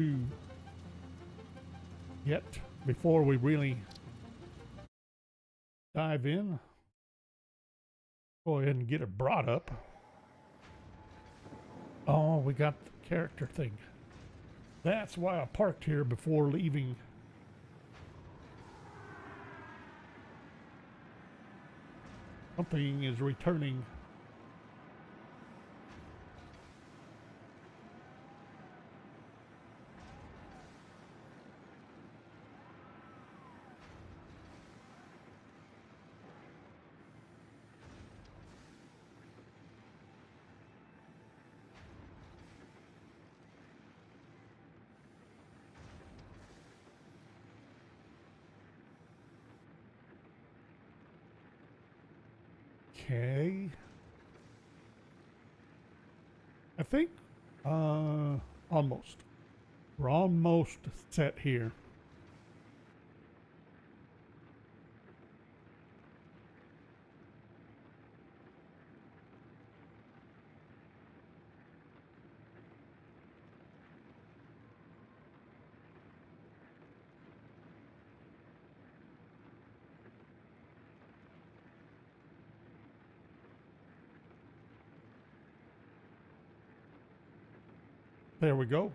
to get before we really dive in. Go ahead and get it brought up. Oh, we got the character thing. That's why I parked here before leaving. Something is returning. Okay. I think almost. We're almost set here. There we go.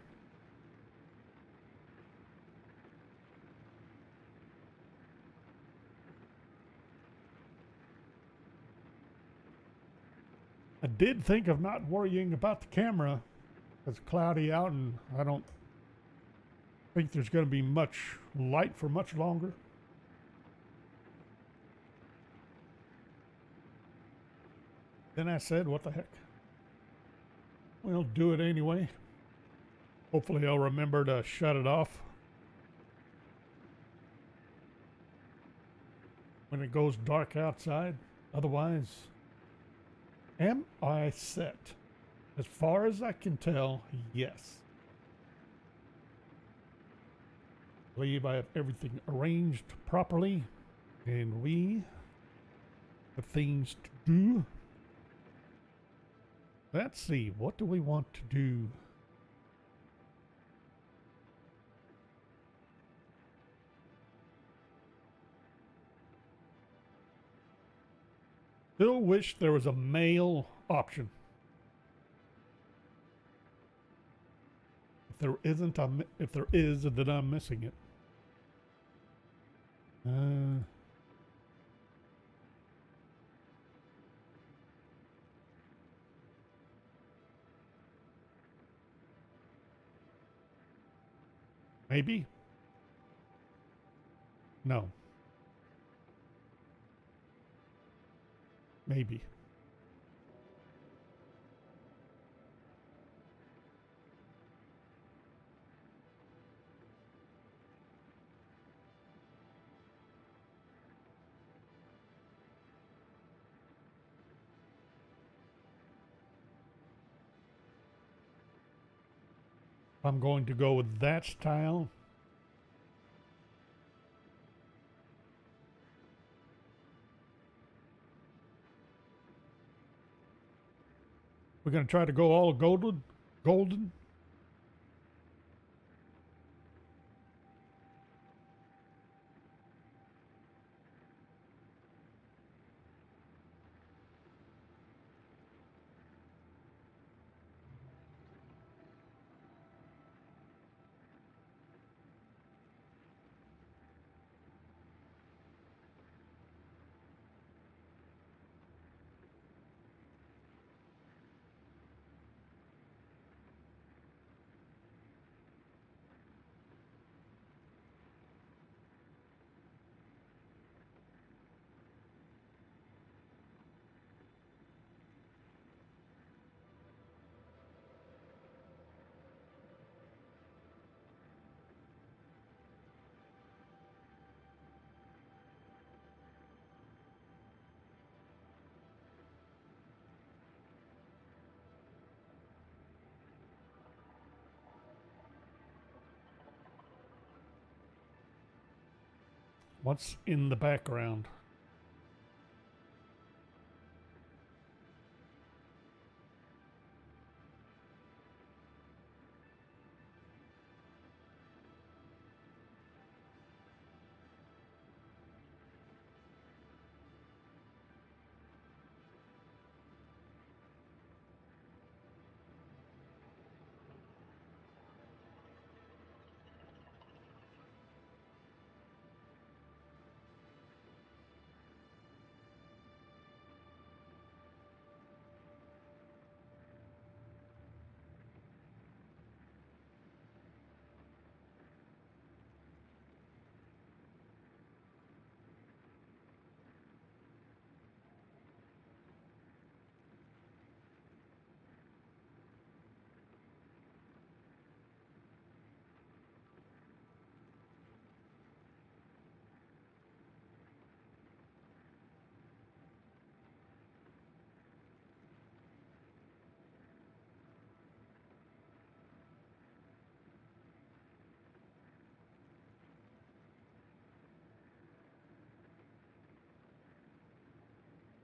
I did think of not worrying about the camera. It's cloudy out and I don't think there's going to be much light for much longer. Then I said, what the heck? We'll do it anyway. Hopefully I'll remember to shut it off when it goes dark outside. Otherwise, am I set? As far as I can tell, yes. I believe I have everything arranged properly, and we have things to do. Let's see, what do we want to do? Still wish there was a male option. If there isn't, if there is, then I'm missing it. Maybe? No. Maybe. I'm going to go with that style. We're going to try to go all golden. Golden. What's in the background?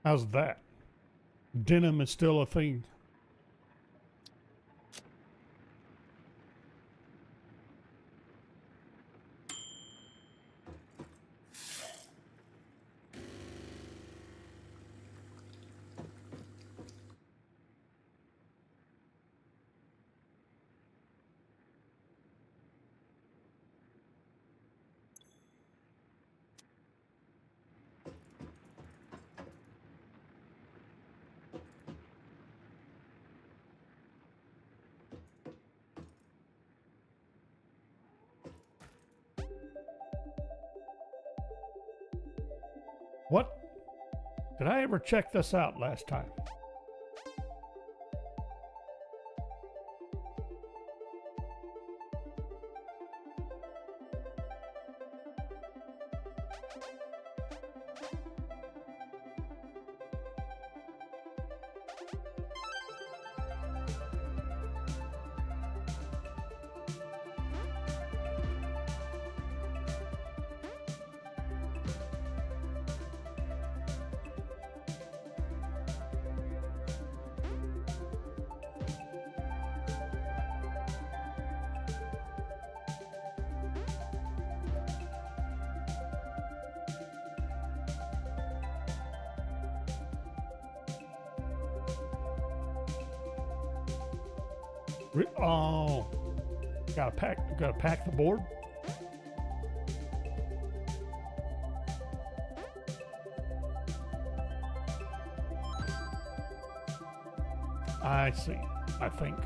How's that? Denim is still a thing. What? Did I ever check this out last time? Oh, gotta pack the board. I see. I think.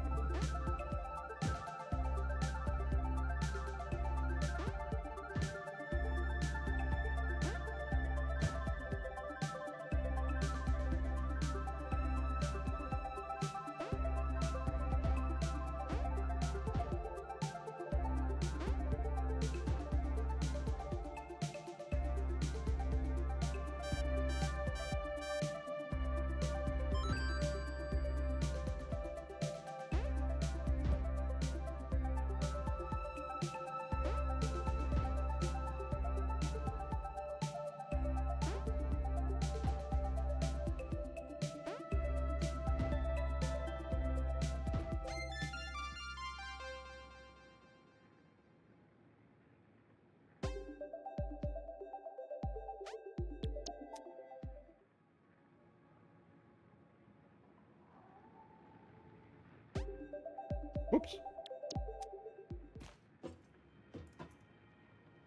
Whoops.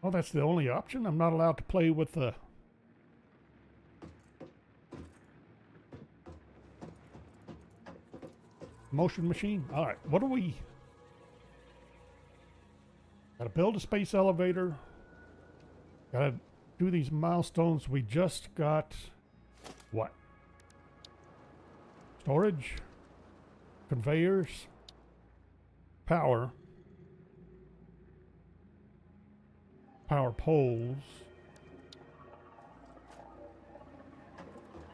Oh, that's the only option? I'm not allowed to play with the... motion machine? Alright, what do we... Gotta build a space elevator. Gotta do these milestones. We just got... what? Storage. Conveyors. Power. Power poles.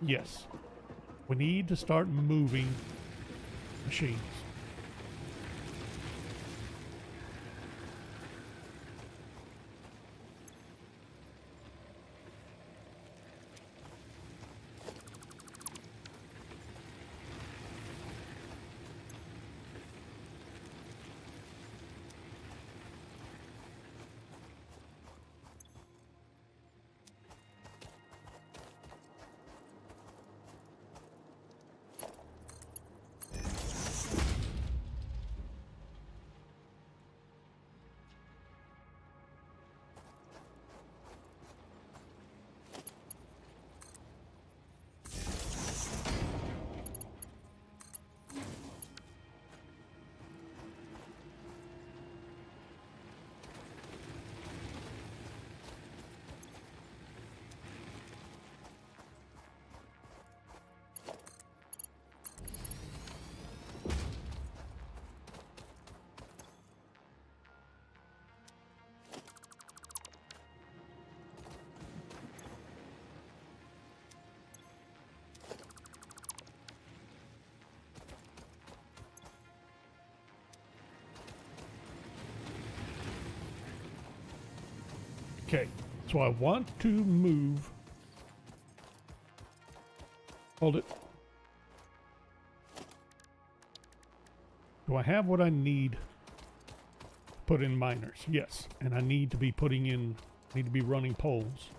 Yes. We need to start moving machines. Okay, so I want to move Hold it. Do I have what I need to put in miners? Yes. And I need to be running poles.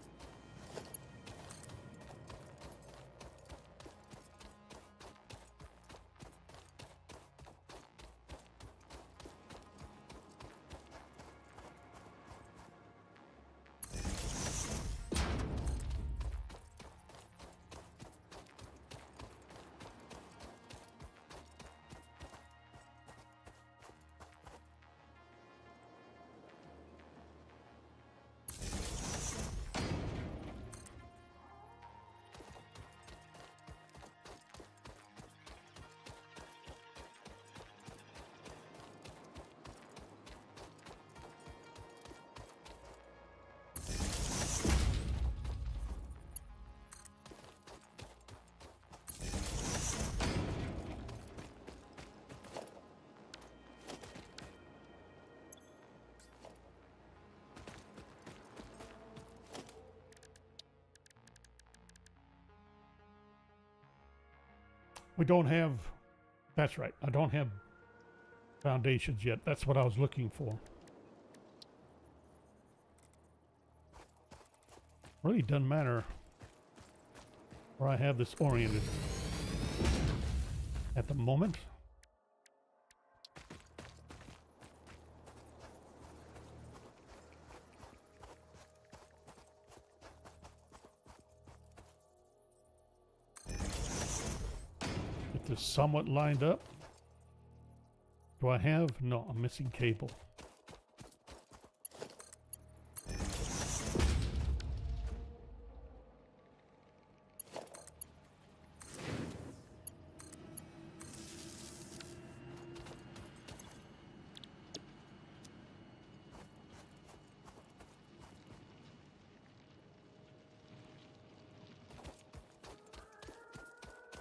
We don't have, that's right, I don't have foundations yet. That's what I was looking for. Really doesn't matter where I have this oriented at the moment. This somewhat lined up. Do I have? No, I'm missing cable.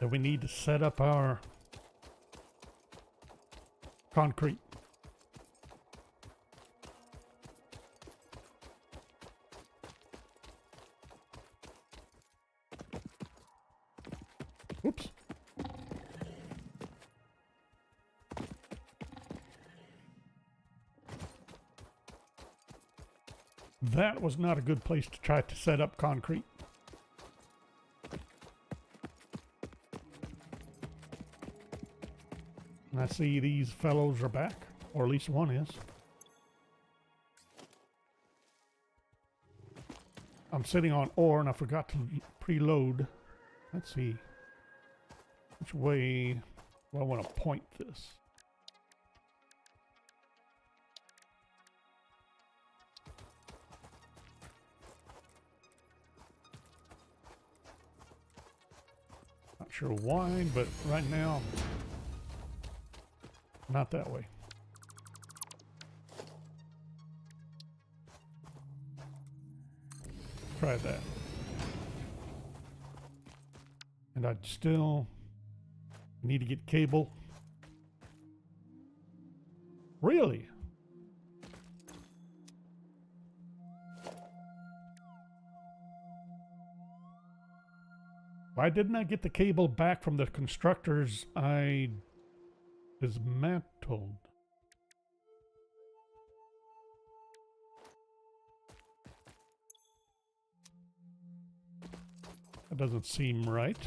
So we need to set up our concrete. Oops. That was not a good place to try to set up concrete. And I see these fellows are back, or at least one is. I'm sitting on ore and I forgot to preload. Let's see. Which way do I want to point this? Not sure why, but right now, not that way. Try that. And I'd still need to get cable. Really? Why didn't I get the cable back from the constructors I dismantled? That doesn't seem right.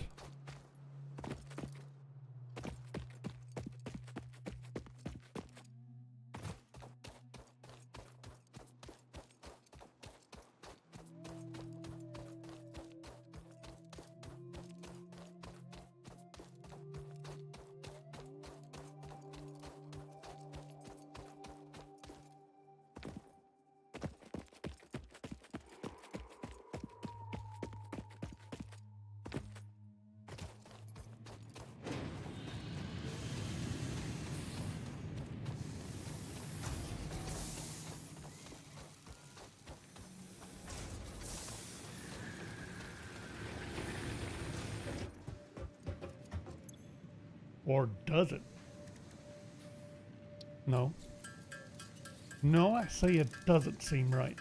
Or does it? No. No, I say it doesn't seem right.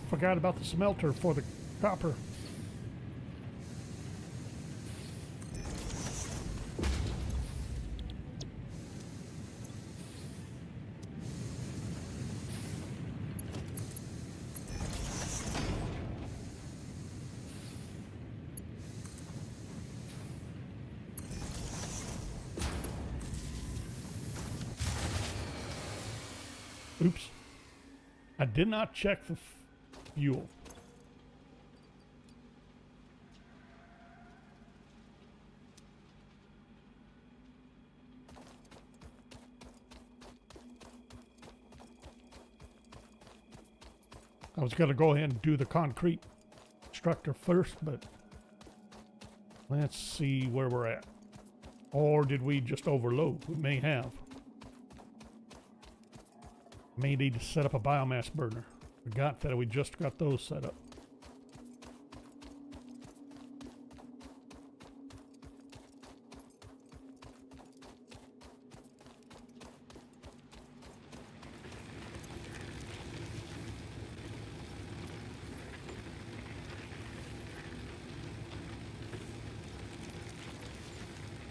Forgot about the smelter for the copper. Oops. I did not check the fuel. I was going to go ahead and do the concrete structure first, but let's see where we're at. Or did we just overload? We may have. May need to set up a biomass burner. Forgot that we just got those set up.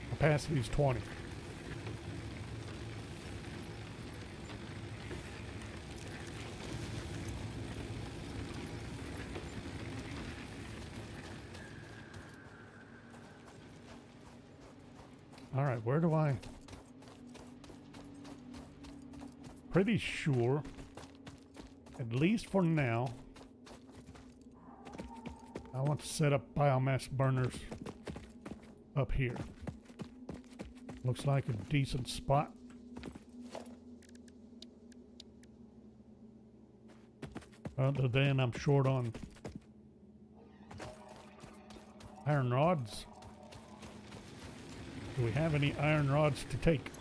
Capacity is 20. All right, where do I? Pretty sure, at least for now, I want to set up biomass burners up here. Looks like a decent spot. Other than I'm short on iron rods. Do we have any iron rods to take?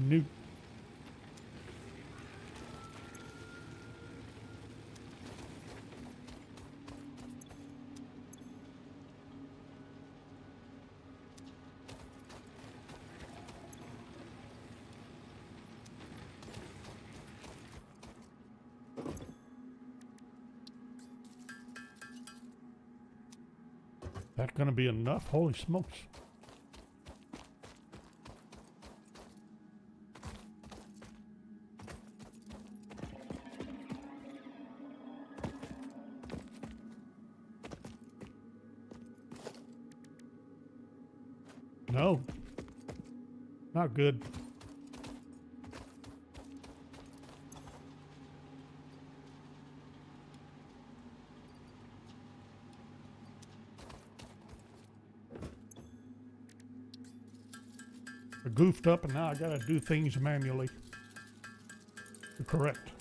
Nope. That gonna be enough? Holy smokes. No, not good. I goofed up and now I gotta do things manually to correct.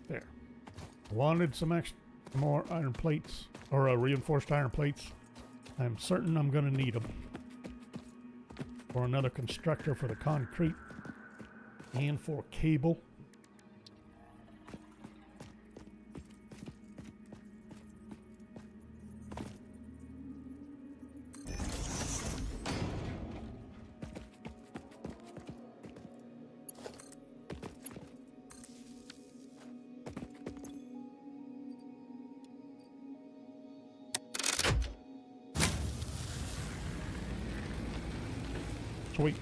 There. Wanted some more iron plates, or reinforced iron plates. I'm certain I'm going to need them for another constructor for the concrete and for cable. Sweet.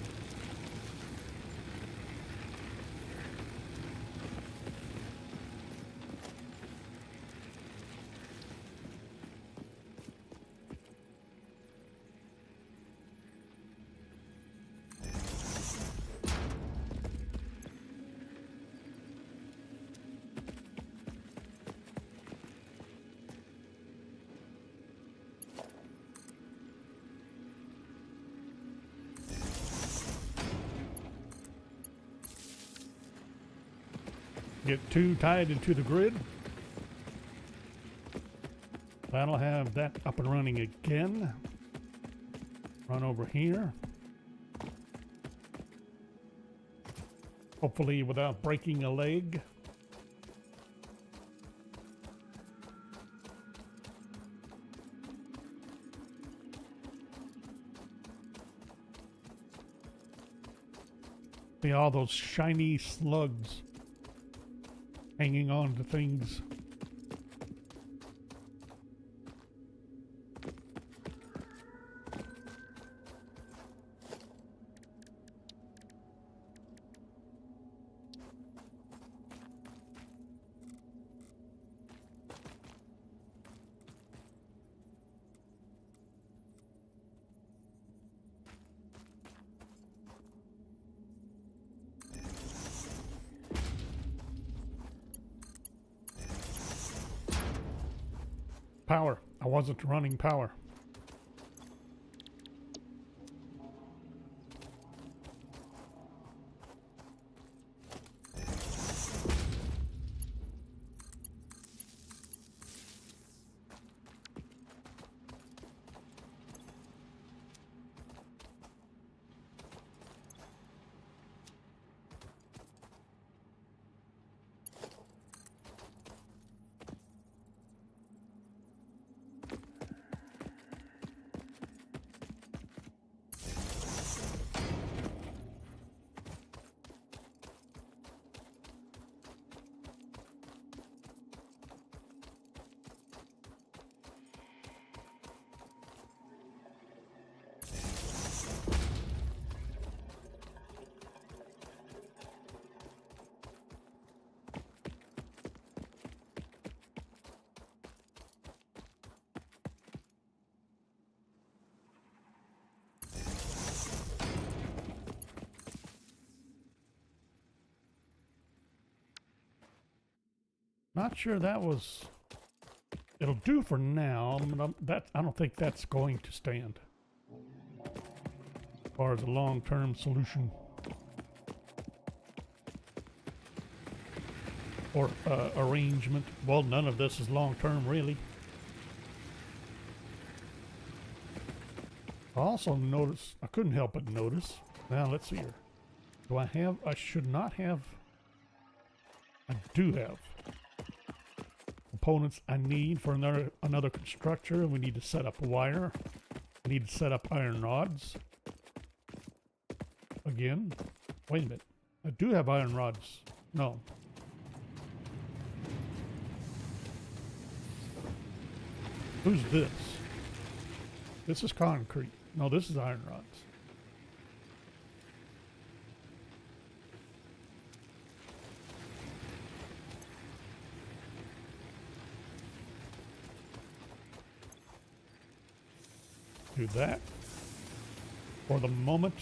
get 2 tied into the grid. That'll have that up and running again. Run over here. Hopefully without breaking a leg. See all those shiny slugs hanging on to things. Power. I wasn't running power. Not sure that was... It'll do for now, but I don't think that's going to stand. As far as a long-term solution. Or arrangement. Well, none of this is long-term, really. I also noticed, I couldn't help but notice. Now, let's see here. Do I have... I should not have... I do have components I need for another constructor. We need to set up wire. I need to set up iron rods. Again. Wait a minute. I do have iron rods. No. Who's this? This is concrete. No, this is iron rods. Do that for the moment.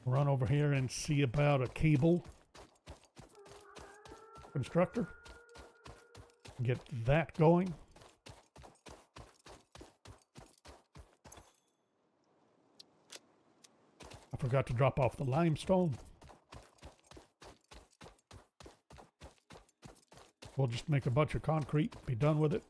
Run over here and see about a cable constructor. Get that going. I forgot to drop off the limestone. We'll just make a bunch of concrete, be done with it.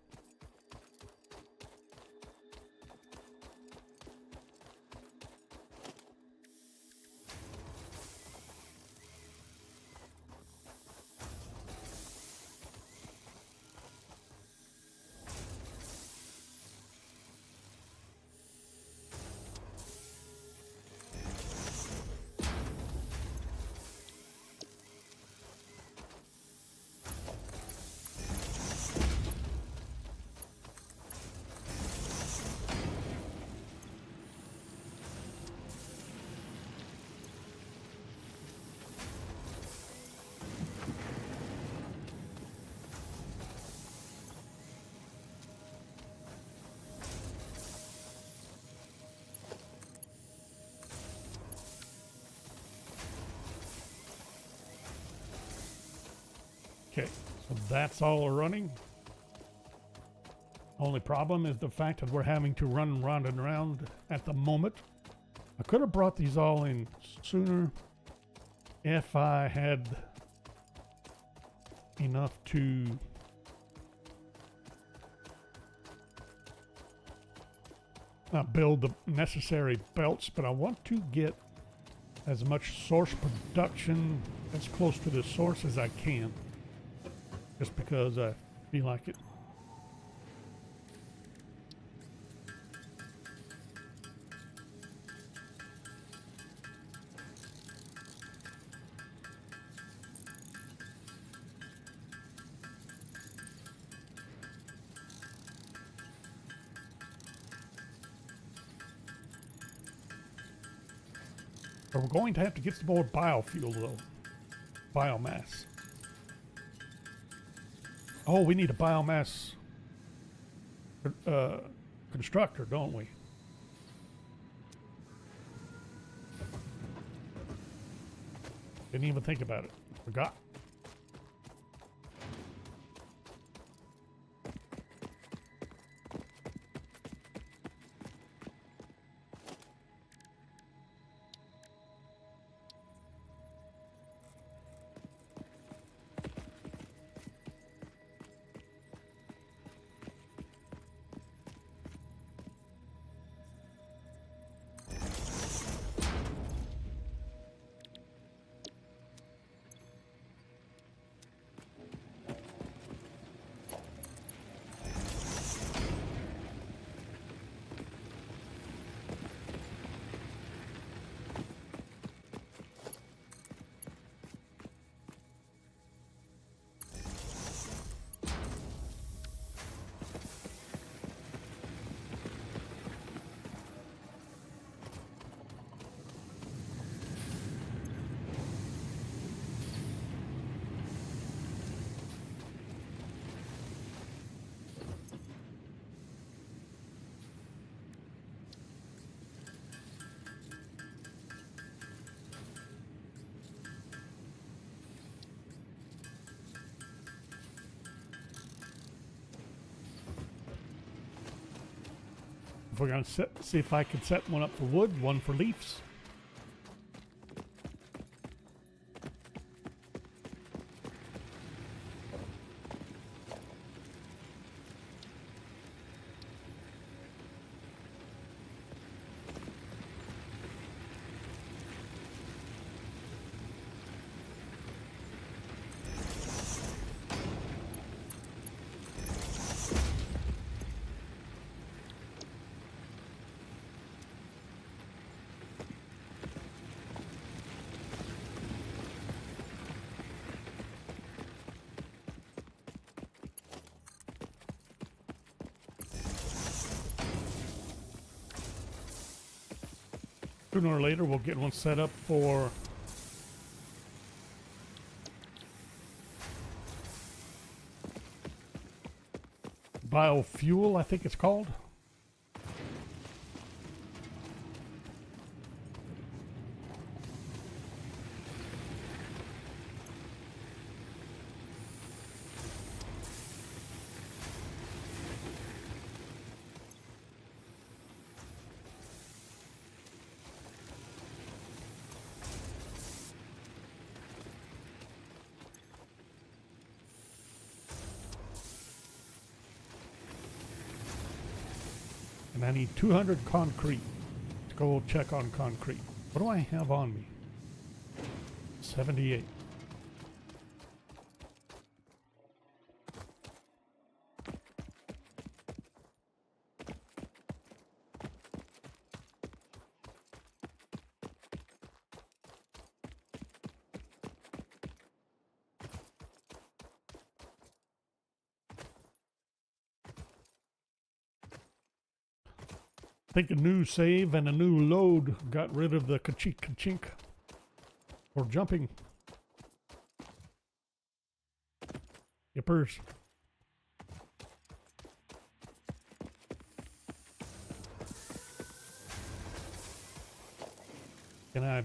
Okay, so that's all running. Only problem is the fact that we're having to run round and round at the moment. I could have brought these all in sooner. if I had enough to build the necessary belts, but I want to get as much source production as close to the source as I can, just because I feel like it. But we're going to have to get some more biofuel, though. Biomass. Oh, we need a biomass constructor, don't we? Didn't even think about it. Forgot. If we're going to see if I can set one up for wood, one for leaves. Sooner or later, we'll get one set up for biofuel, I think it's called. And I need 200 concrete to go check on concrete. What do I have on me? 78. I think a new save and a new load got rid of the ka-chink or jumping. Yippers. Can I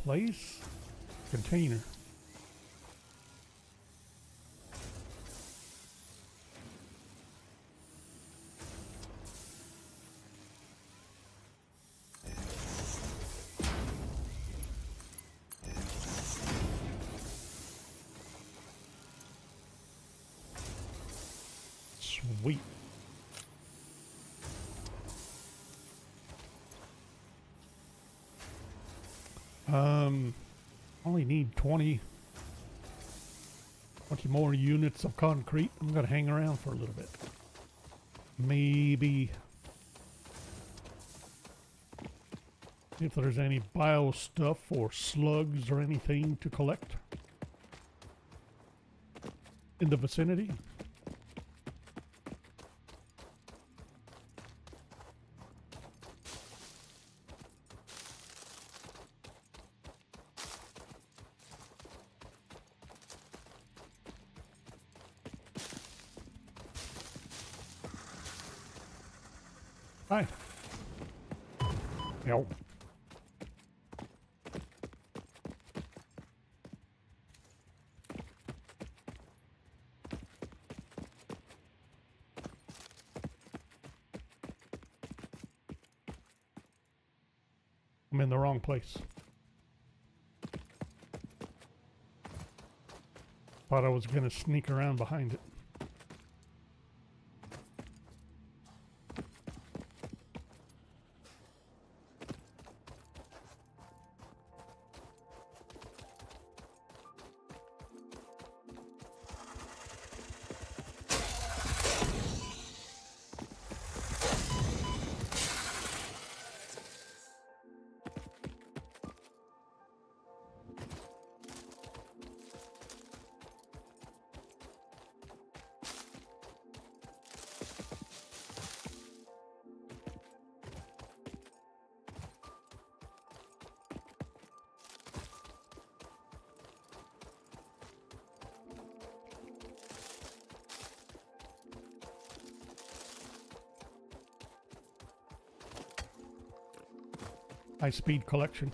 place container? Sweet. Only need 20 more units of concrete. I'm gonna hang around for a little bit. Maybe if there's any bio stuff or slugs or anything to collect in the vicinity. Hi. Yo. I'm in the wrong place. Thought I was gonna sneak around behind it. High-speed collection.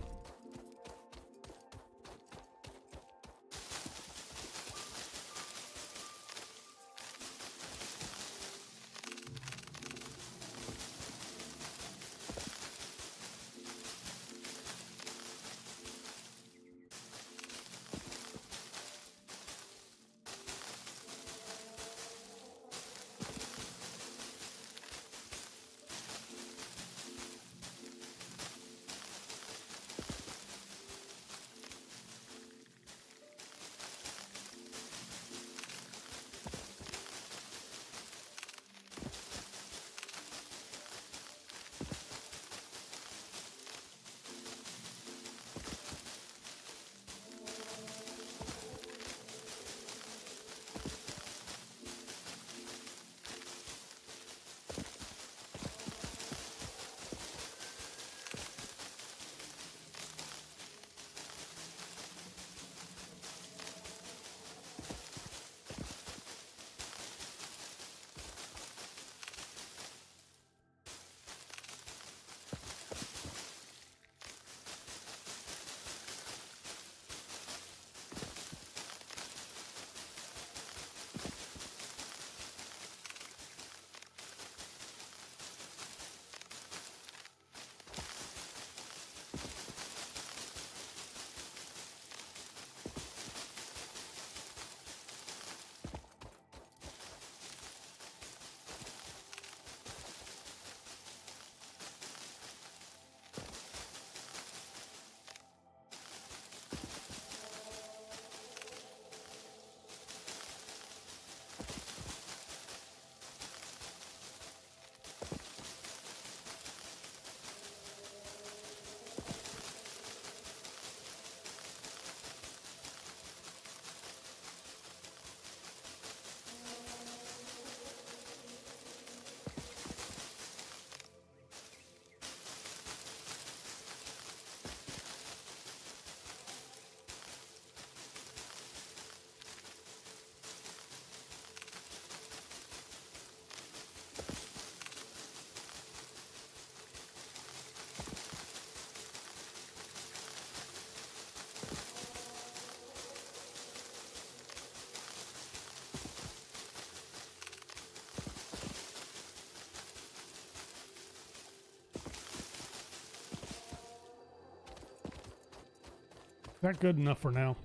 Not good enough for now.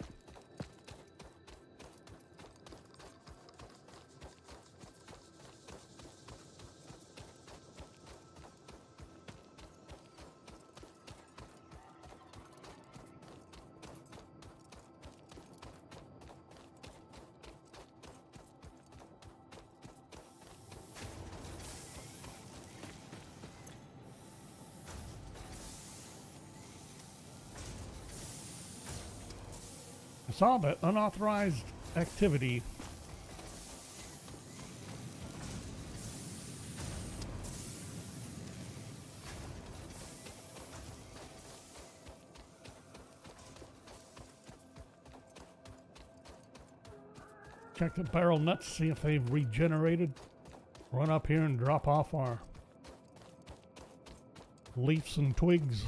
I saw that unauthorized activity. Check the barrel nuts, see if they've regenerated. Run up here and drop off our leaves and twigs.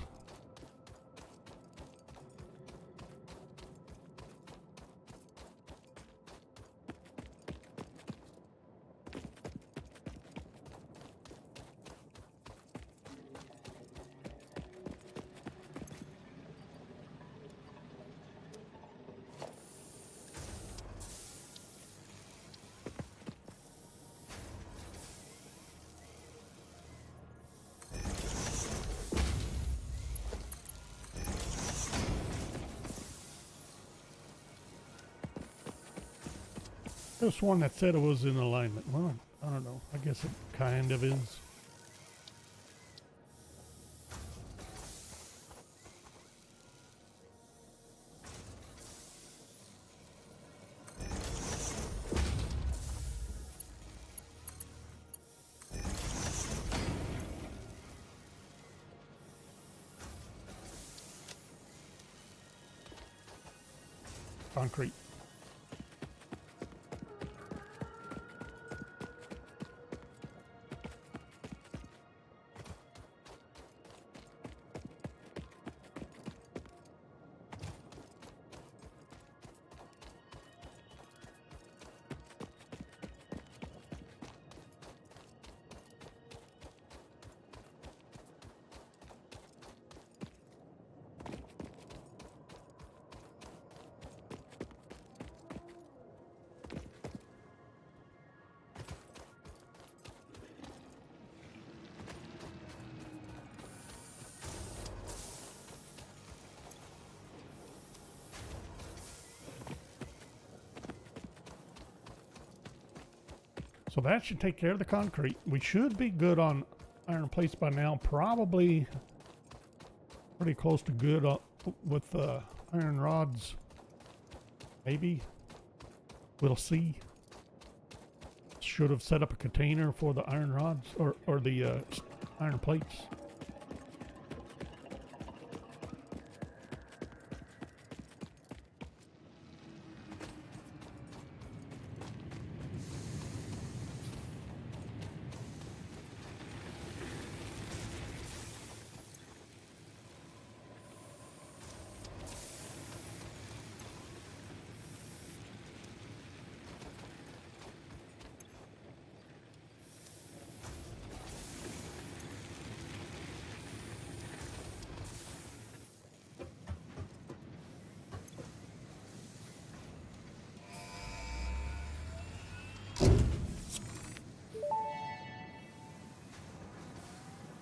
This one that said it was in alignment. Well, I don't know. I guess it kind of is. Concrete. So that should take care of the concrete. We should be good on iron plates by now. Probably pretty close to good with iron rods. Maybe. We'll see. Should have set up a container for the iron rods or the iron plates.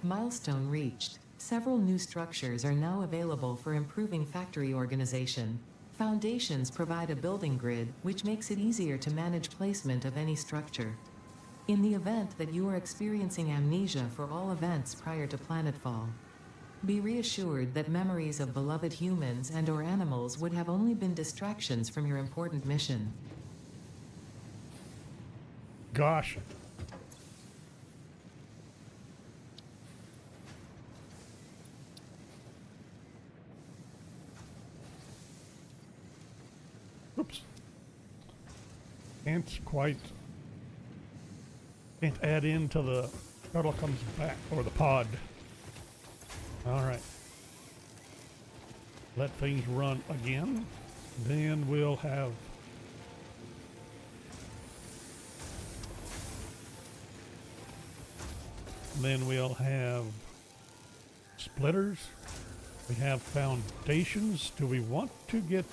Milestone reached. Several new structures are now available for improving factory organization. Foundations provide a building grid, which makes it easier to manage placement of any structure. In the event that you are experiencing amnesia for all events prior to planetfall, be reassured that memories of beloved humans and/or animals would have only been distractions from your important mission. Gosh. Oops. Can't add into the shuttle comes back, or the pod. Alright. Let things run again. Then we'll have splitters. We have foundations. Do we want to get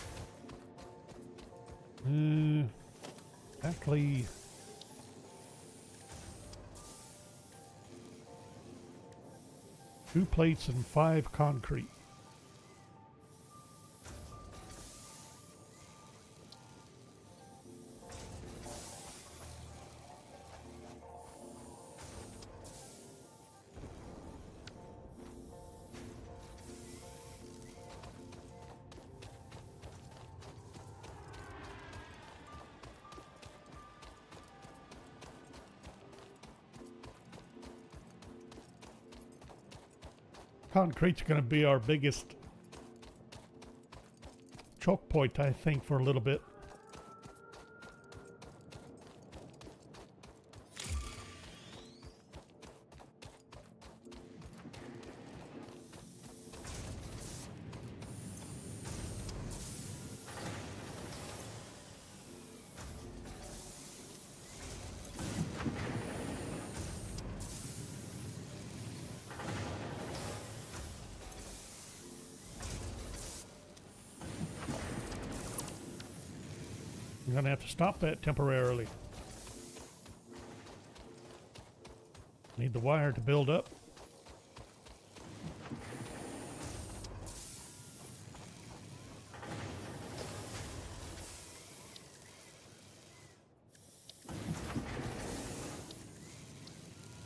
exactly 2 plates and 5 concrete? Concrete's going to be our biggest choke point, I think, for a little bit. I'm going to have to stop that temporarily. Need the wire to build up.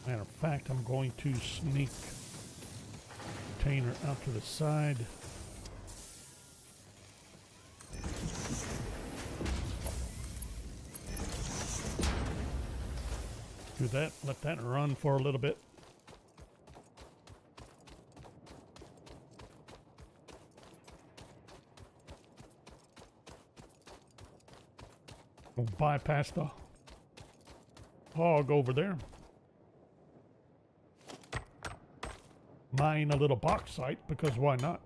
Matter of fact, I'm going to sneak container out to the side. Do that, let that run for a little bit. We'll bypass the hog over there. Mine a little box site, because why not?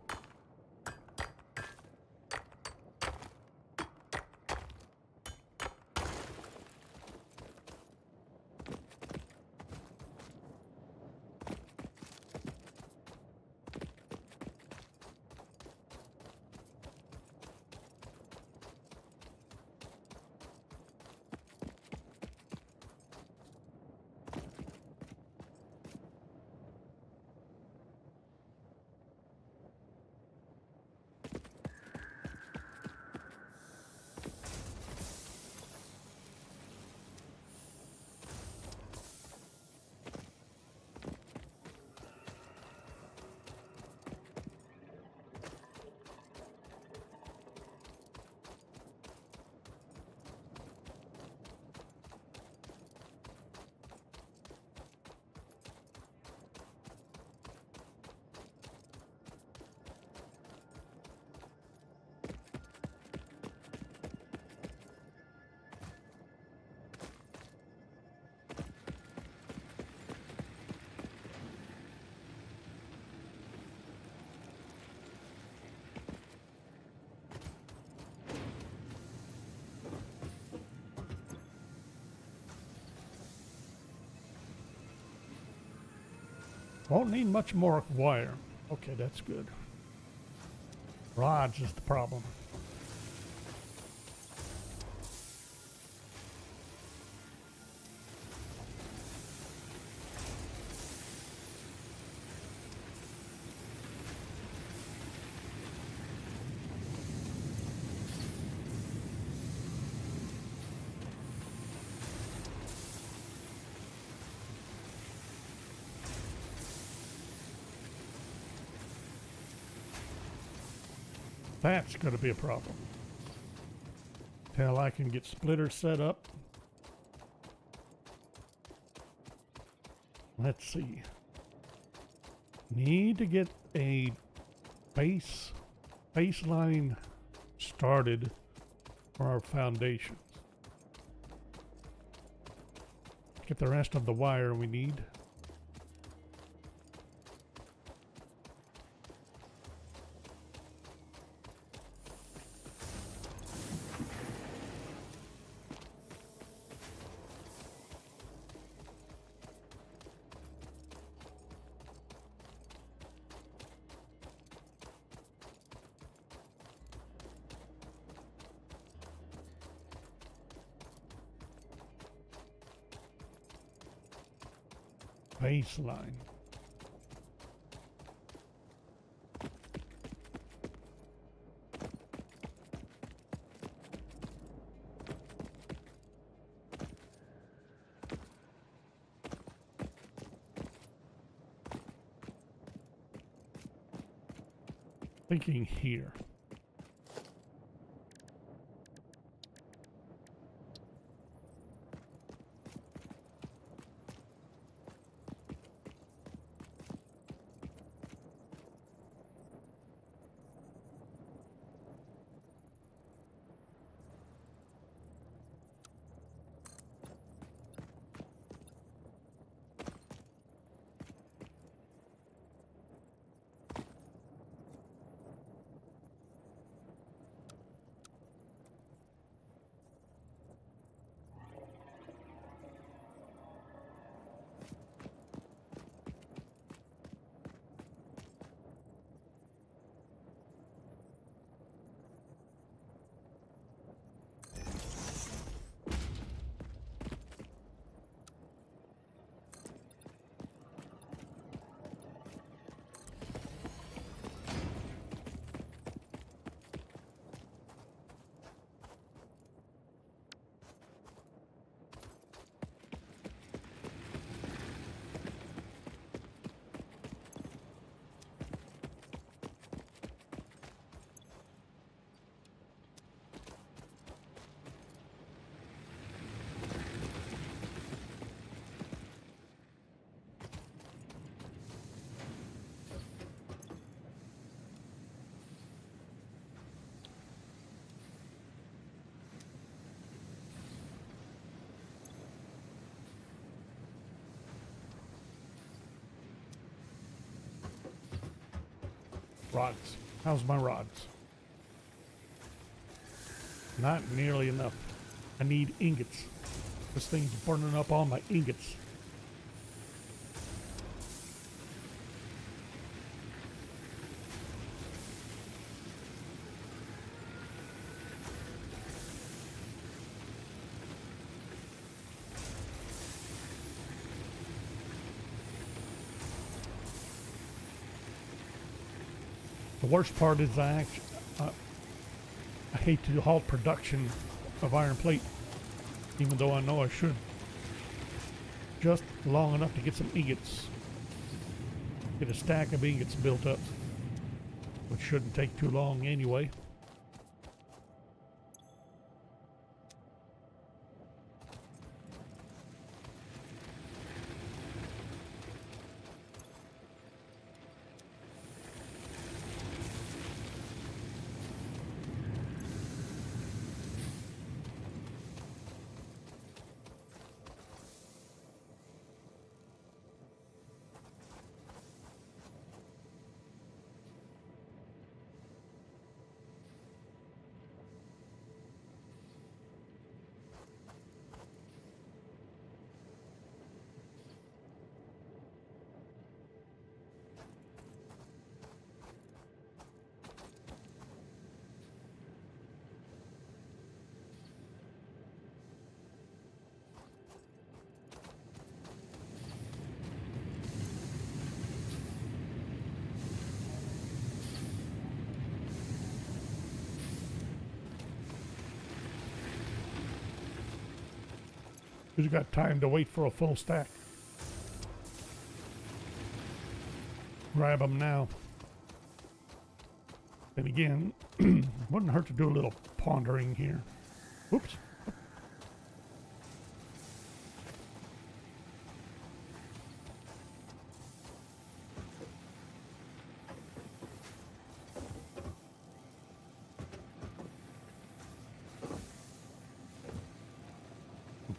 Won't need much more wire. Okay, that's good. Rods is the problem. That's going to be a problem. Till I can get splitters set up. Let's see. Need to get a baseline started for our foundations. Get the rest of the wire we need. Baseline. Thinking here. Rods. How's my rods? Not nearly enough. I need ingots. This thing's burning up all my ingots. The worst part is I hate to halt production of iron plate, even though I know I should. Just long enough to get some ingots. Get a stack of ingots built up, which shouldn't take too long anyway. Who's got time to wait for a full stack? Grab them now. And again, wouldn't hurt to do a little pondering here. Oops.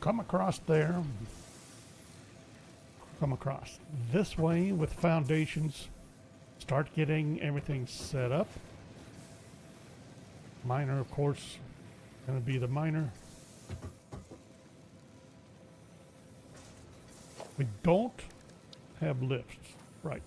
Come across there, come across this way with foundations, start getting everything set up. Miner, of course, going to be the miner. We don't have lifts, right?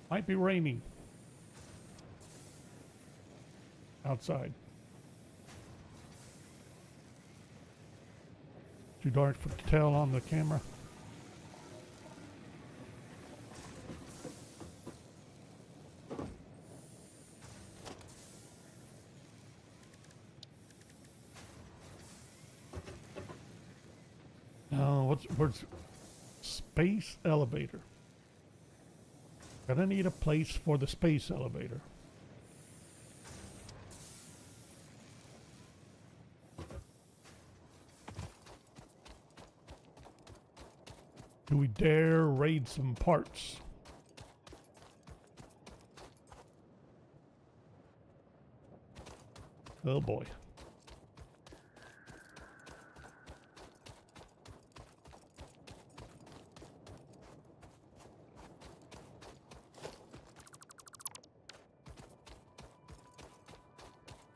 Might be raining outside. Too dark to tell on the camera. Now, what's space elevator? Gonna need a place for the space elevator. Do we dare raid some parts? Oh boy.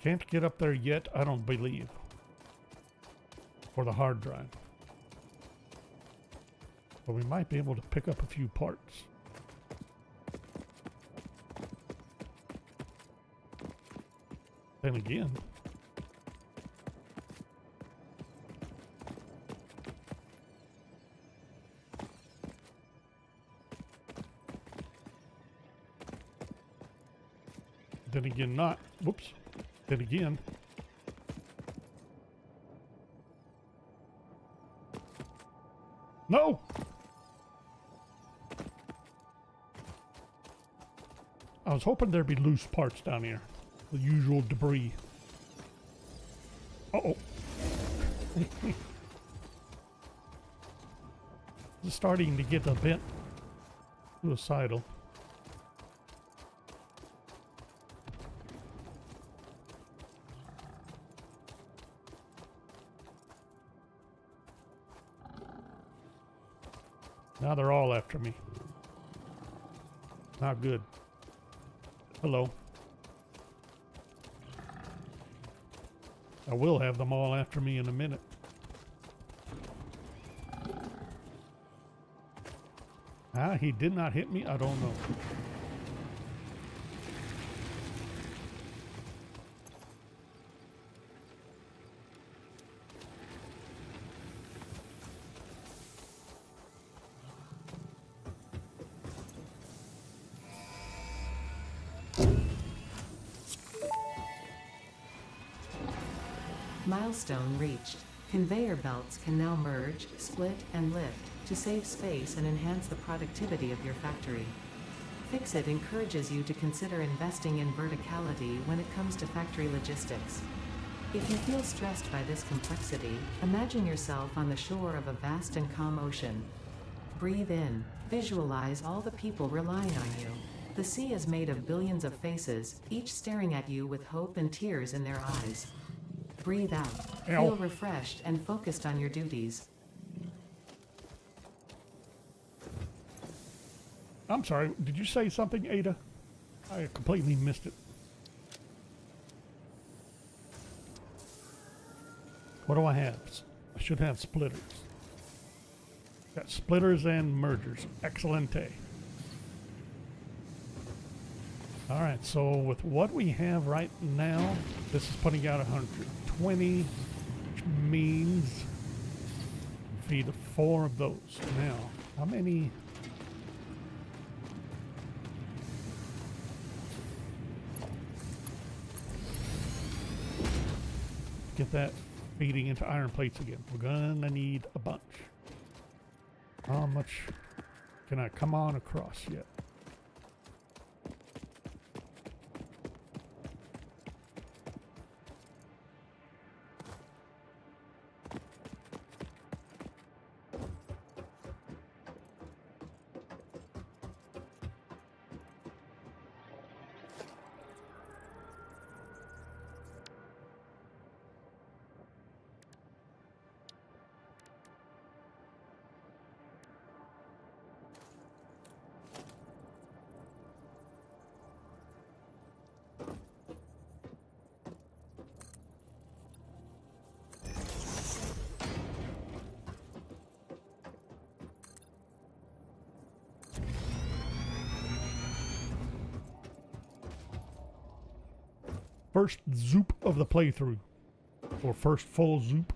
Can't get up there yet, I don't believe. For the hard drive. But we might be able to pick up a few parts. Then again, not. Whoops. Then again. No! I was hoping there'd be loose parts down here. The usual debris. Uh-oh. It's starting to get a bit suicidal. Now they're all after me. Not good. Hello. I will have them all after me in a minute. Ah, he did not hit me? I don't know. Milestone reached. Conveyor belts can now merge, split, and lift to save space and enhance the productivity of your factory. Fixit encourages you to consider investing in verticality when it comes to factory logistics. If you feel stressed by this complexity, imagine yourself on the shore of a vast and calm ocean. Breathe in. Visualize all the people relying on you. The sea is made of billions of faces, each staring at you with hope and tears in their eyes. Breathe out. Ow. Feel refreshed and focused on your duties. I'm sorry, did you say something, Ada? I completely missed it. What do I have? I should have splitters. Got splitters and mergers. Excellente. All right, so with what we have right now, this is putting out 120, which means feed 4 of those. Now, how many? Get that feeding into iron plates again. We're gonna need a bunch. How much can I come on across yet? First zoop of the playthrough, or first full zoop.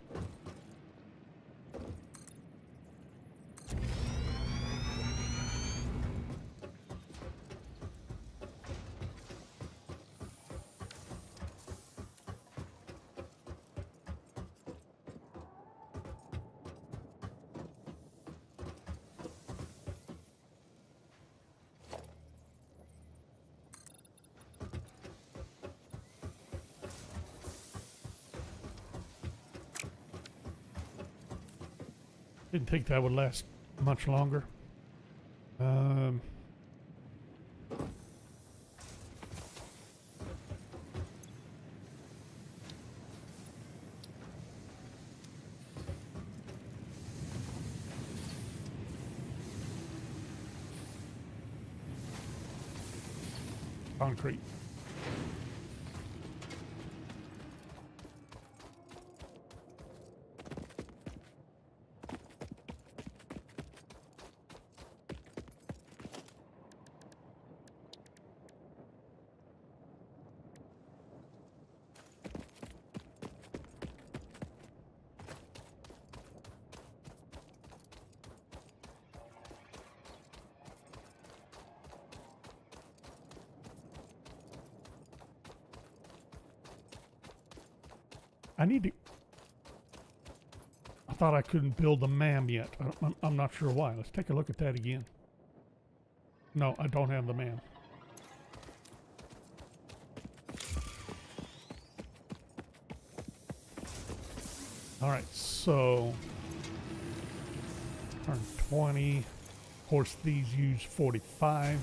Didn't think that would last much longer. Concrete. I need to... I thought I couldn't build the MAM yet. I'm not sure why. Let's take a look at that again. No, I don't have the MAM. Alright, so... 120. Of course, these use 45.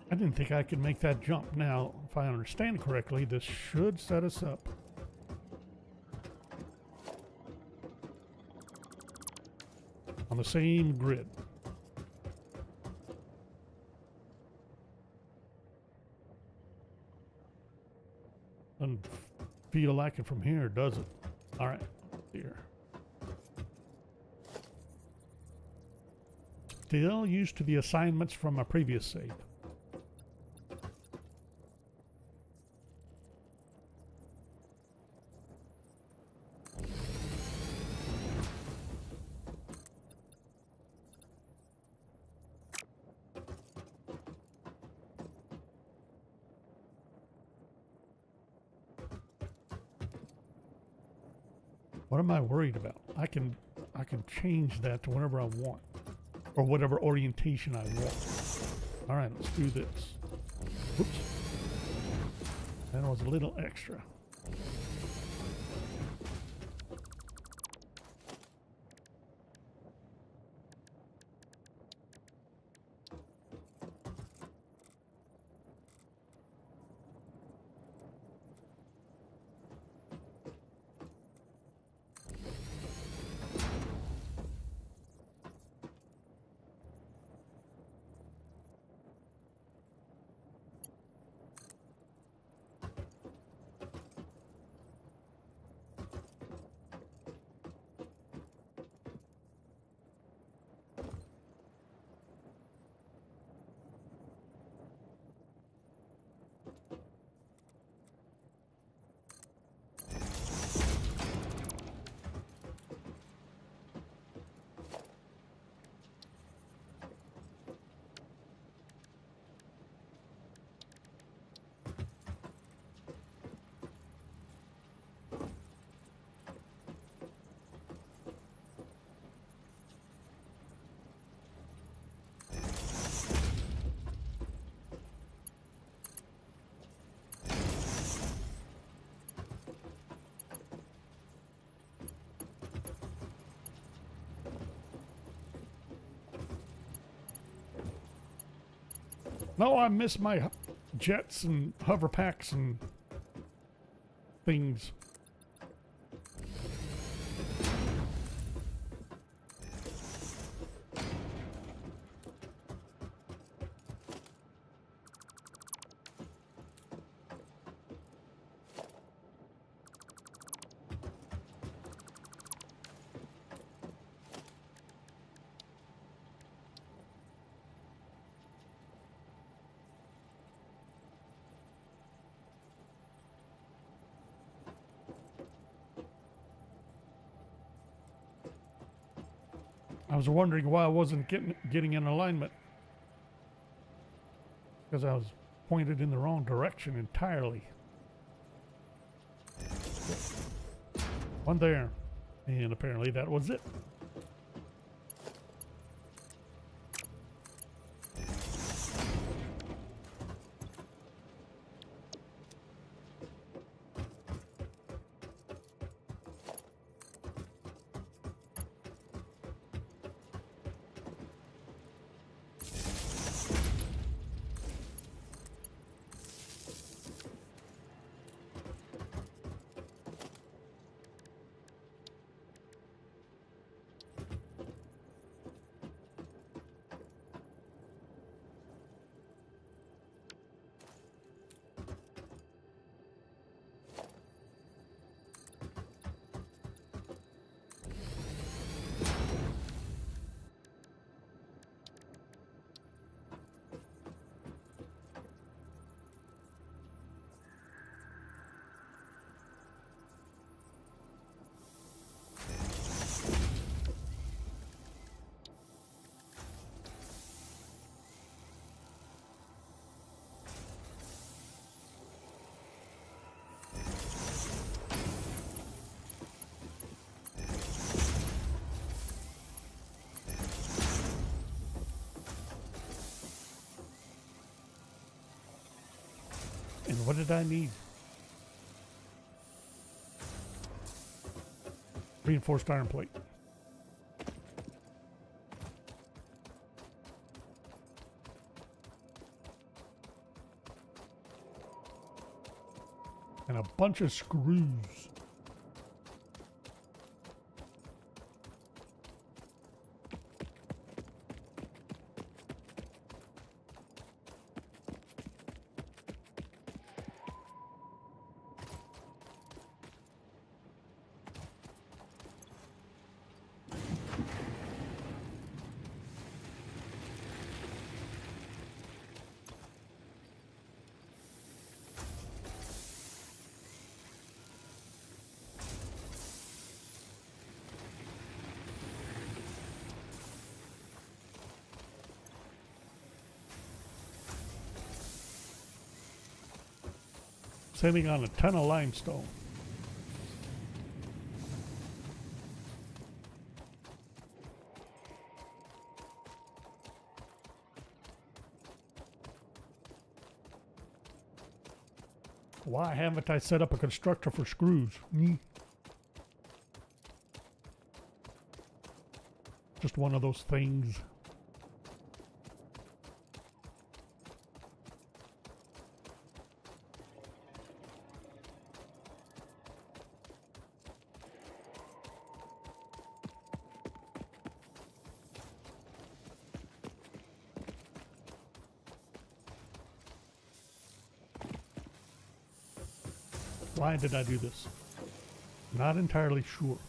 I didn't think I could make that jump. Now, if I understand correctly, this should set us up on the same grid. Doesn't feel like it from here, does it? All right, here. Still used to the assignments from my previous save. What am I worried about? I can change that to whatever I want, or whatever orientation I want. All right, let's do this. Oops, that was a little extra. No, I miss my jets and hover packs and things. I was wondering why I wasn't getting in alignment, because I was pointed in the wrong direction entirely. One there, and apparently that was it. And what did I need? Reinforced iron plate. And a bunch of screws. Sitting on a ton of limestone. Why haven't I set up a constructor for screws? Just one of those things. Why did I do this? Not entirely sure.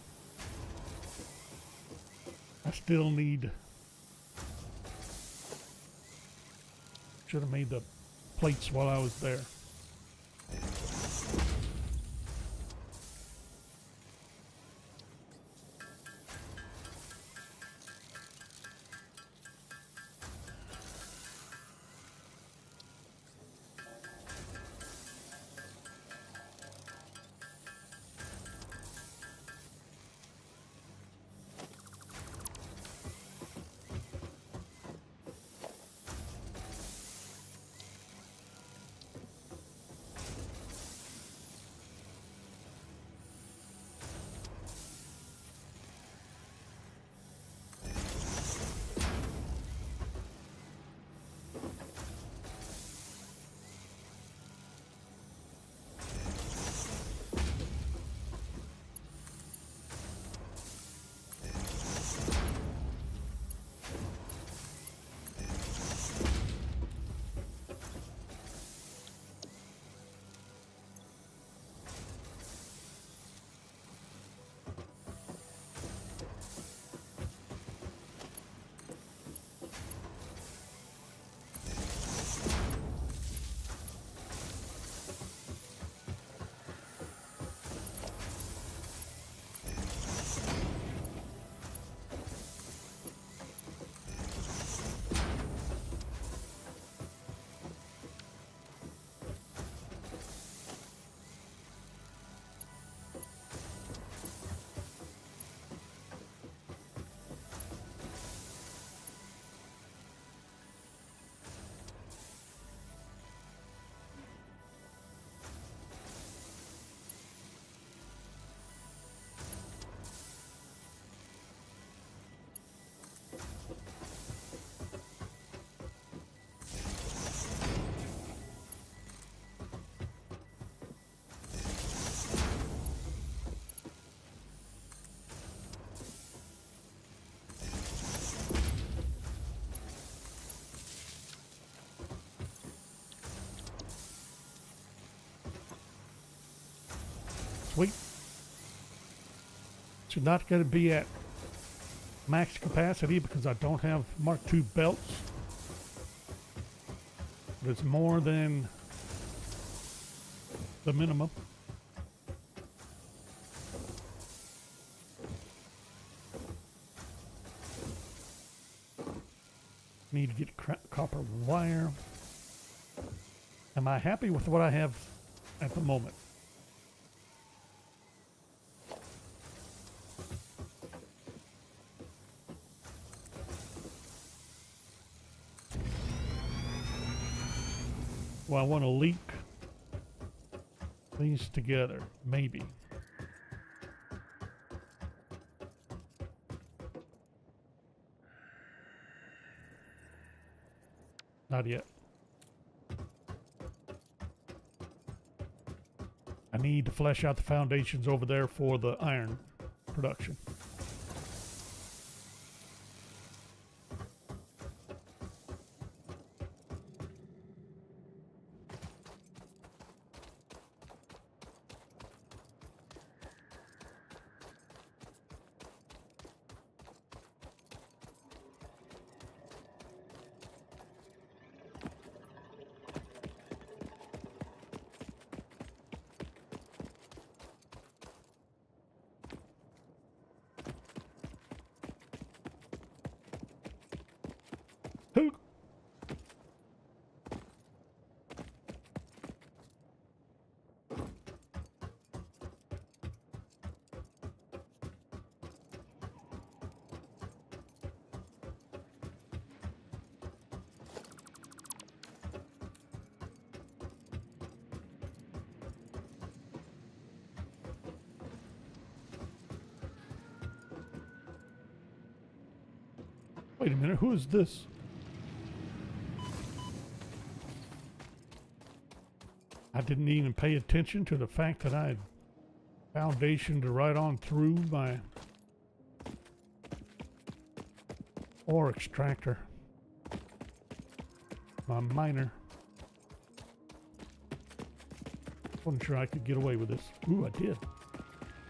I still need... Should have made the plates while I was there. Sweet. So not going to be at max capacity because I don't have Mark II belts. But it's more than the minimum. Need to get copper wire. Am I happy with what I have at the moment? Well, I want to link these together, maybe. Not yet. I need to flesh out the foundations over there for the iron production. Who? Wait a minute, who is this? I didn't even pay attention to the fact that I had foundationed right on through my ore extractor, my miner. Wasn't sure I could get away with this. Ooh, I did.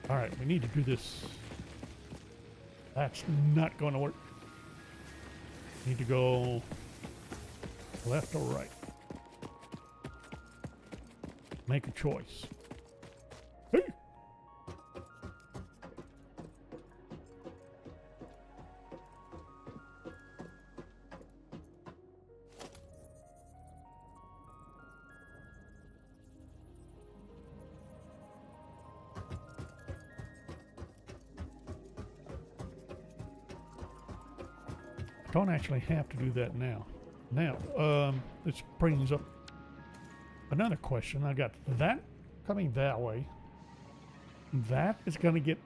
All right, we need to do this. That's not going to work. Need to go left or right. Make a choice. Hey! Don't actually have to do that now. Now, this brings up another question. I got that coming that way. That is going to get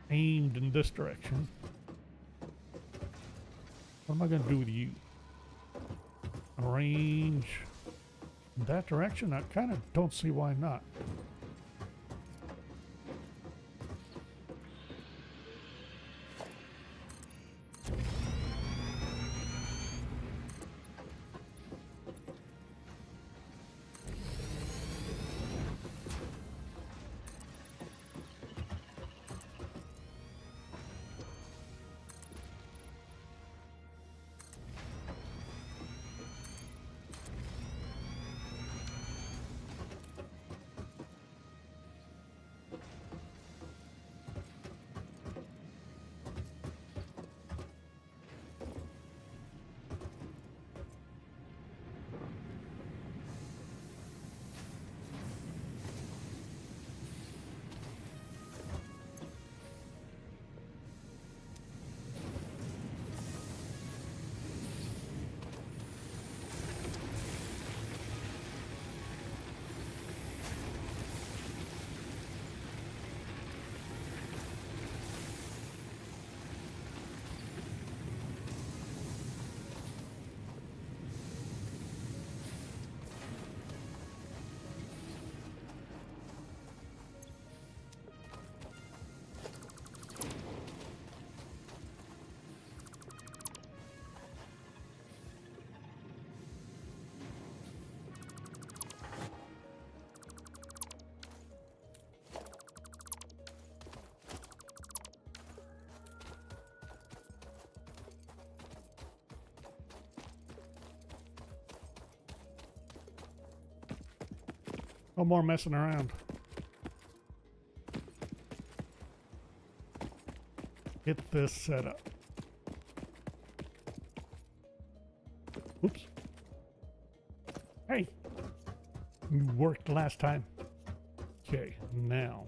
aimed in this direction. What am I going to do with you? Arrange in that direction? I kind of don't see why not. No more messing around. Get this set up. Oops. Hey! You worked last time. Okay, now.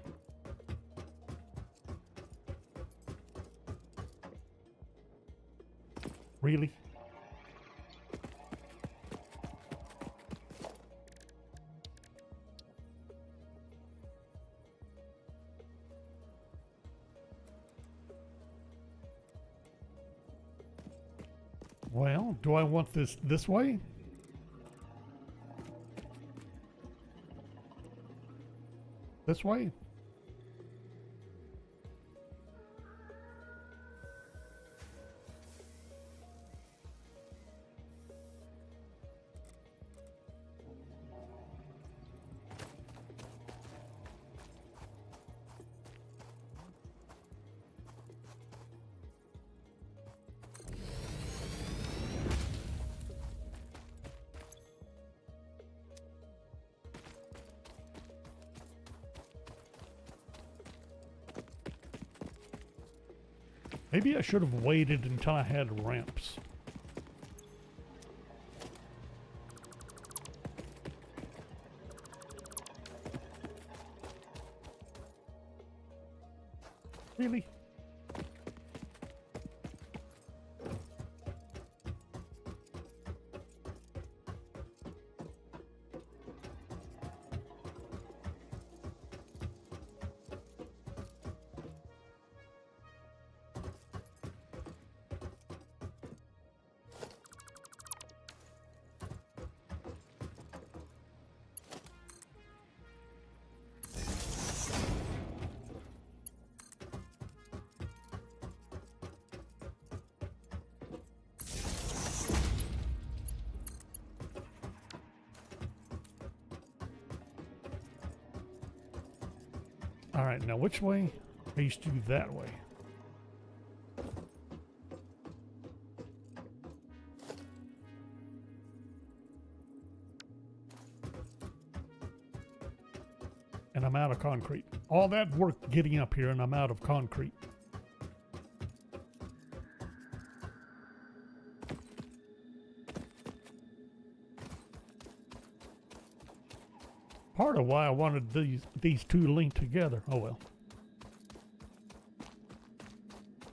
Really? Well, do I want this way? This way? Maybe I should have waited until I had ramps. Really? All right, now which way? I used to do that way. And I'm out of concrete. All that work getting up here and I'm out of concrete. Part of why I wanted these two linked together. Oh well.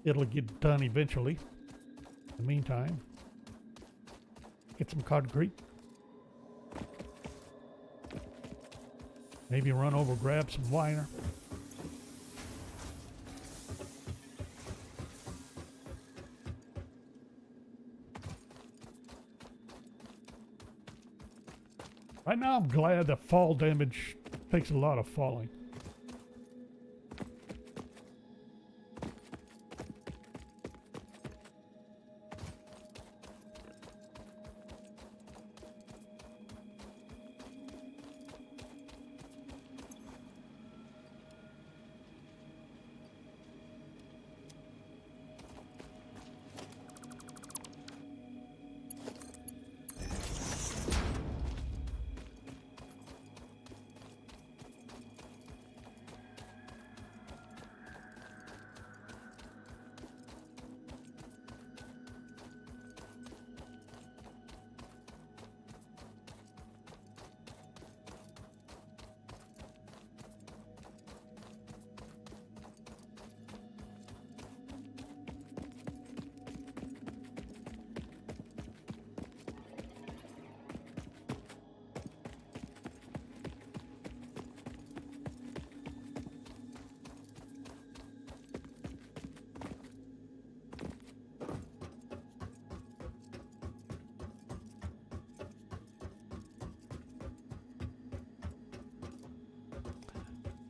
It'll get done eventually. In the meantime, get some concrete. Maybe run over, grab some wire. Right now, I'm glad that fall damage takes a lot of falling.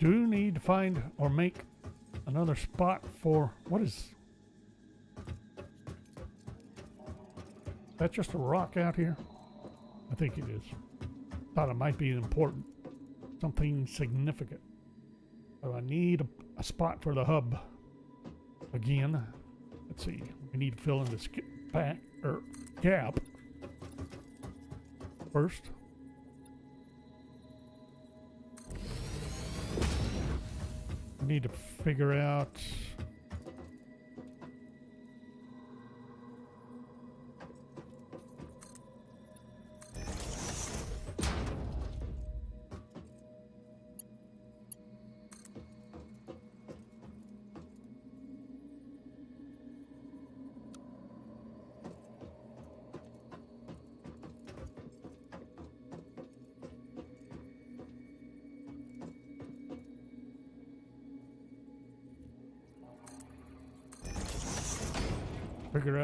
Do need to find or make another spot for, what is that, just a rock out here? I think it is. Thought it might be important, something significant. So I need a spot for the hub again. Let's see, we need to fill in this gap first. Need to figure out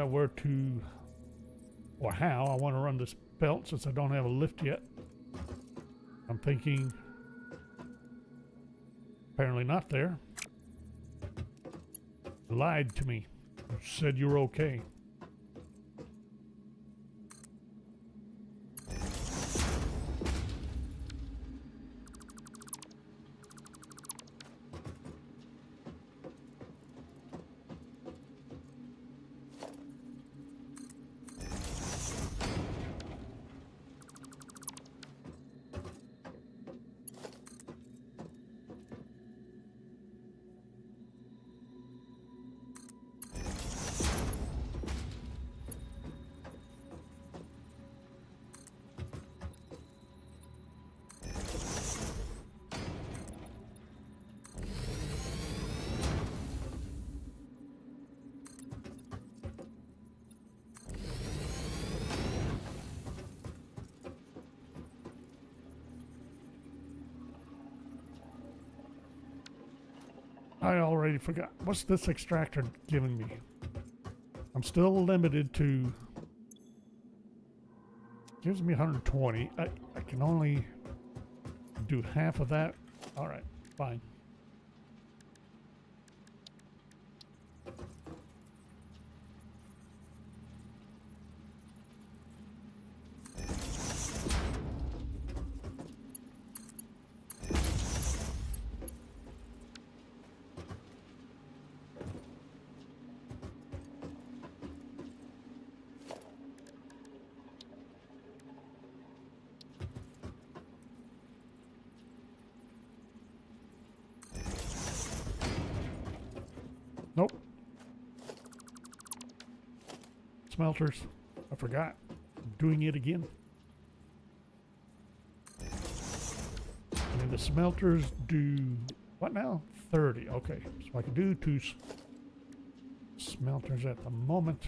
where to or how I want to run this belt since I don't have a lift yet. I'm thinking Apparently not there. Lied to me. Said you were okay. I already forgot. What's this extractor giving me? I'm still limited to... Gives me 120. I can only do half of that. All right, fine. Nope. Smelters. I forgot. I'm doing it again. And the smelters do what now? 30. Okay. So I can do 2 smelters at the moment.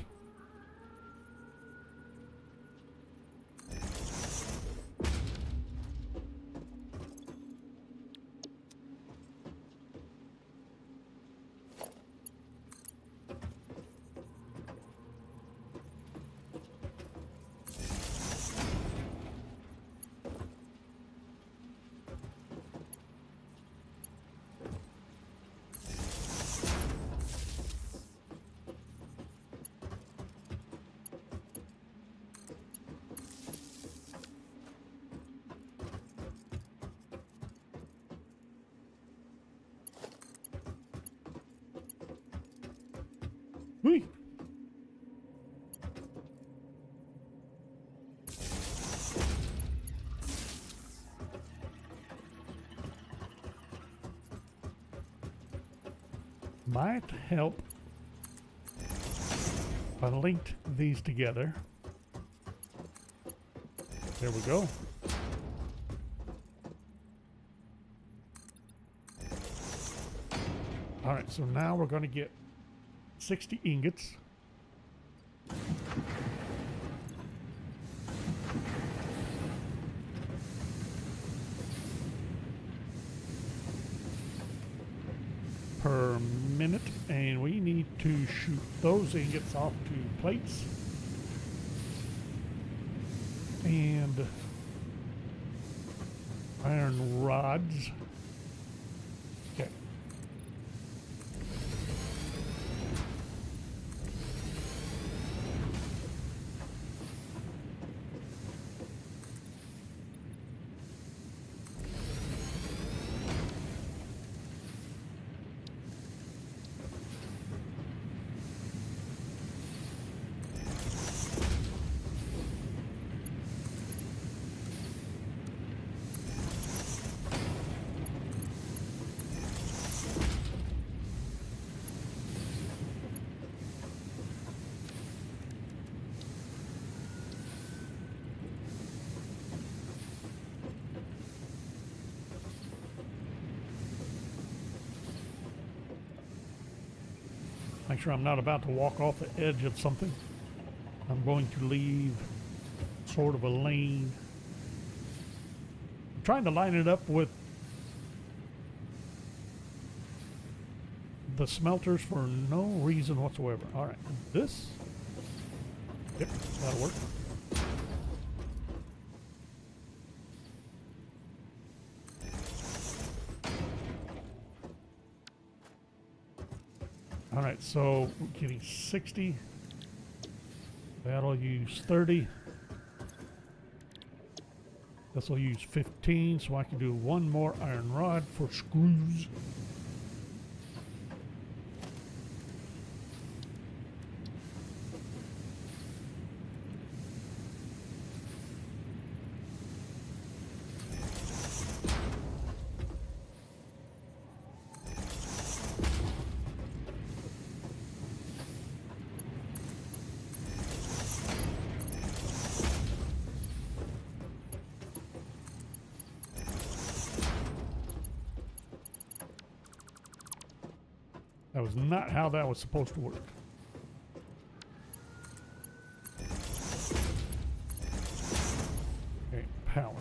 Whee! Might help if I linked these together. There we go. All right, so now we're going to get 60 ingots. Per minute, and we need to shoot those ingots off to plates and iron rods. Okay. Make sure I'm not about to walk off the edge of something. I'm going to leave sort of a lane. I'm trying to line it up with the smelters for no reason whatsoever. All right, this. Yep, that'll work. All right, so we're getting 60. That'll use 30. This will use 15, so I can do one more iron rod for screws. That was not how that was supposed to work. Okay, power.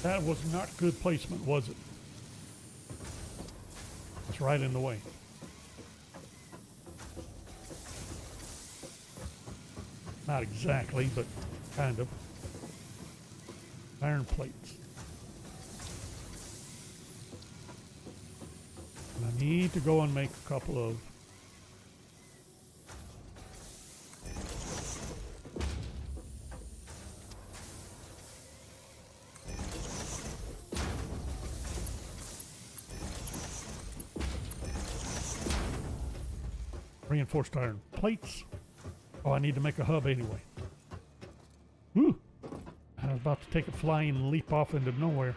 That was not good placement, was it? It's right in the way. Not exactly, but kind of. Iron plates. And I need to go and make a couple of reinforced iron plates. Oh, I need to make a hub anyway. Woo! I was about to take a flying leap off into nowhere.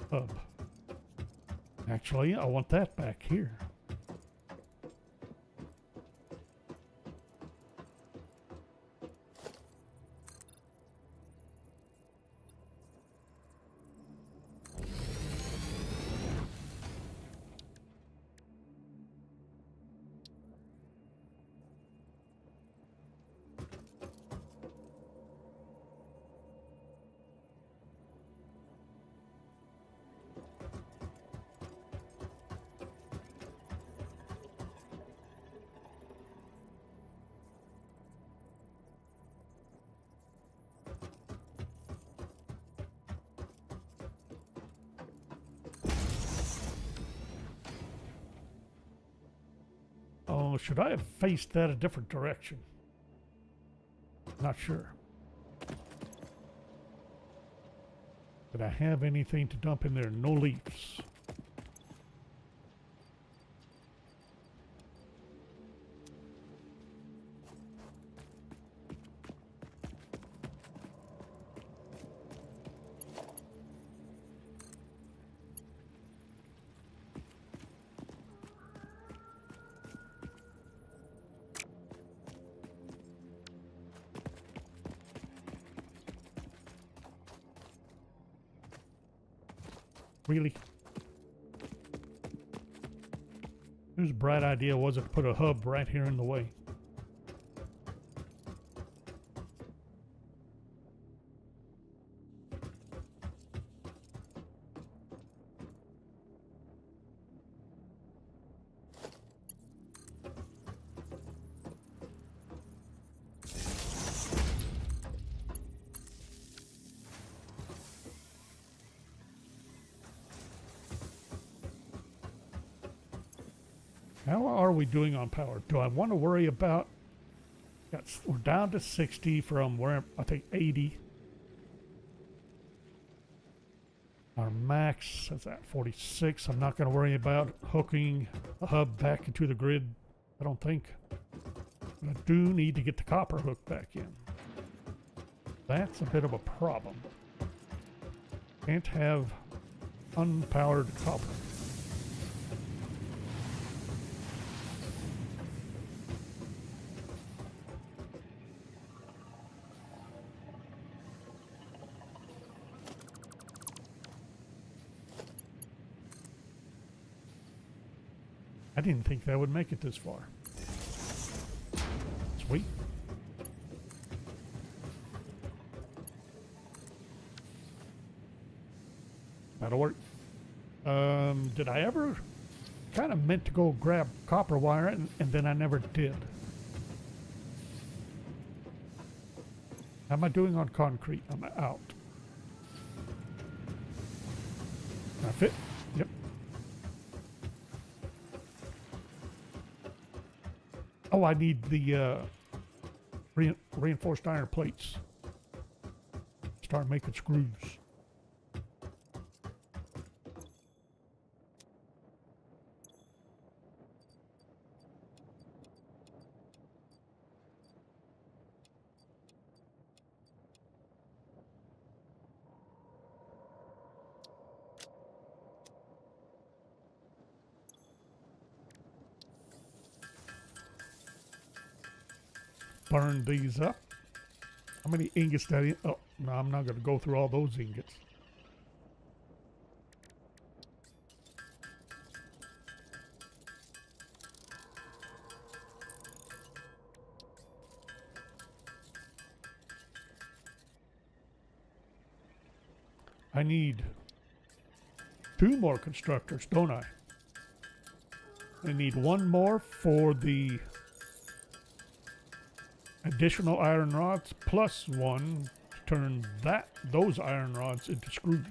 Hub. Actually, I want that back here. Oh, should I have faced that a different direction? Not sure. Did I have anything to dump in there? No leaves. Really? Whose bright idea was it to put a hub right here in the way? How are we doing on power? Do I want to worry about... We're down to 60 from where I think 80. Our max is at 46. I'm not going to worry about hooking the hub back into the grid, I don't think. But I do need to get the copper hook back in. That's a bit of a problem. Can't have unpowered copper. I didn't think that would make it this far. Sweet. That'll work. Did I ever kind of meant to go grab copper wire and then I never did. How am I doing on concrete? I'm out. Can I fit? Yep. Oh, I need the reinforced iron plates. Start making screws. Burn these up. How many ingots did I? Oh, no, I'm not going to go through all those ingots. I need 2 more constructors, don't I? I need 1 more for the additional iron rods, plus 1 to turn those iron rods into screws.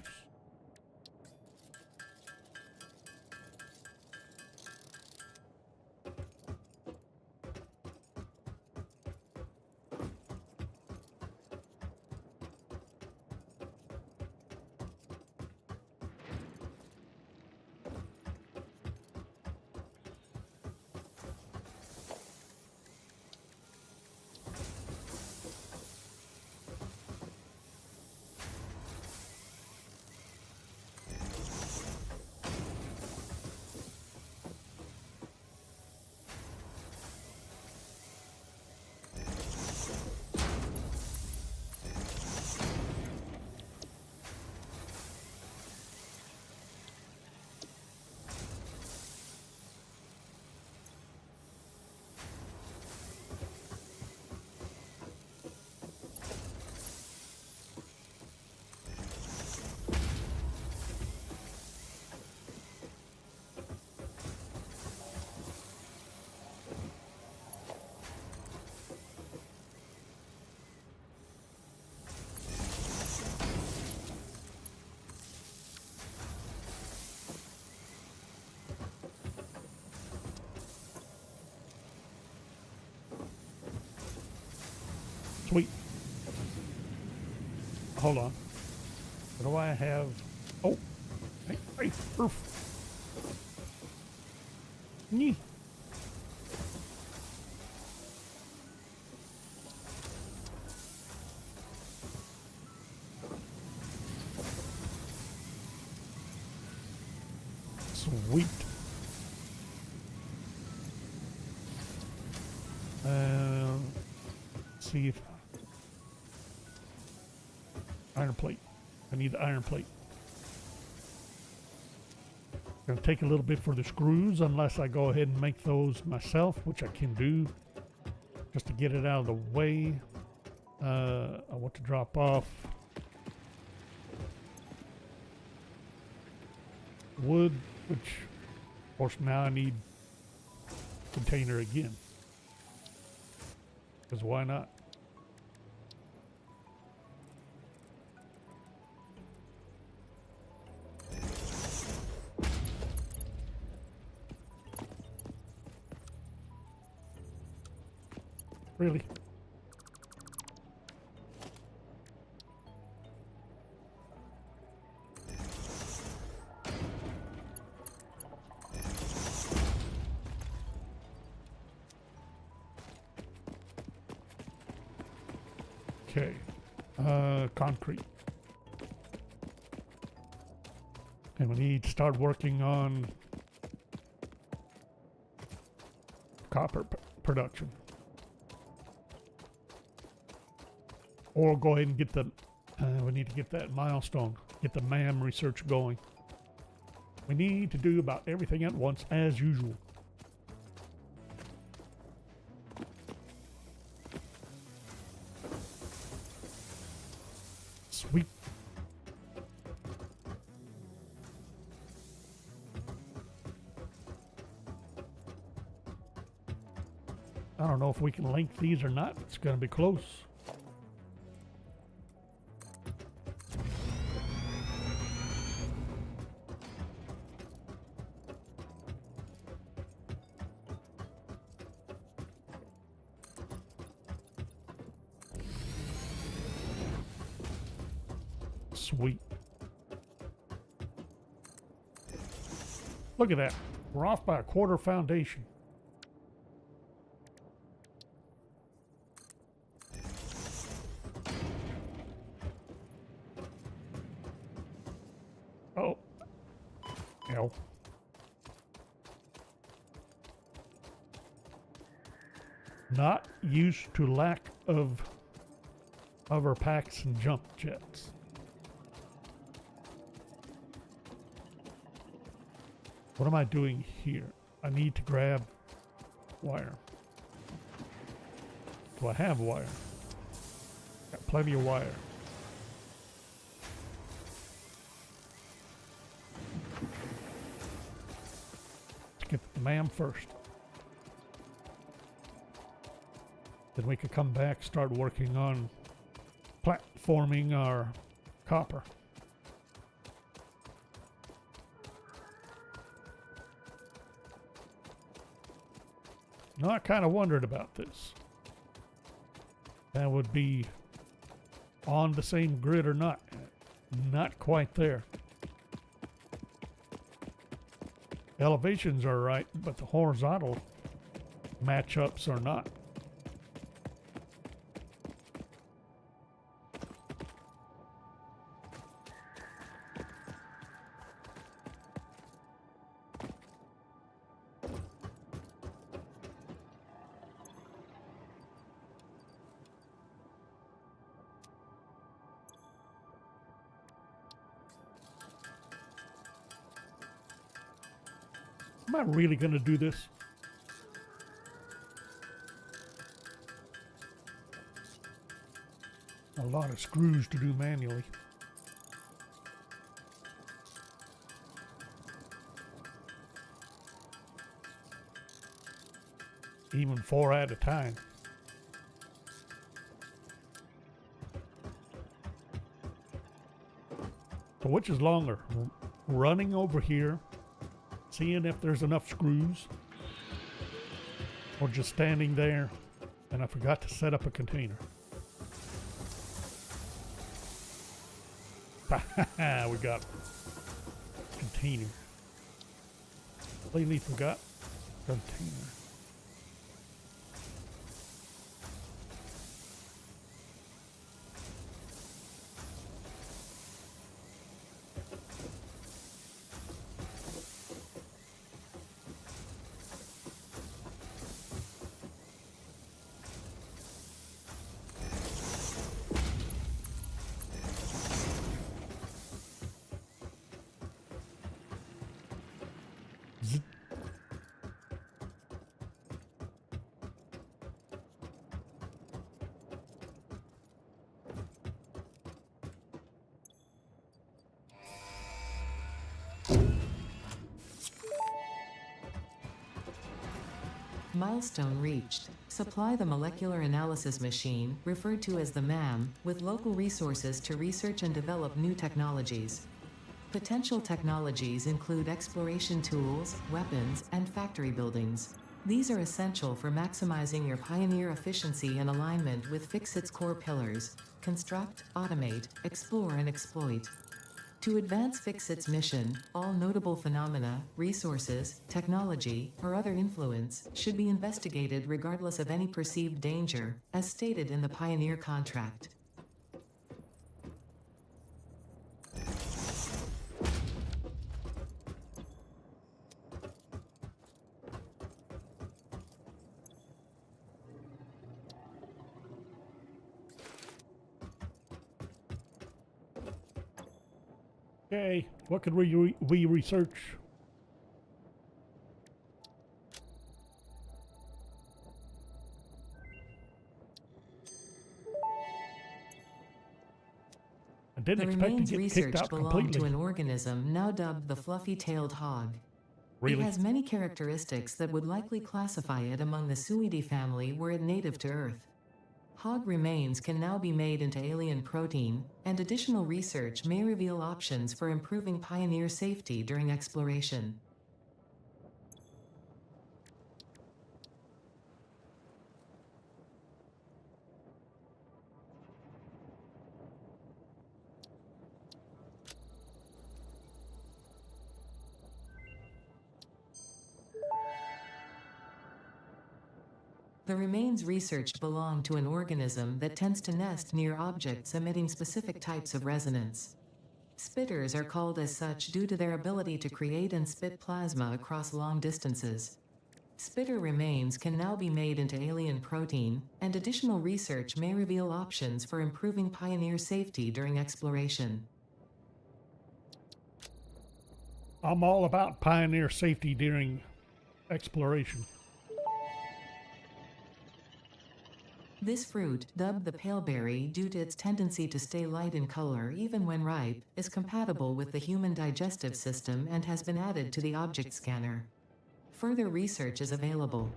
Sweet. Hold on. What do I have? Oh, hey, oof. Nyeh. Sweet. Let's see if iron plate. I need the iron plate. Gonna take a little bit for the screws unless I go ahead and make those myself, which I can do just to get it out of the way. I want to drop off wood, which of course now I need container again, because why not? Really? Okay. Concrete. And we need to start working on copper production. Or go ahead and get the, we need to get that milestone, get the MAM research going. We need to do about everything at once as usual. Sweet. I don't know if we can link these or not. It's going to be close. Sweet. Look at that. We're off by a quarter foundation. Oh. Ow. Not used to lack of hover packs and jump jets. What am I doing here? I need to grab wire. Do I have wire? Got plenty of wire. Let's get the MAM first. Then we could come back, start working on platforming our copper. Now I kind of wondered about this. That would be on the same grid or not. Not quite there. Elevations are right, but the horizontal matchups are not. Am I really going to do this? A lot of screws to do manually. Even 4 at a time. So which is longer? Running over here, seeing if there's enough screws, or just standing there and I forgot to set up a container. We got a container. Completely forgot container. Milestone reached. Supply the molecular analysis machine, referred to as the MAM, with local resources to research and develop new technologies. Potential technologies include exploration tools, weapons, and factory buildings. These are essential for maximizing your Pioneer efficiency and alignment with Fixit's core pillars: construct, automate, explore, and exploit. To advance Fixit's mission, all notable phenomena, resources, technology, or other influence should be investigated regardless of any perceived danger, as stated in the Pioneer contract. Okay, what could we research? I didn't The expect to remains get kicked researched out belong to completely. an organism now dubbed the fluffy-tailed hog. It Really? has many characteristics that would likely classify it among the Suidae family were it native to Earth. Hog remains can now be made into alien protein, and additional research may reveal options for improving pioneer safety during exploration. The remains researched belong to an organism that tends to nest near objects emitting specific types of resonance. Spitters are called as such due to their ability to create and spit plasma across long distances. Spitter remains can now be made into alien protein, and additional research may reveal options for improving pioneer safety during exploration. I'm all about pioneer safety during exploration. This fruit, dubbed the paleberry due to its tendency to stay light in color even when ripe, is compatible with the human digestive system and has been added to the object scanner. Further research is available.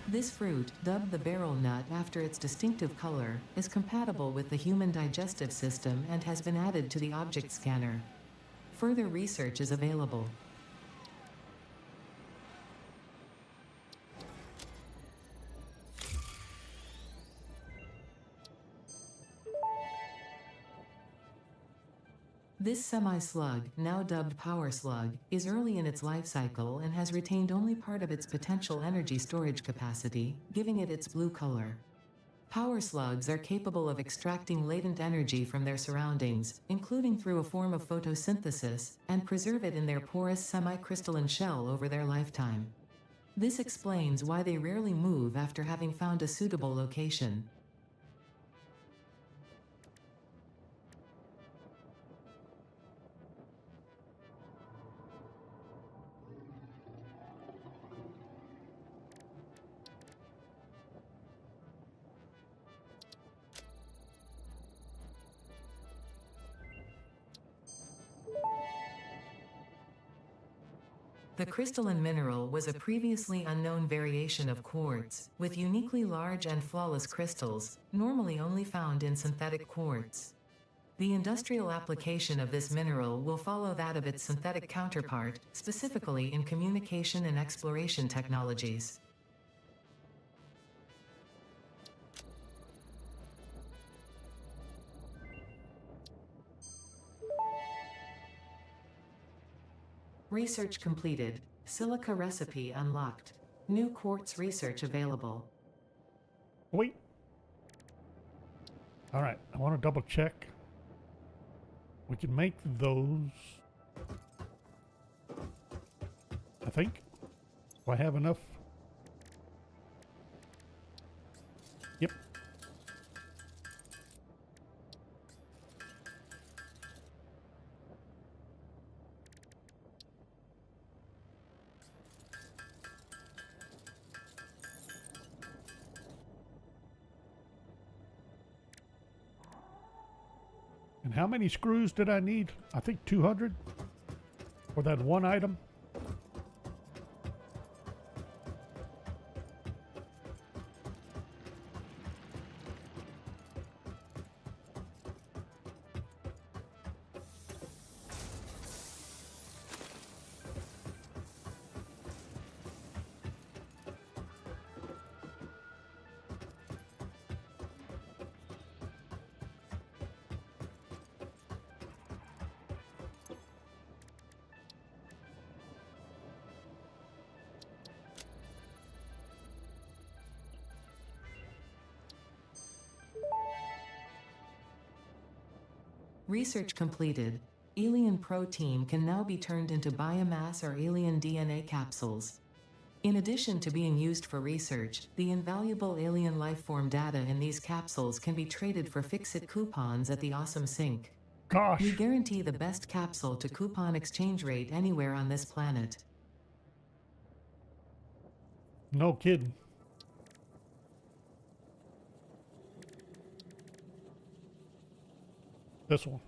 This fruit, dubbed the beryl nut after its distinctive color, is compatible with the human digestive system and has been added to the object scanner. Further research is available. This semi-slug, now dubbed power slug, is early in its life cycle and has retained only part of its potential energy storage capacity, giving it its blue color. Power slugs are capable of extracting latent energy from their surroundings, including through a form of photosynthesis, and preserve it in their porous semi-crystalline shell over their lifetime. This explains why they rarely move after having found a suitable location. The crystalline mineral was a previously unknown variation of quartz, with uniquely large and flawless crystals, normally only found in synthetic quartz. The industrial application of this mineral will follow that of its synthetic counterpart, specifically in communication and exploration technologies. Research completed. Silica recipe unlocked. New quartz research available. Wait. All right, I want to double check. We can make those. I think. Do I have enough? Yep. And how many screws did I need? I think 200 for that one item. Research completed. Alien protein can now be turned into biomass or alien DNA capsules. In addition to being used for research, the invaluable alien lifeform data in these capsules can be traded for fix-it coupons at the Awesome Sink. We Gosh, guarantee the best capsule to coupon exchange rate anywhere on this planet. no kidding. This one.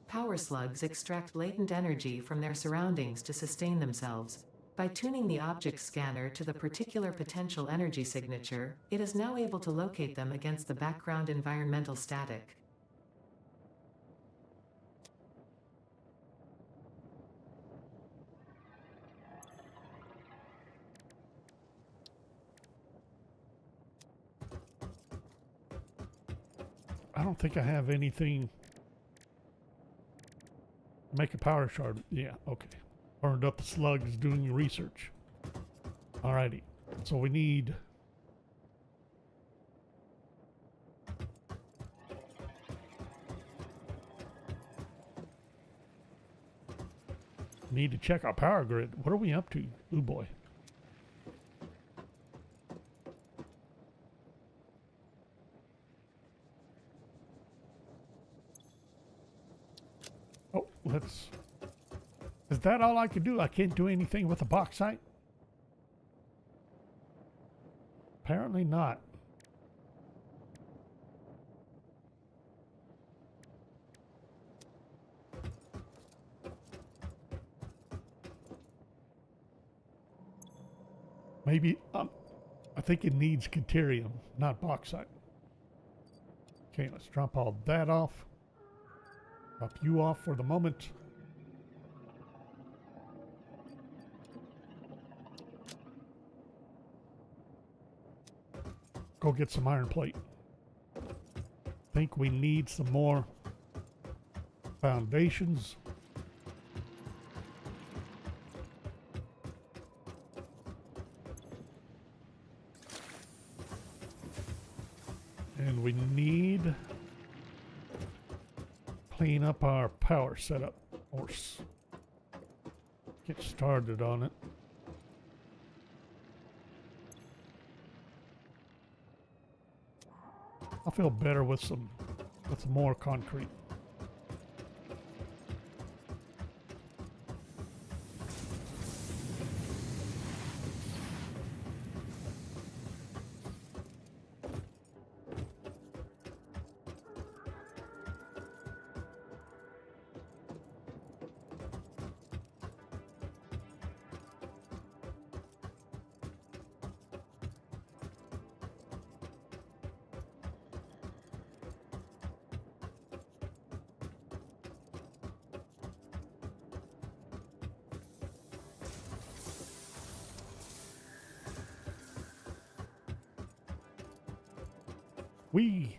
Power slugs extract latent energy from their surroundings to sustain themselves. By tuning the object scanner to the particular potential energy signature, it is now able to locate them against the background environmental static. I don't think I have anything. Make a power shard. Yeah, okay. Burned up the slugs doing research. Alrighty. So we need... Need to check our power grid. What are we up to? Ooh boy. Oh, let's... Is that all I can do? I can't do anything with the bauxite? Apparently not. Maybe, I think it needs Caterium, not bauxite. Okay, let's drop all that off. Drop you off for the moment. Go get some iron plate. Think we need some more foundations. And we need clean up our power setup or get started on it. I feel better with some more concrete. We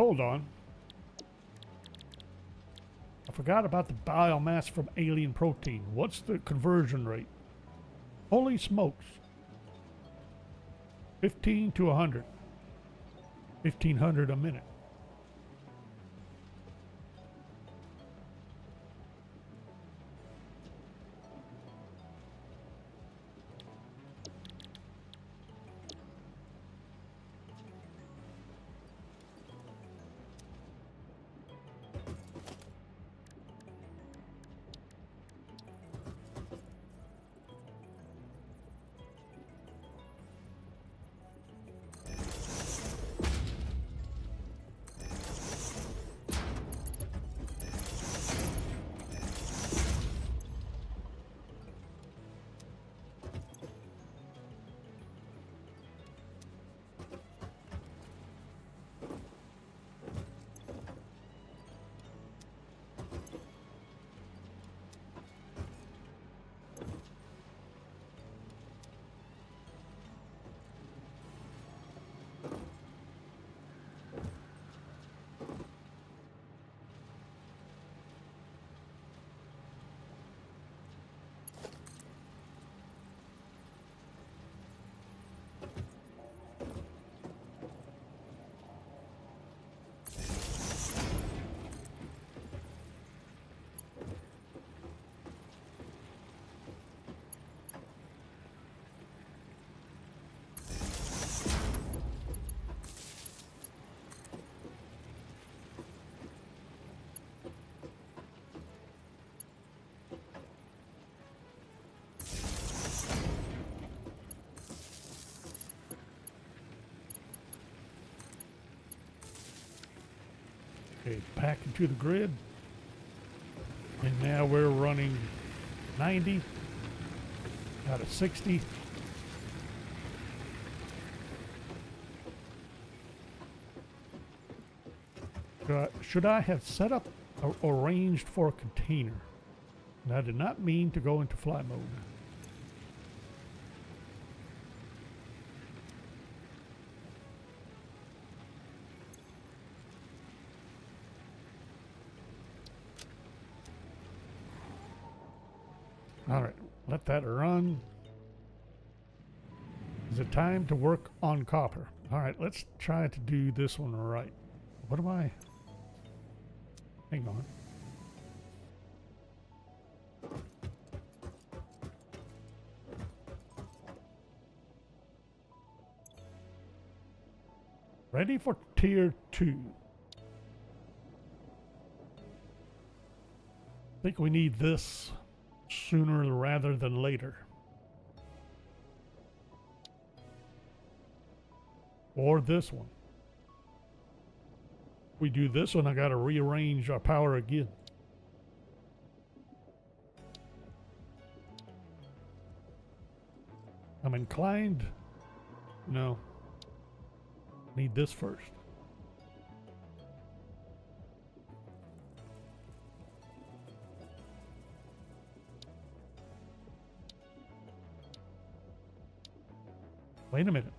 hold on. I forgot about the biomass from alien protein. What's the conversion rate? Holy smokes. 15 to 100. 1,500 a minute. Okay, back into the grid. And now we're running 90 out of 60. Should I have set up or arranged for a container? And I did not mean to go into fly mode. All right, let that run. Is it time to work on copper? All right, let's try to do this one right. What am I? Hang on. Ready for tier 2. I think we need this sooner rather than later. Or this one. We do this one, I gotta rearrange our power again. I'm inclined. No. Need this first. Wait a minute.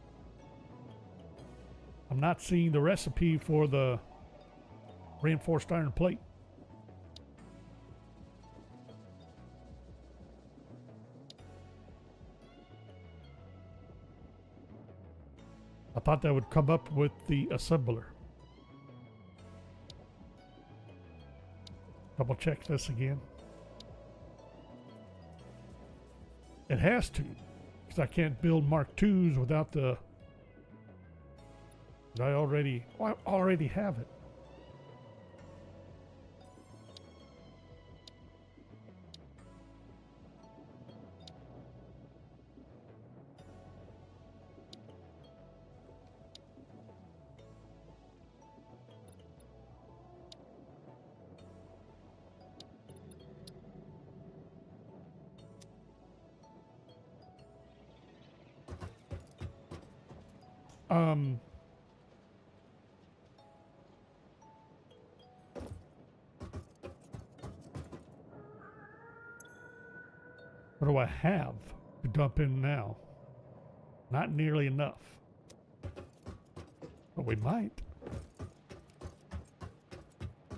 I'm not seeing the recipe for the reinforced iron plate. I thought that would come up with the assembler. Double check this again. It has to, because I can't build Mark IIs without the... I already have it. What do I have to dump in now? Not nearly enough. But we might.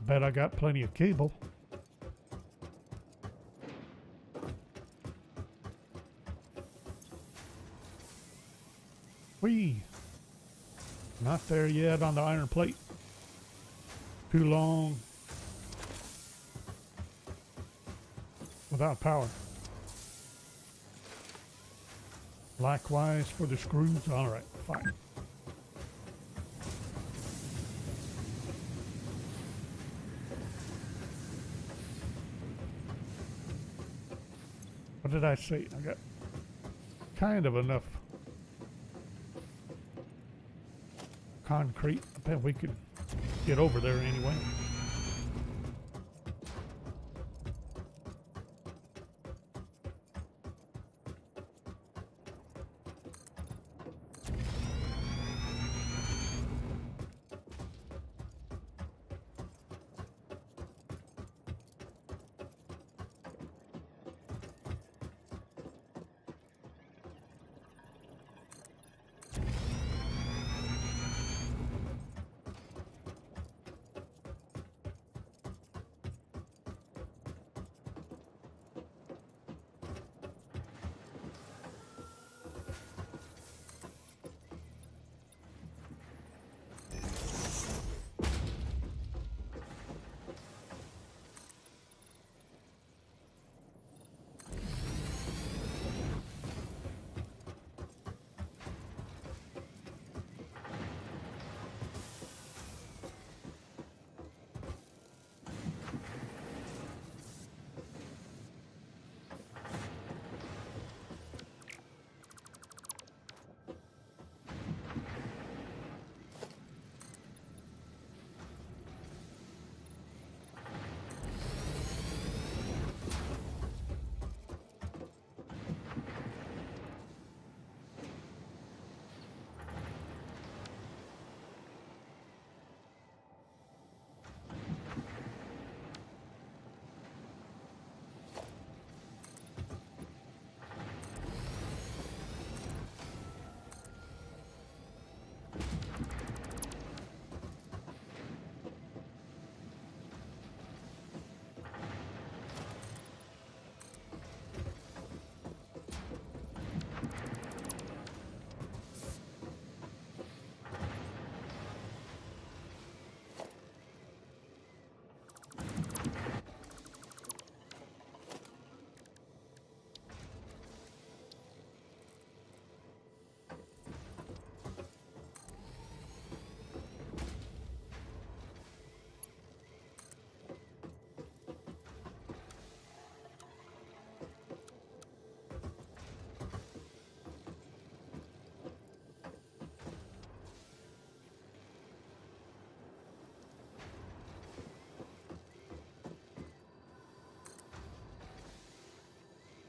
Bet I got plenty of cable. Whee! Not there yet on the iron plate. Too long without power. Likewise for the screws. All right, fine. What did I say? I got kind of enough concrete. I bet we could get over there anyway.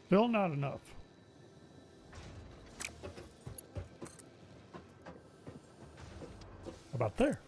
Still not enough. About there.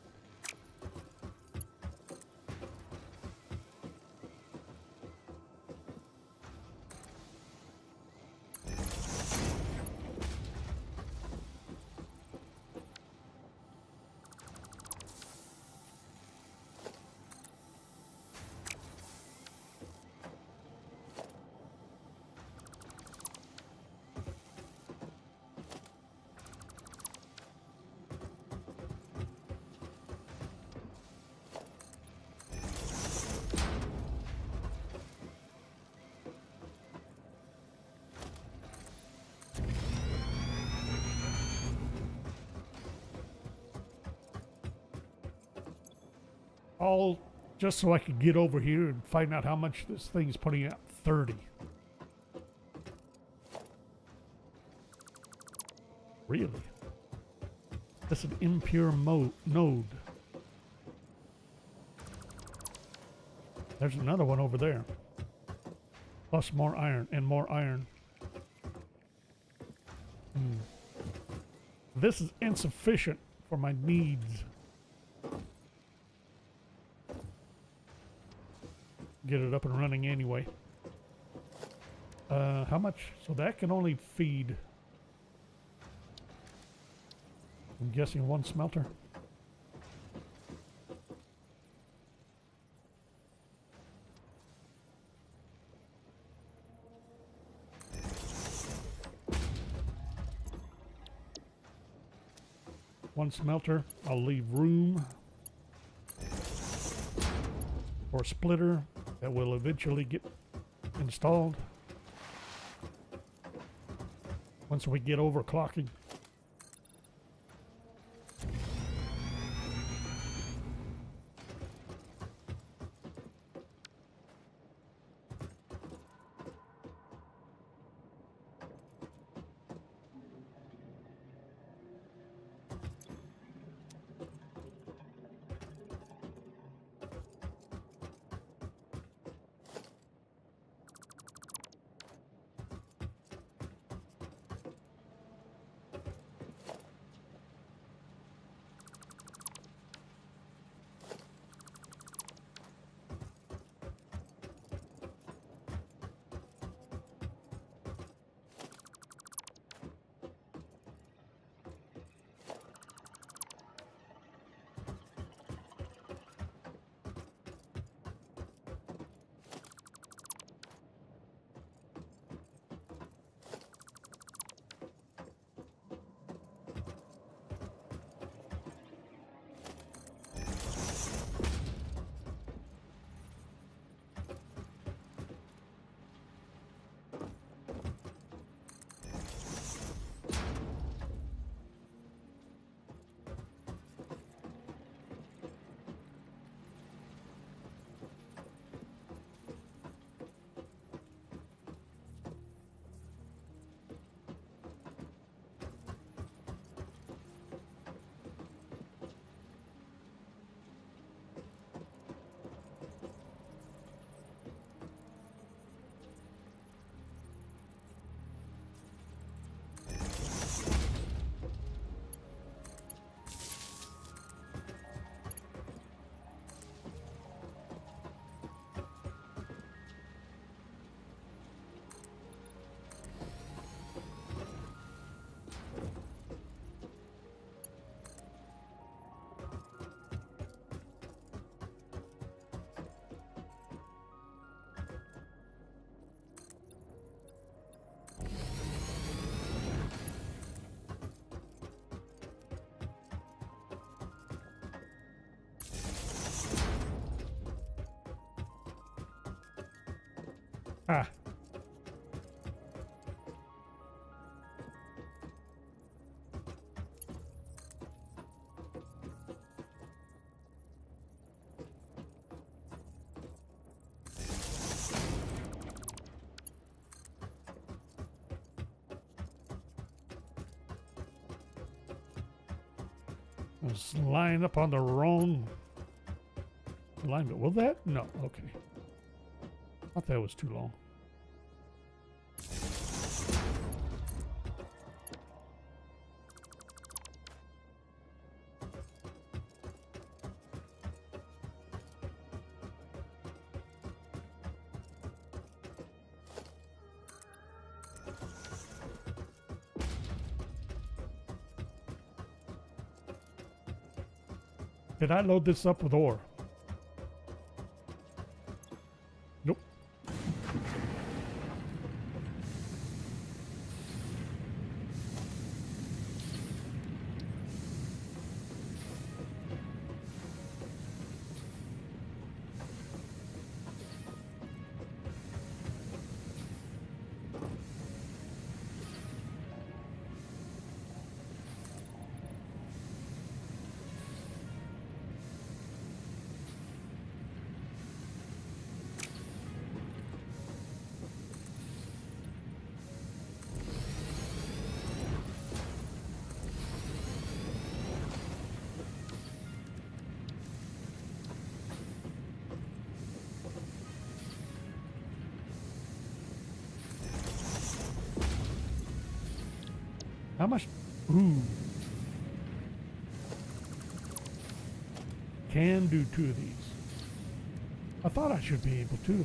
All just so I could get over here and find out how much this thing's putting out. 30. Really? That's an impure node. There's another one over there. Plus more iron and more iron. This is insufficient for my needs. Get it up and running anyway. How much? So that can only feed, I'm guessing, one smelter. one smelter. I'll leave room for a splitter that will eventually get installed once we get overclocking. Ah. I was lined up on the wrong alignment. Will that? No. Okay. I thought that was too long. Did I load this up with ore? Nope. How much? Ooh. Can do 2 of these. I thought I should be able to.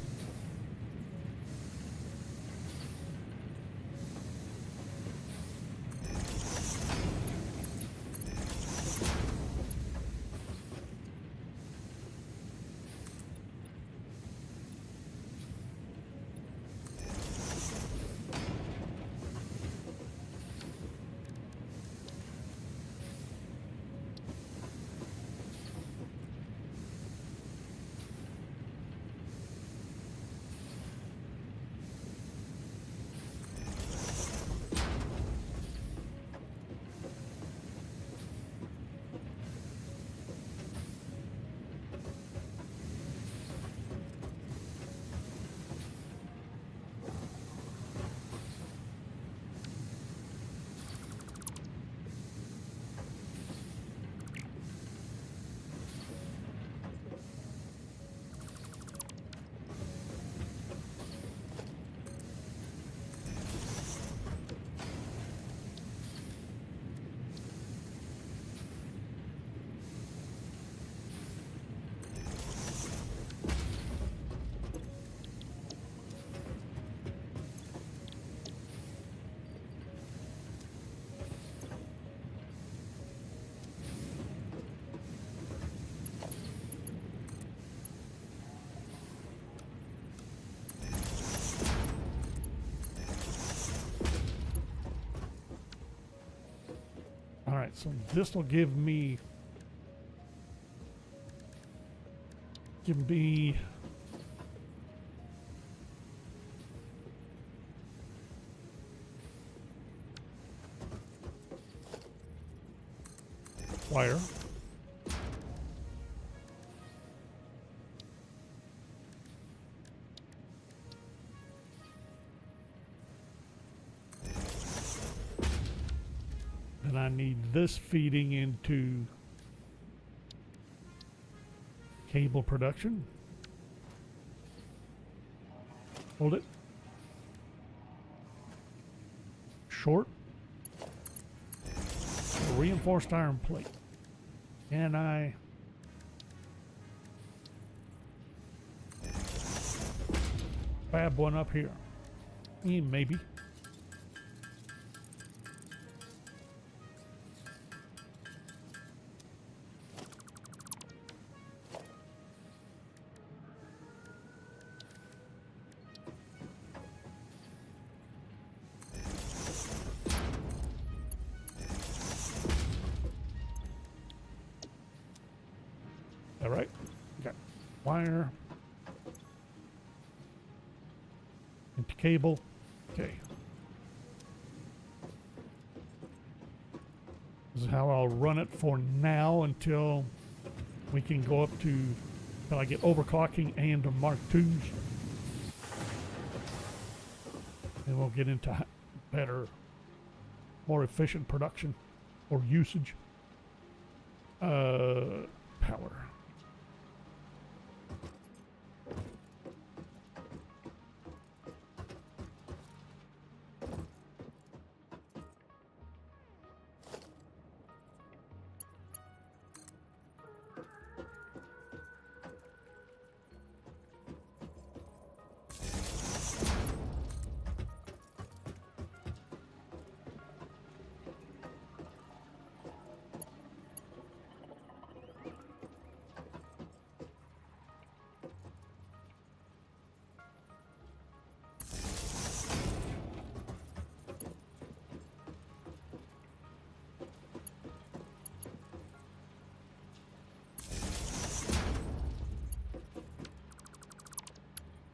So this will give me wire. And I need this feeding into cable production. Hold it. Short. A reinforced iron plate. Can I fab one up here? Maybe. All right. Got wire into cable. Okay. This is how I'll run it for now until we can go up to, until I get overclocking and the Mark IIs. And we'll get into better, more efficient production or usage. Power.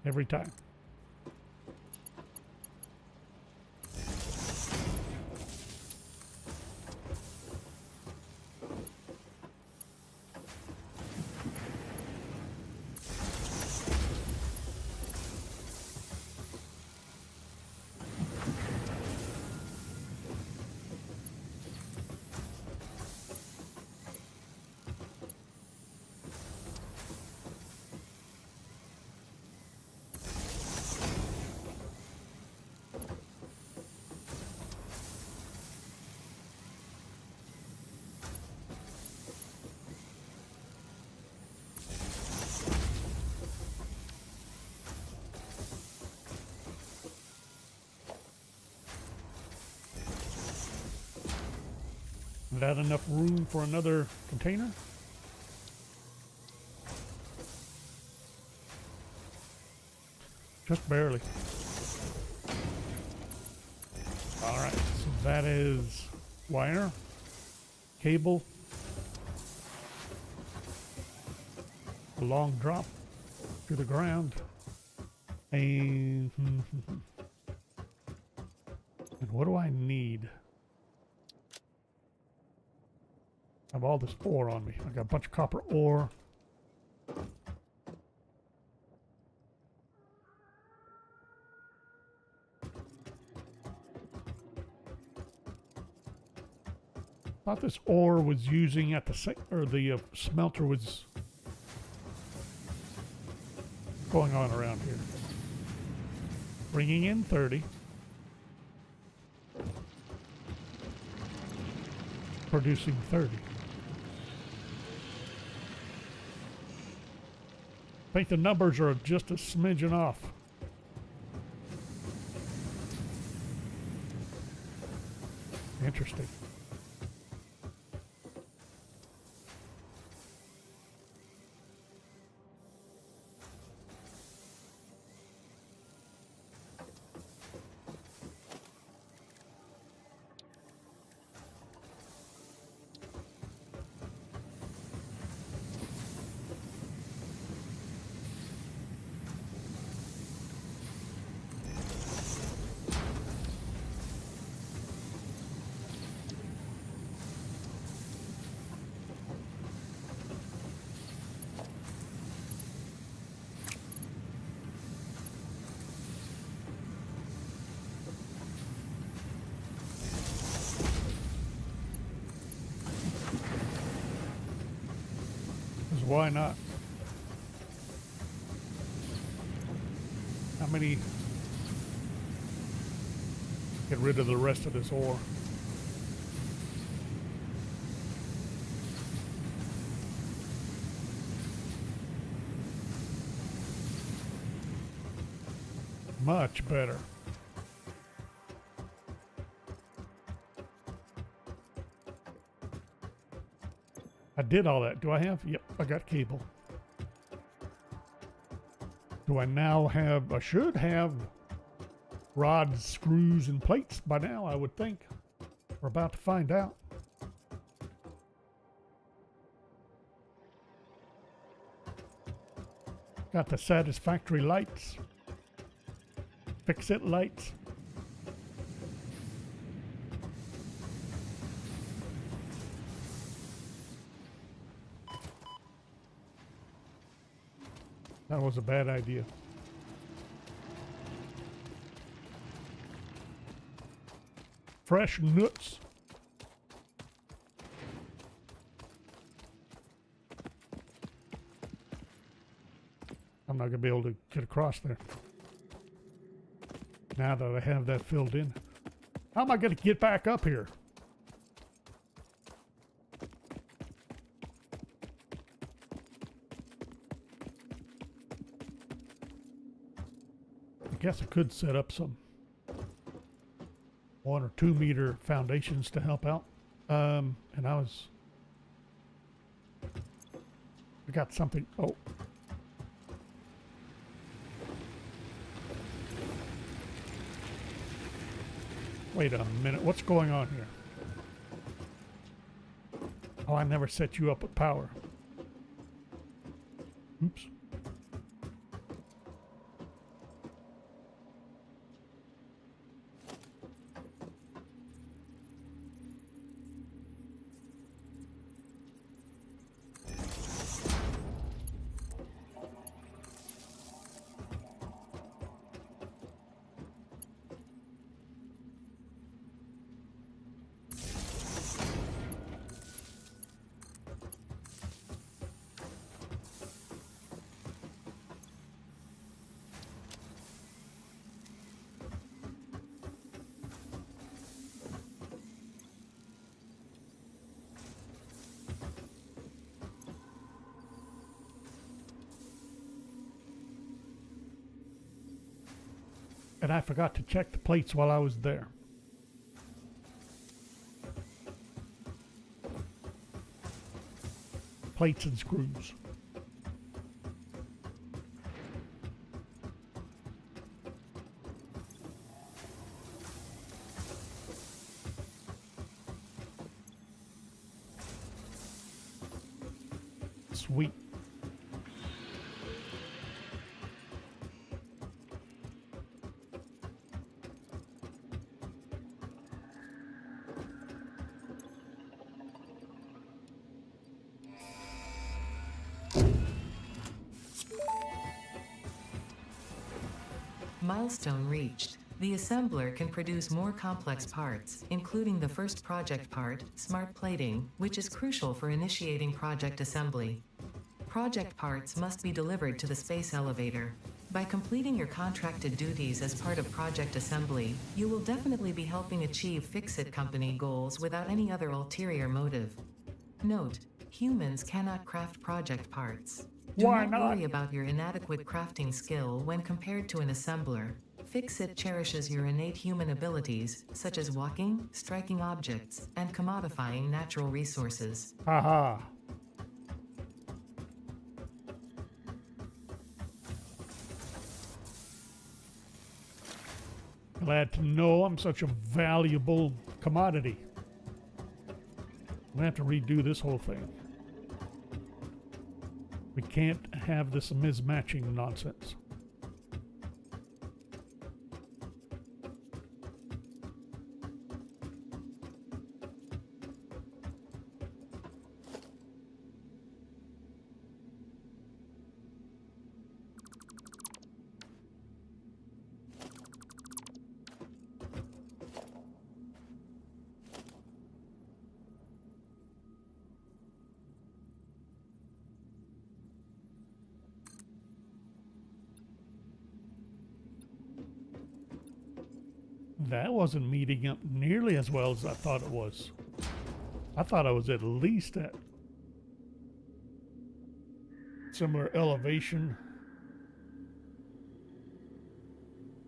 Every time. Is that enough room for another container? Just barely. All right, so that is wire, cable, a long drop to the ground, and what do I need? I have all this ore on me. I got a bunch of copper ore. Thought this ore was using at the smelter was going on around here. Bringing in 30. Producing 30. I think the numbers are just a smidgen off. Interesting. why not? How many? Get rid of the rest of this ore. Much better. I did all that. Do I have? Yep, I got cable. Do I now have, I should have rods, screws, and plates by now, I would think. We're about to find out. Got the Satisfactory lights. Fix-it lights. That was a bad idea. Fresh nuts. I'm not going to be able to get across there. Now that I have that filled in. How am I going to get back up here? I guess I could set up some 1 or 2 meter foundations to help out. And I got something. Oh. Wait a minute, what's going on here? Oh, I never set you up with power. Oops. And I forgot to check the plates while I was there. Plates and screws. Sweet. Milestone reached. The assembler can produce more complex parts, including the first project part, smart plating, which is crucial for initiating project assembly. Project parts must be delivered to the space elevator. By completing your contracted duties as part of project assembly, you will definitely be helping achieve Fix-It Company goals without any other ulterior motive. Note: humans cannot craft project parts. Do Why not not? worry about your inadequate crafting skill when compared to an assembler. Fix-It cherishes your innate human abilities, such as walking, striking objects, and commodifying natural resources. Haha. Glad to know I'm such a valuable commodity. I'm gonna have to redo this whole thing. We can't have this mismatching nonsense. That wasn't meeting up nearly as well as I thought it was. I thought I was at least at similar elevation.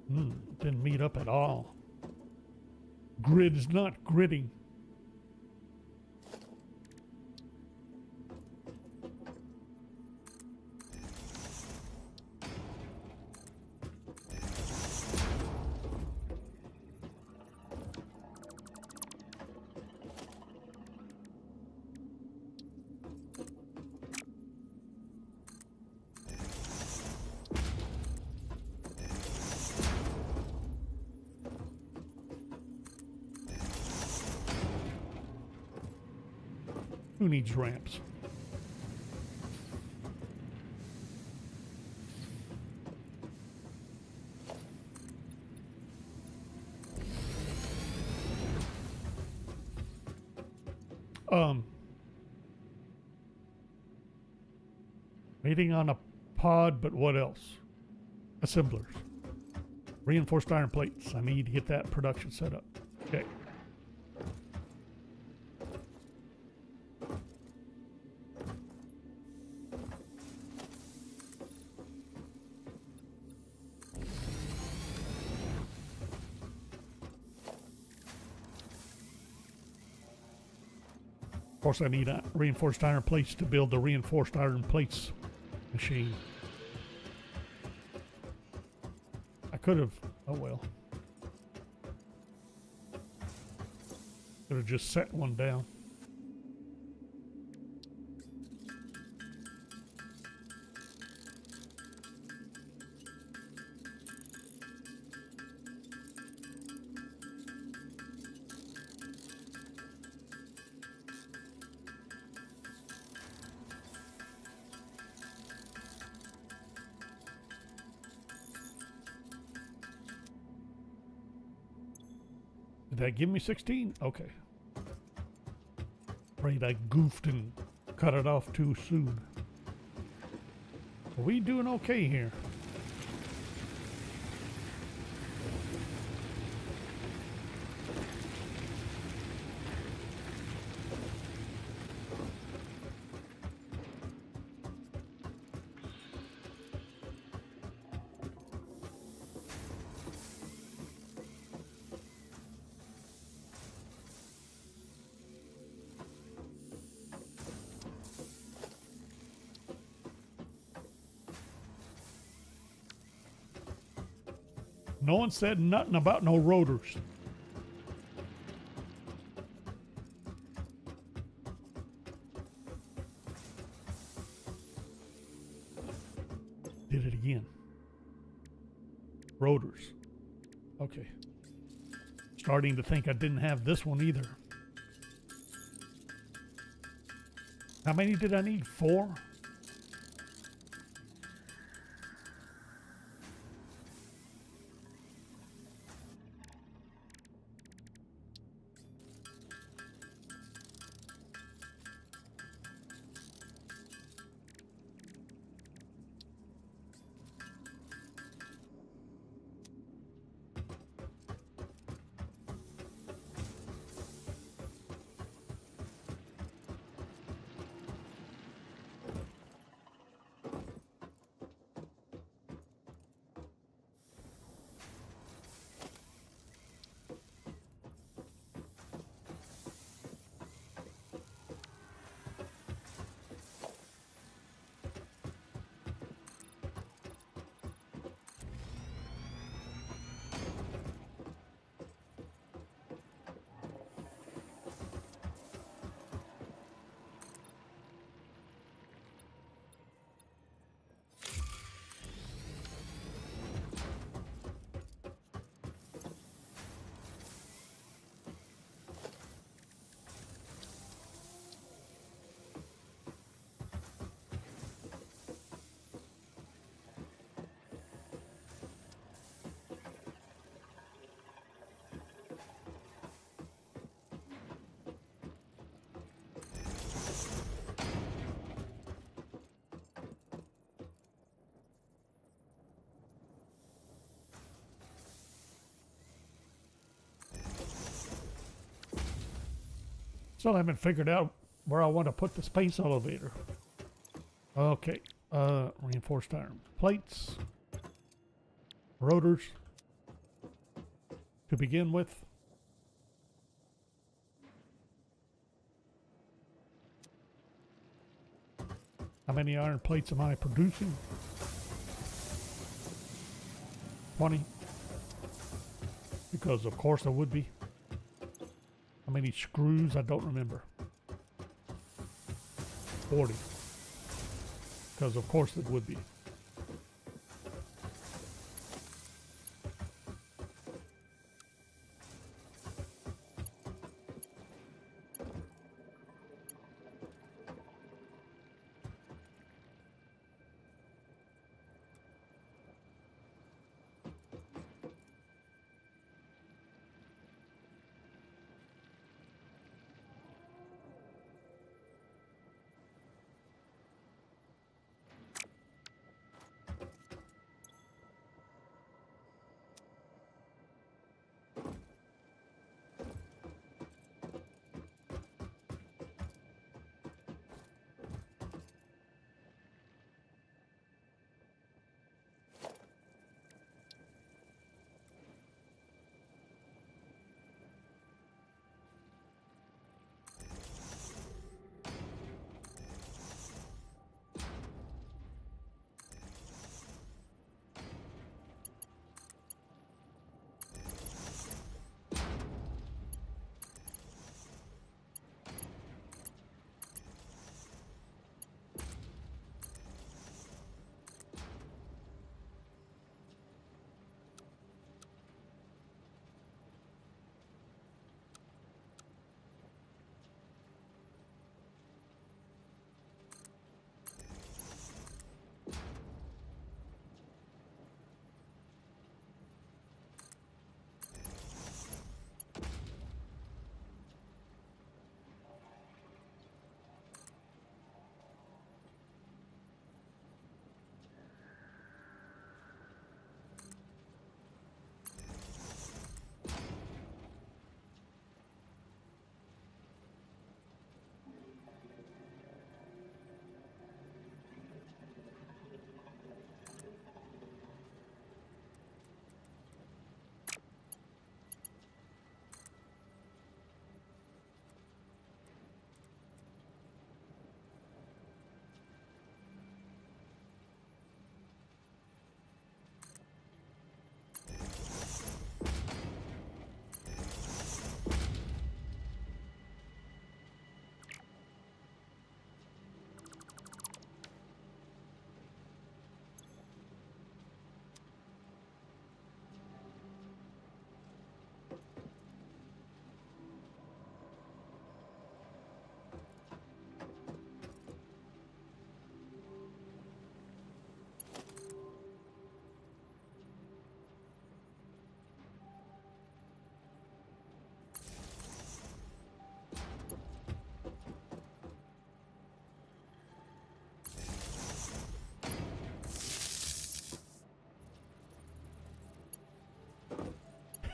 Didn't meet up at all. Grid is not gridding. Who needs ramps? Waiting on a pod, but what else? Assemblers. Reinforced iron plates. I need to get that production set up. Okay. Of course, I need reinforced iron plates to build the reinforced iron plates machine. I could have, oh well. Could have just set one down. Did that give me 16? Okay. Afraid I goofed and cut it off too soon. Are we doing okay here? No one said nothing about no rotors. Did it again. Rotors. Okay. Starting to think I didn't have this one either. How many did I need? 4? Still haven't figured out where I want to put the space elevator. Okay, reinforced iron plates, rotors to begin with. How many iron plates am I producing? 20. Because of course I would be. How many screws? I don't remember. 40. Because of course it would be.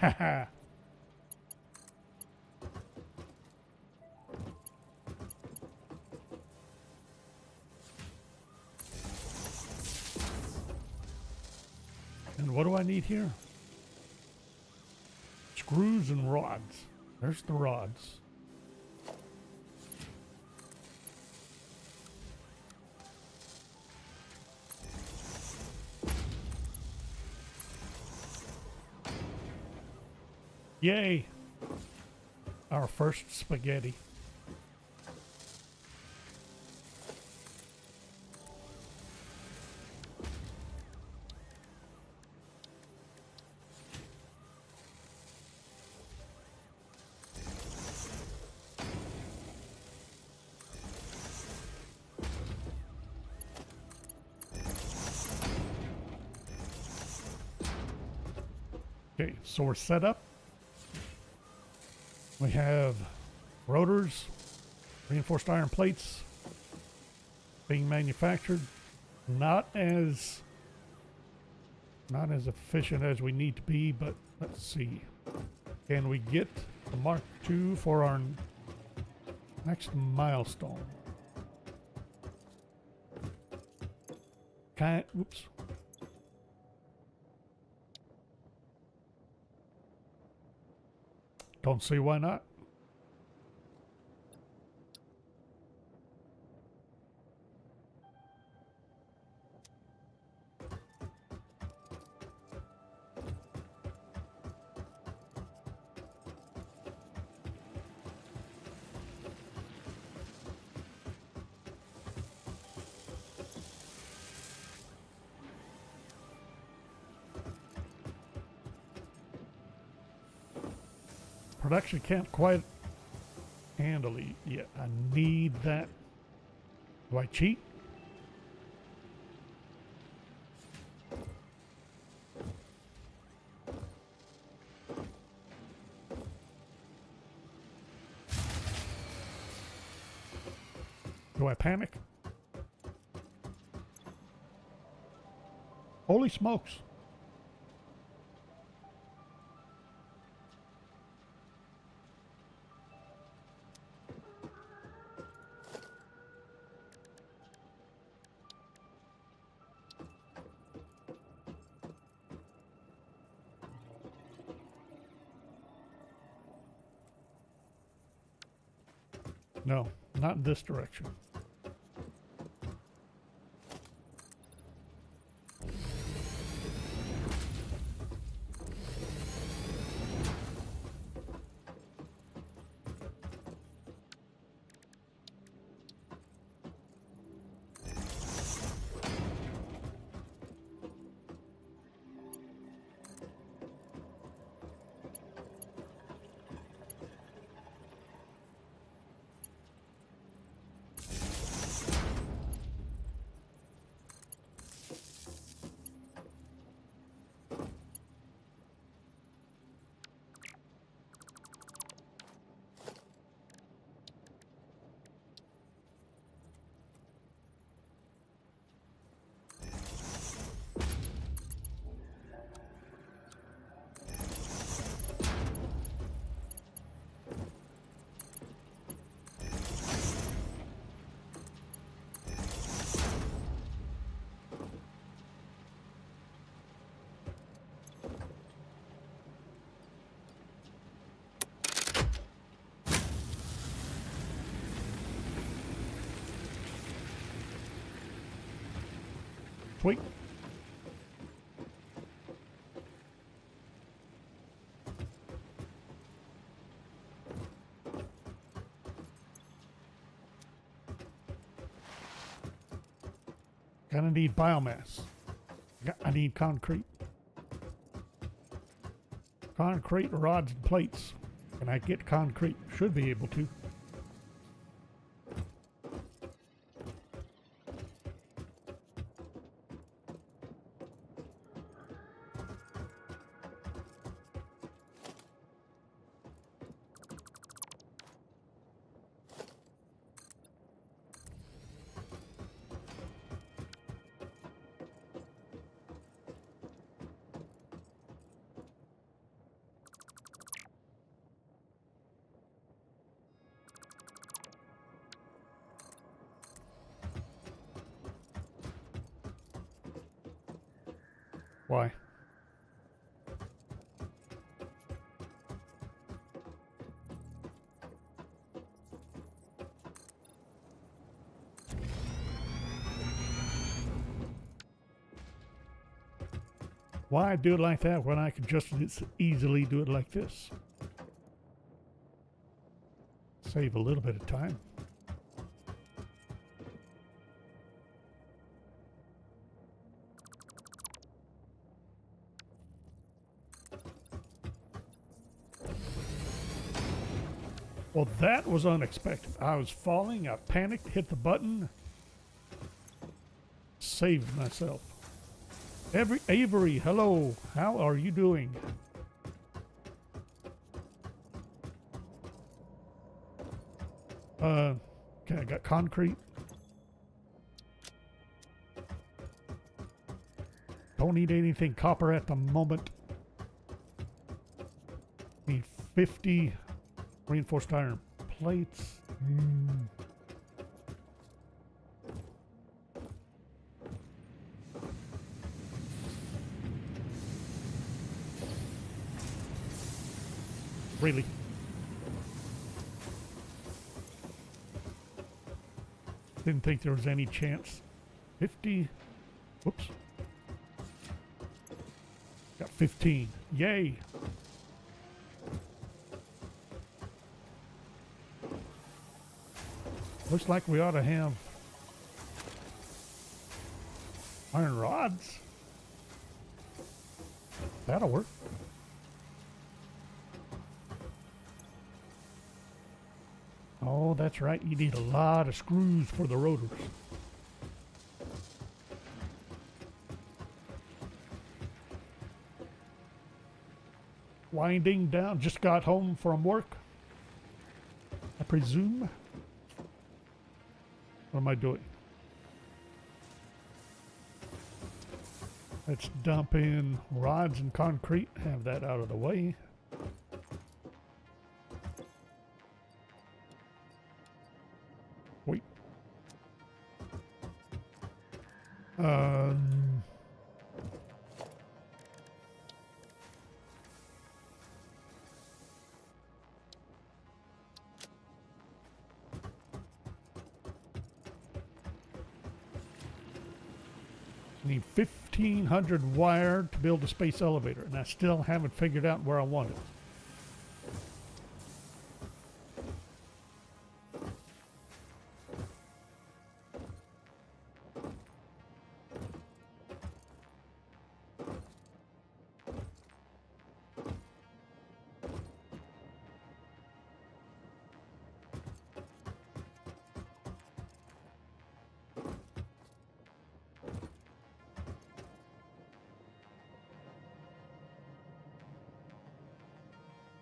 Haha. And what do I need here? Screws and rods. There's the rods. Yay! Our first spaghetti. Okay, so we're set up. We have rotors, reinforced iron plates being manufactured. Not as efficient as we need to be, but let's see. Can we get the Mark II for our Next milestone. Oops. Don't see why not. Production can't quite handle it yet. I need that. Do I cheat? Do I panic? Holy smokes. No, not in this direction. Sweet. Gonna need biomass. I need concrete. Concrete rods and plates. Can I get concrete? Should be able to. Why? Why do it like that when I could just as easily do it like this? Save a little bit of time. Well, that was unexpected. I was falling, I panicked, hit the button, saved myself. Avery, hello, how are you doing? Okay, I got concrete. Don't need anything copper at the moment. Need 50 reinforced iron plates. Hmm. Really? Didn't think there was any chance. 50. Whoops. Got 15. Yay. Looks like we ought to have iron rods. That'll work. Oh, that's right. You need a lot of screws for the rotors. Winding down. Just got home from work, I presume. What am I doing? Let's dump in rods and concrete. Have that out of the way. Wait. Need 1,500 wired to build a space elevator, and I still haven't figured out where I want it.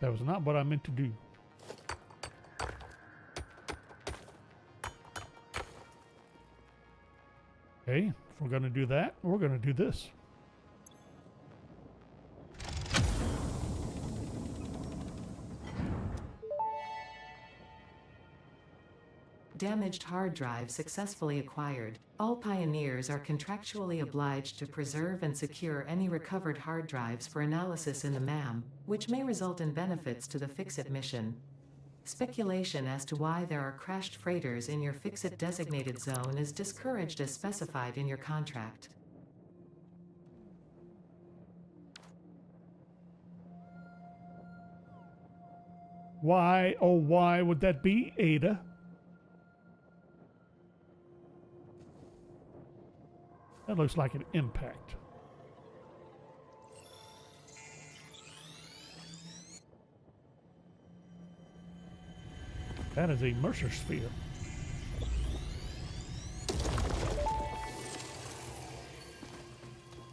That was not what I meant to do. Okay, if we're going to do that, we're going to do this. Damaged hard drive successfully acquired. All pioneers are contractually obliged to preserve and secure any recovered hard drives for analysis in the MAM, which may result in benefits to the Fix-It mission. Speculation as to why there are crashed freighters in your Fix-It designated zone is discouraged as specified in your contract. Why, oh why would that be, Ada? That looks like an impact. That is a Mercer sphere.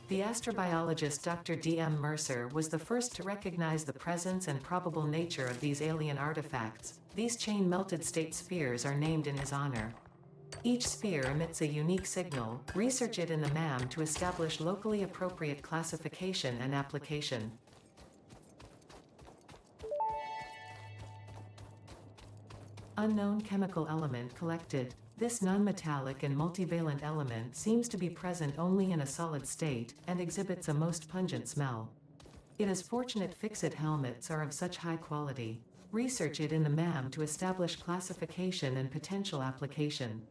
The astrobiologist Dr. D.M. Mercer was the first to recognize the presence and probable nature of these alien artifacts. These chain-melted state spheres are named in his honor. Each sphere emits a unique signal. Research it in the MAM to establish locally appropriate classification and application. Unknown chemical element collected. This non-metallic and multivalent element seems to be present only in a solid state and exhibits a most pungent smell. It is fortunate Fix-It helmets are of such high quality. Research it in the MAM to establish classification and potential application.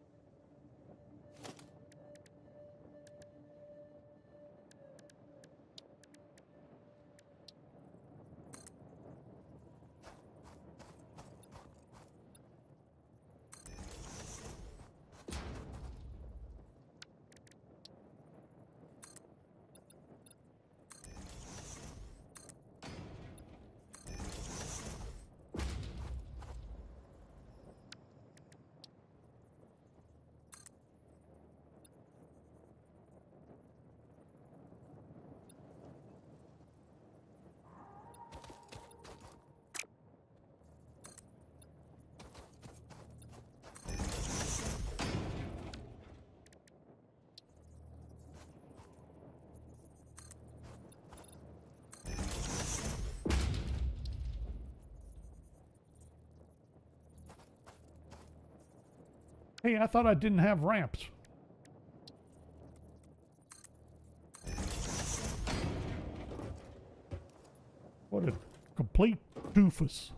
Hey, I thought I didn't have ramps. What a complete doofus.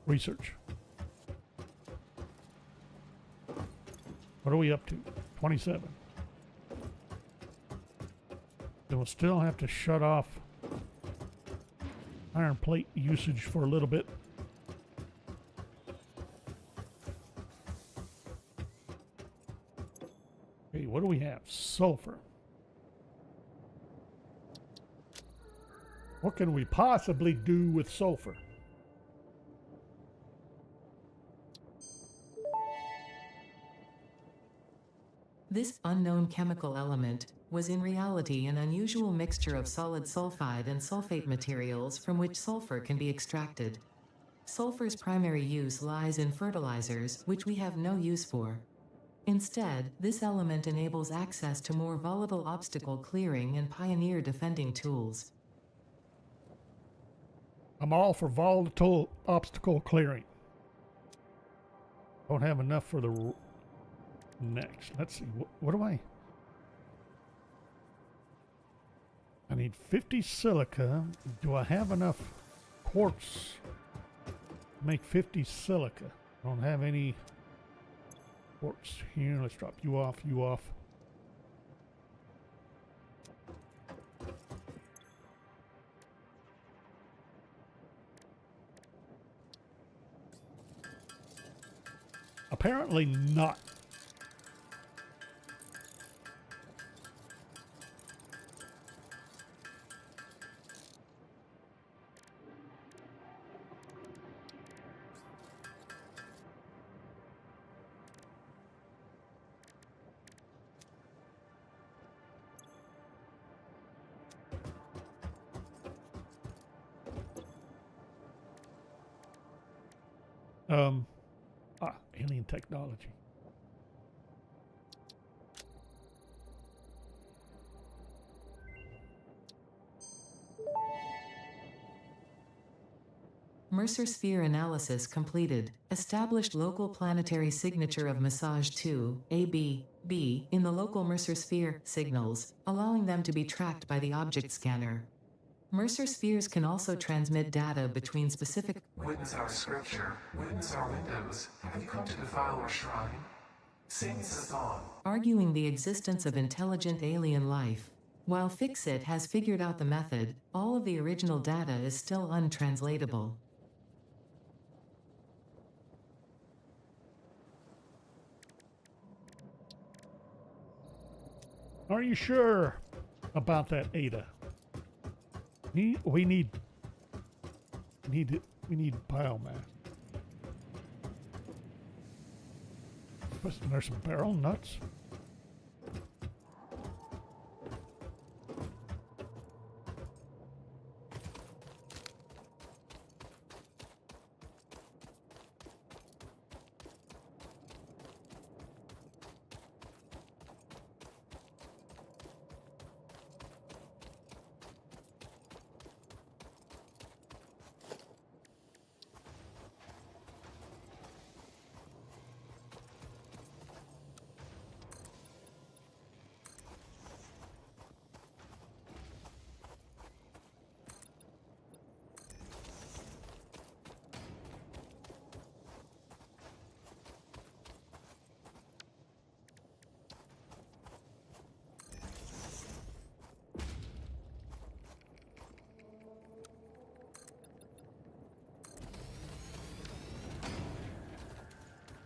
Research. What are we up to? 27. Then we'll still have to shut off iron plate usage for a little bit. Okay, what do we have? Sulfur. What can we possibly do with sulfur? This unknown chemical element was in reality an unusual mixture of solid sulfide and sulfate materials from which sulfur can be extracted. Sulfur's primary use lies in fertilizers, which we have no use for. Instead, this element enables access to more volatile obstacle clearing and pioneer defending tools. I'm all for volatile obstacle clearing. Don't have enough for the next. Let's see. What do I need 50 silica. Do I have enough quartz to make 50 silica? I don't have any quartz here. Let's drop you off, you off. Apparently not. Alien technology. Mercer sphere analysis completed. Established local planetary signature of massage 2, AB, in the local Mercer sphere signals, allowing them to be tracked by the object scanner. Mercer spheres can also transmit data between specific. Witness our scripture, witness our windows. Have you come to defile our shrine? Sing us a song. Arguing the existence of intelligent alien life. While Fixit has figured out the method, all of the original data is still untranslatable. Are you sure about that, Ada? We need biomass. There's some barrel nuts.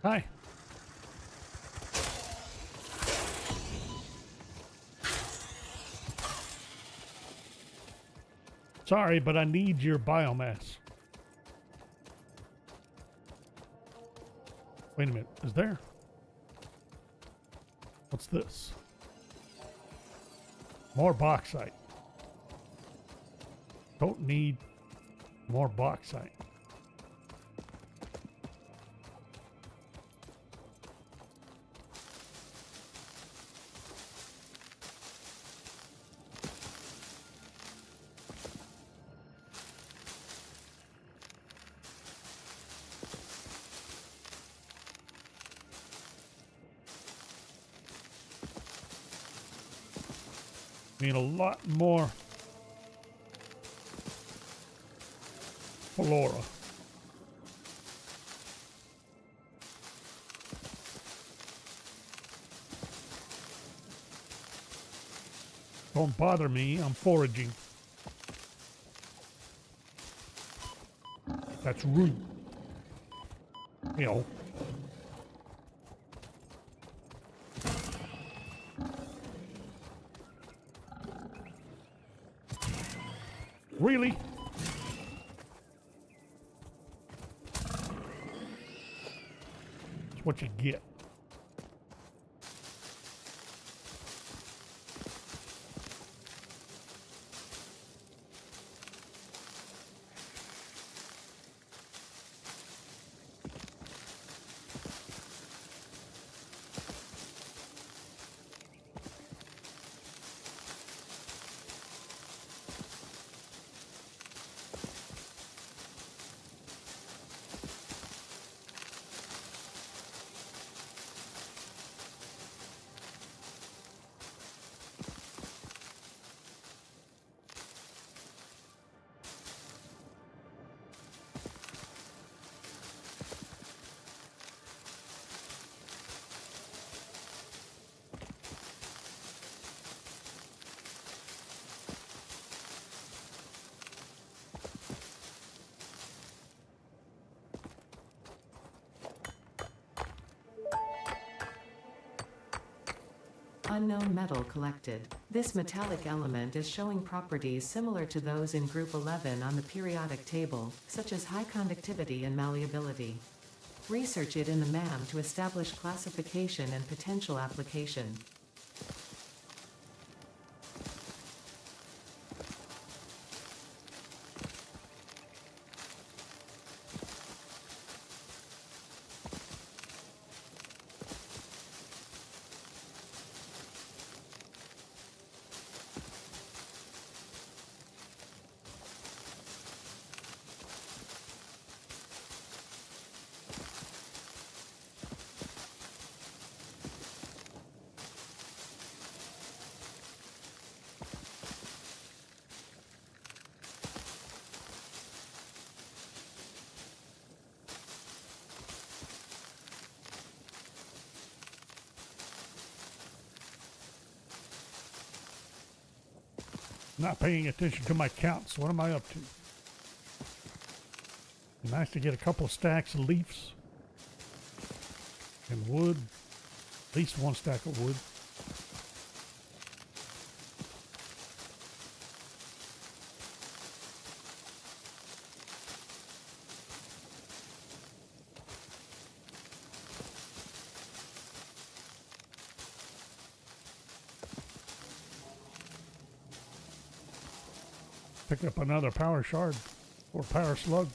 Hi. Sorry, but I need your biomass. Wait a minute. Is there? What's this? More bauxite. Don't need more bauxite. Need a lot more flora. Don't bother me, I'm foraging. That's rude. You know. Really? That's what you get. Unknown metal collected. This metallic element is showing properties similar to those in Group 11 on the periodic table, such as high conductivity and malleability. Research it in the MAM to establish classification and potential application. Not paying attention to my counts. What am I up to? Nice to get a couple of stacks of leaves and wood. At least one stack of wood. Pick up another power shard or power slug.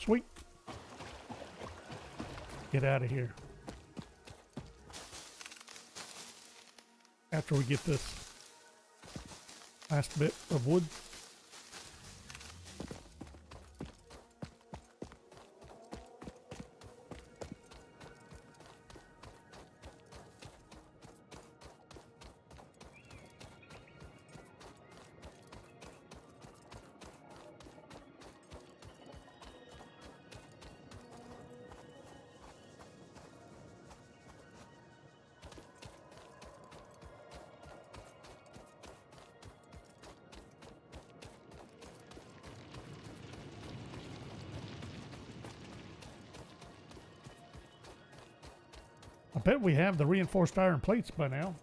Sweet. Get out of here. After we get this last bit of wood. I bet we have the reinforced iron plates by now.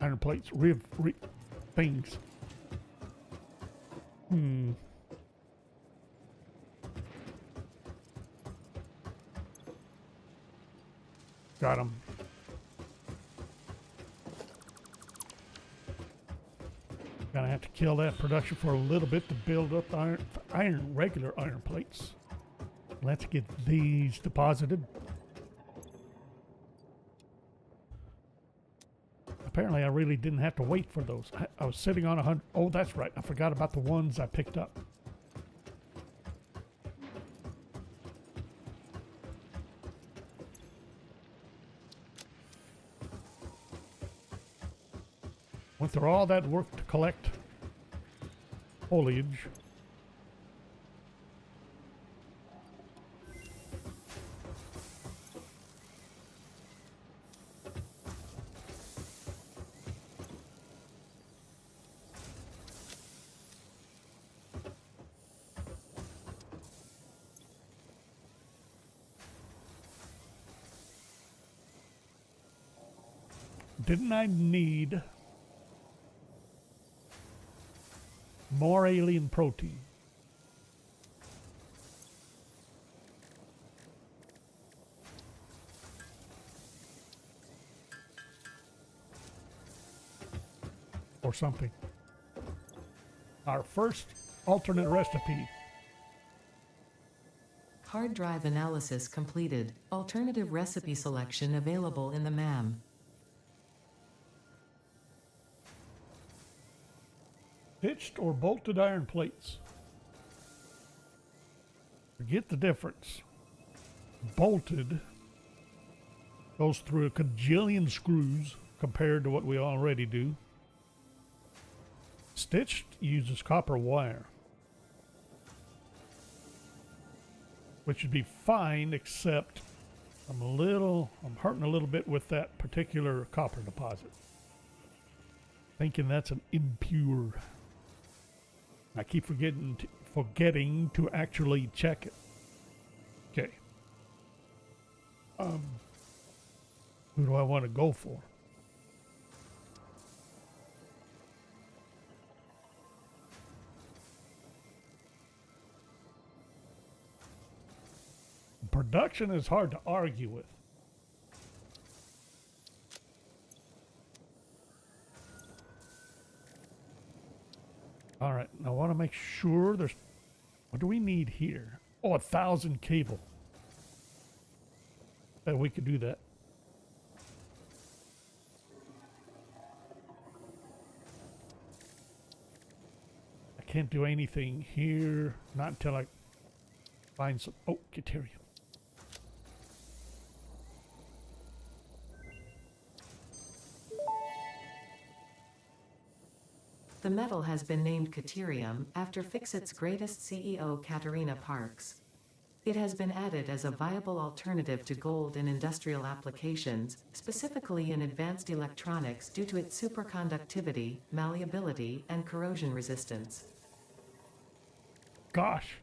Iron plates, things. Got them. Gonna have to kill that production for a little bit to build up regular iron plates. Let's get these deposited. Apparently I really didn't have to wait for those. I was sitting on 100. Oh, that's right. I forgot about the ones I picked up. Went through all that work to collect foliage. Didn't I need more alien protein? Or something. Our first alternate recipe. Hard drive analysis completed. Alternative recipe selection available in the MAM. Stitched or bolted iron plates. Forget the difference. Bolted goes through a cajillion screws compared to what we already do. Stitched uses copper wire, which would be fine, except I'm hurting a little bit with that particular copper deposit. Thinking that's an impure. I keep forgetting to actually check it. Okay. Who do I want to go for? Production is hard to argue with. All right, now I want to make sure there's... What do we need here? Oh, 1,000 cable. Bet we could do that. I can't do anything here, not until I find some... Oh, Caterium. The metal has been named Caterium after Fixit's greatest CEO Katerina Parks. It has been added as a viable alternative to gold in industrial applications, specifically in advanced electronics due to its superconductivity, malleability, and corrosion resistance. Gosh.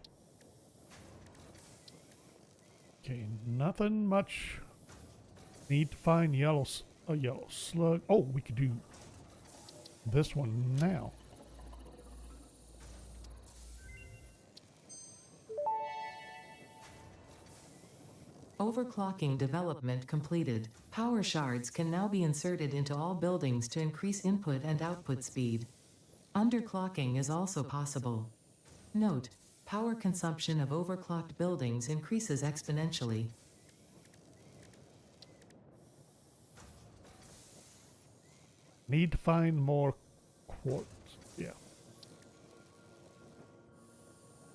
Okay, nothing much. Need to find a yellow slug. Oh, we could do this one now. Overclocking development completed. Power shards can now be inserted into all buildings to increase input and output speed. Underclocking is also possible. Note: power consumption of overclocked buildings increases exponentially. Need to find more quartz. Yeah.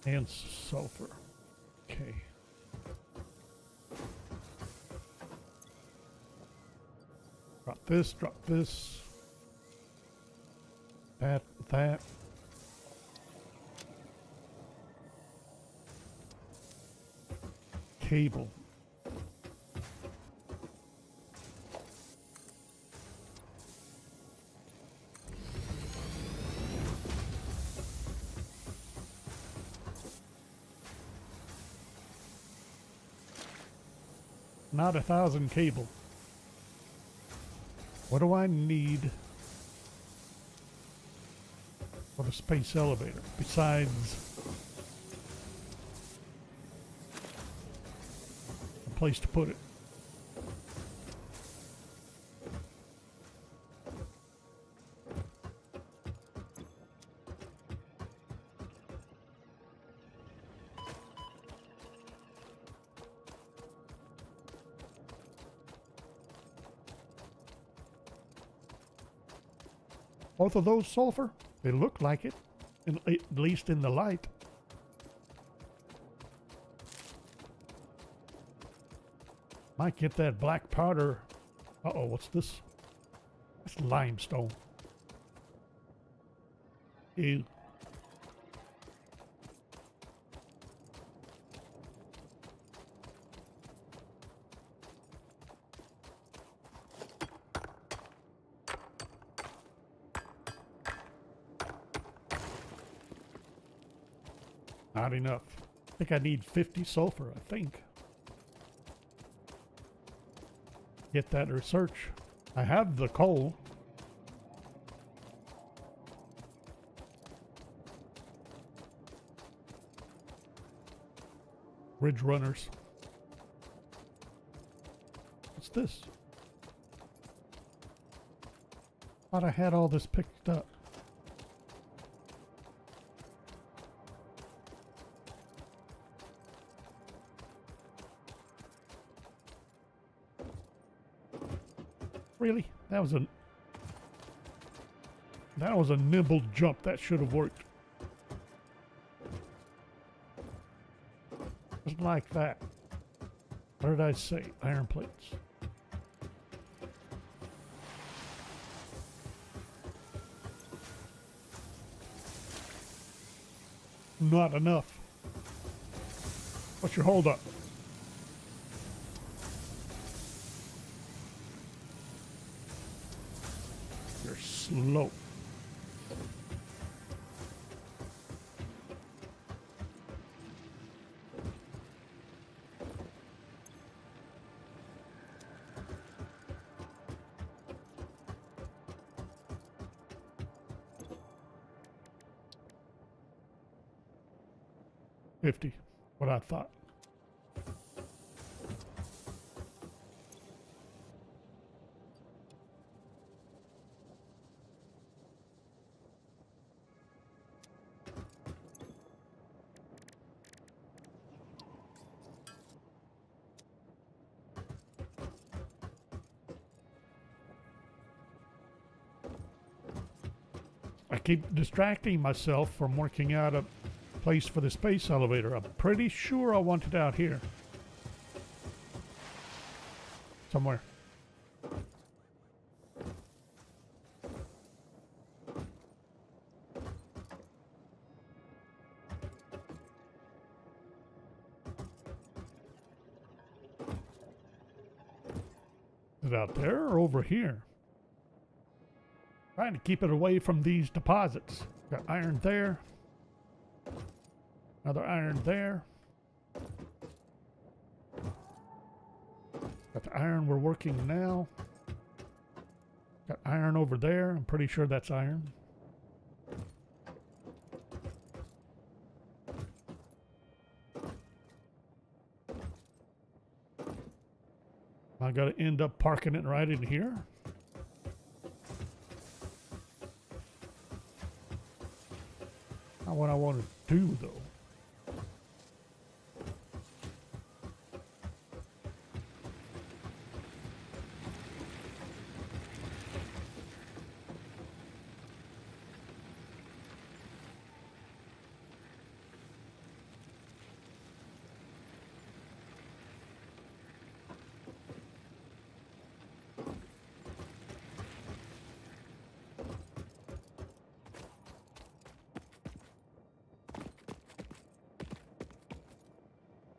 And sulfur. Okay. Drop this, drop this. That, that. Cable. Not 1,000 cable. What do I need for the space elevator besides a place to put it? Both of those sulfur? They look like it, at least in the light. Might get that black powder. Uh-oh, what's this? That's limestone. Ew. Not enough. I think I need 50 sulfur, I think. Get that research. I have the coal. Ridge runners. What's this? Thought I had all this picked up. Really? That was a nimble jump. That should have worked. Just like that. What did I say? Iron plates. Not enough. What's your hold up? You're slow. $50, what I thought. I keep distracting myself from working out a place for the space elevator. I'm pretty sure I want it out here. Somewhere. Is it out there or over here? Trying to keep it away from these deposits. Got iron there. Another iron there. Got the iron we're working now. Got iron over there. I'm pretty sure that's iron. I got to end up parking it right in here. Not what I want to do, though.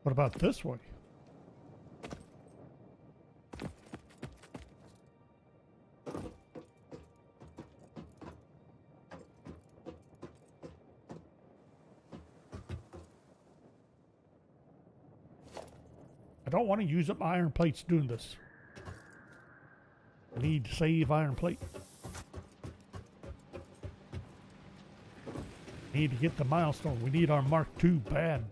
What about this way? I don't want to use up my iron plates doing this. I need to save iron plate. Need to get the milestone. We need our Mark II bad.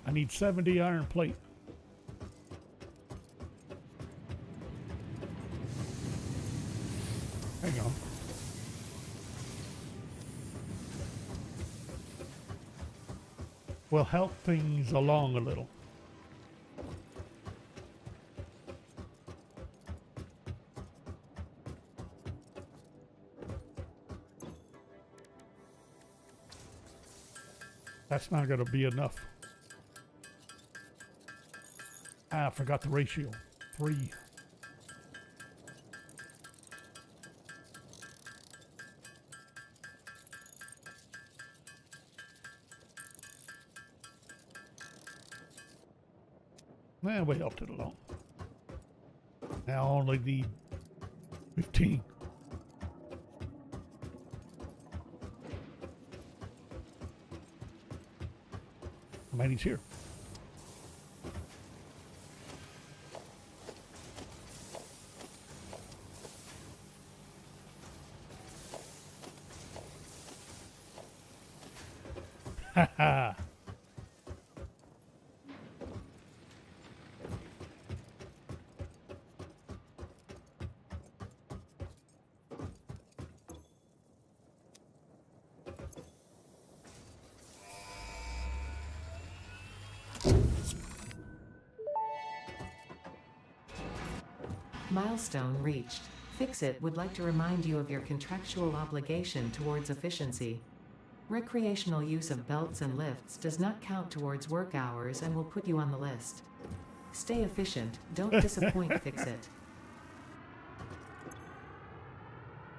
I need 70 iron plate. Hang on. Will help things along a little. That's not going to be enough. I forgot the ratio. 3. Well, we helped it along. Now only need 15. How many's here? Haha. Milestone reached. Fix-It would like to remind you of your contractual obligation towards efficiency. Recreational use of belts and lifts does not count towards work hours and will put you on the list. Stay efficient, don't disappoint Fix-It.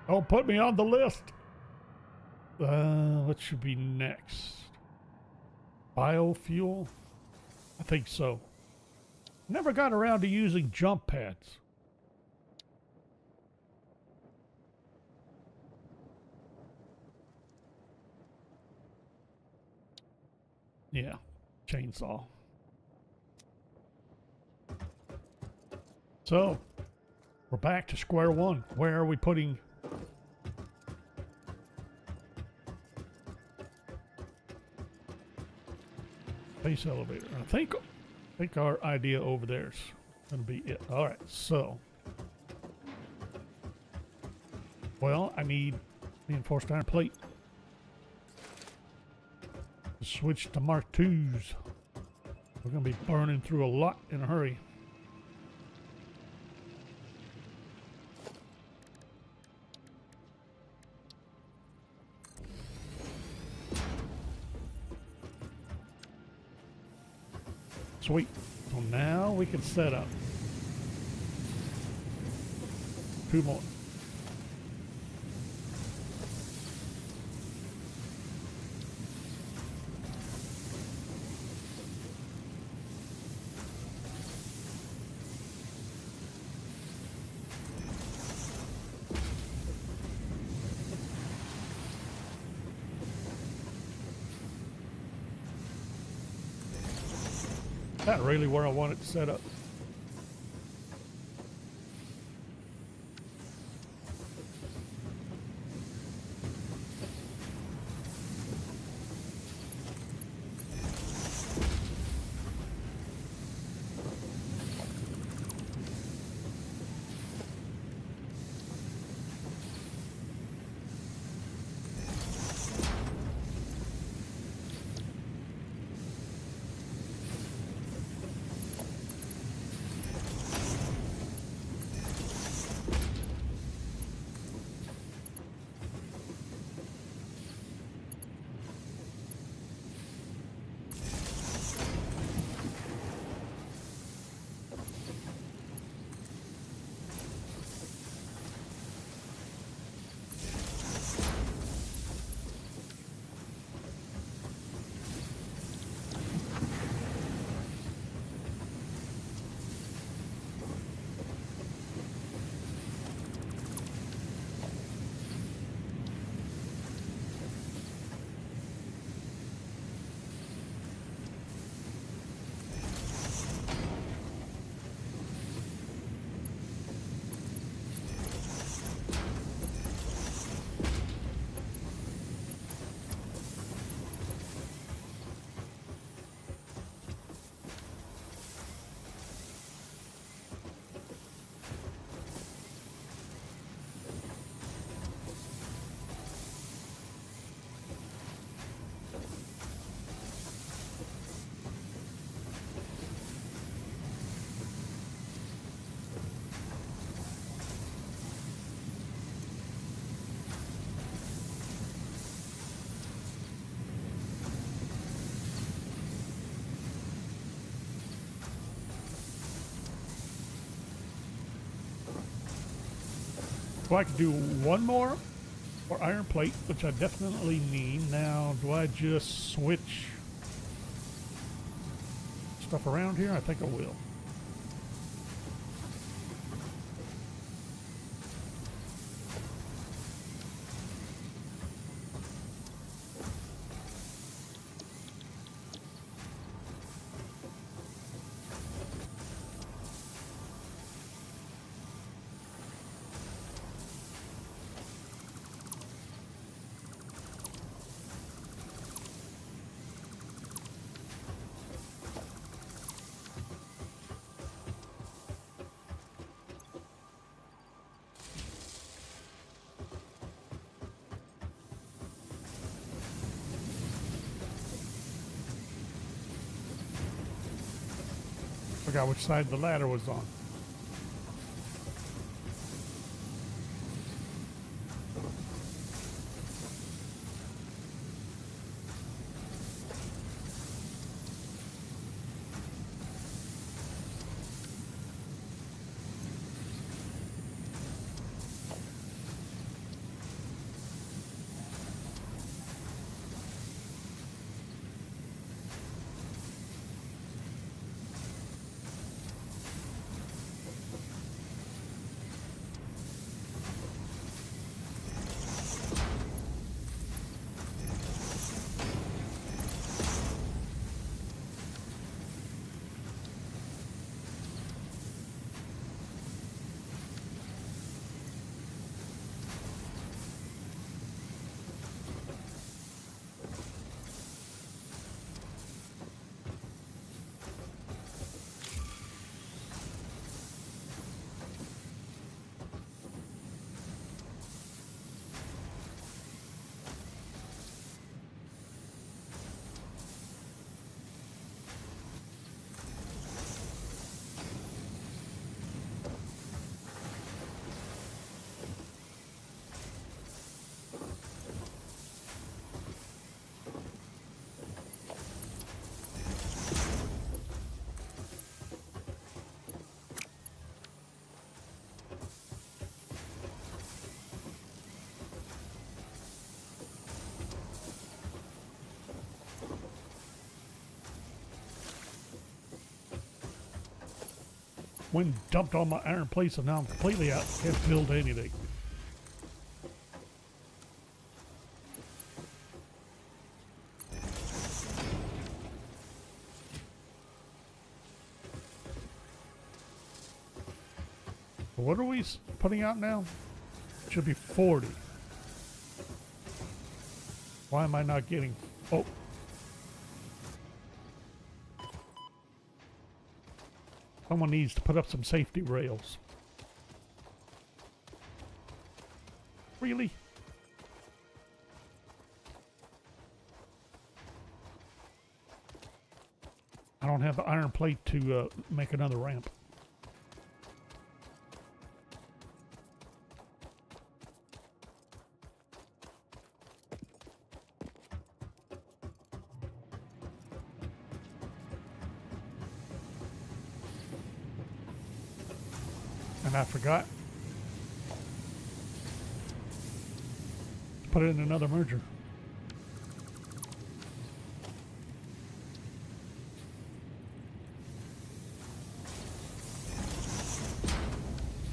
Don't put me on the list. What should be next? Biofuel? I think so. Never got around to using jump pads. Yeah, chainsaw. So, we're back to square one. Where are we putting... space elevator? I think our idea over there's gonna be it. All right, so... well, I need reinforced iron plate. Switch to Mark IIs. We're going to be burning through a lot in a hurry. Sweet. So now we can set up 2 more. Not really where I want it to set up. So I could do 1 more for iron plate, which I definitely need. Now, do I just switch stuff around here? I think I will. Forgot which side the ladder was on. Wind dumped all my iron plates and now I'm completely out. Can't build anything. What are we putting out now? It should be 40. Why am I not getting... Oh. Someone needs to put up some safety rails. Really? I don't have the iron plate to make another ramp. And I forgot to put it in another merger.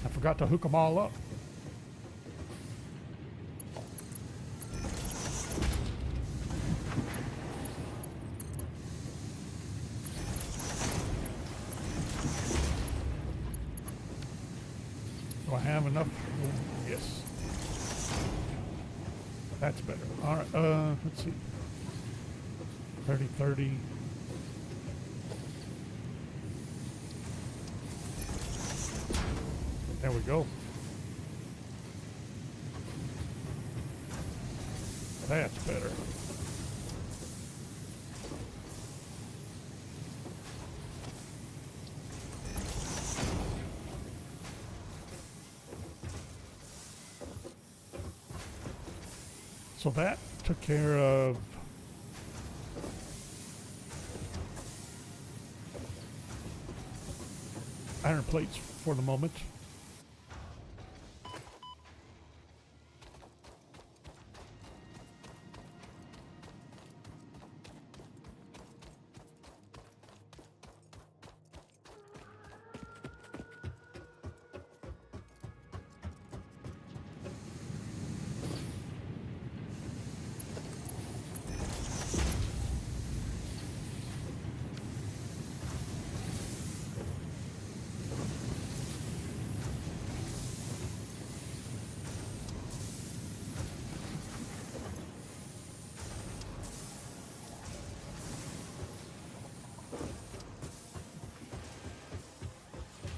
I forgot to hook them all up. Do I have enough? Yes. That's better. All right, let's see. 30, 30. There we go. That's better. So that took care of iron plates for the moment.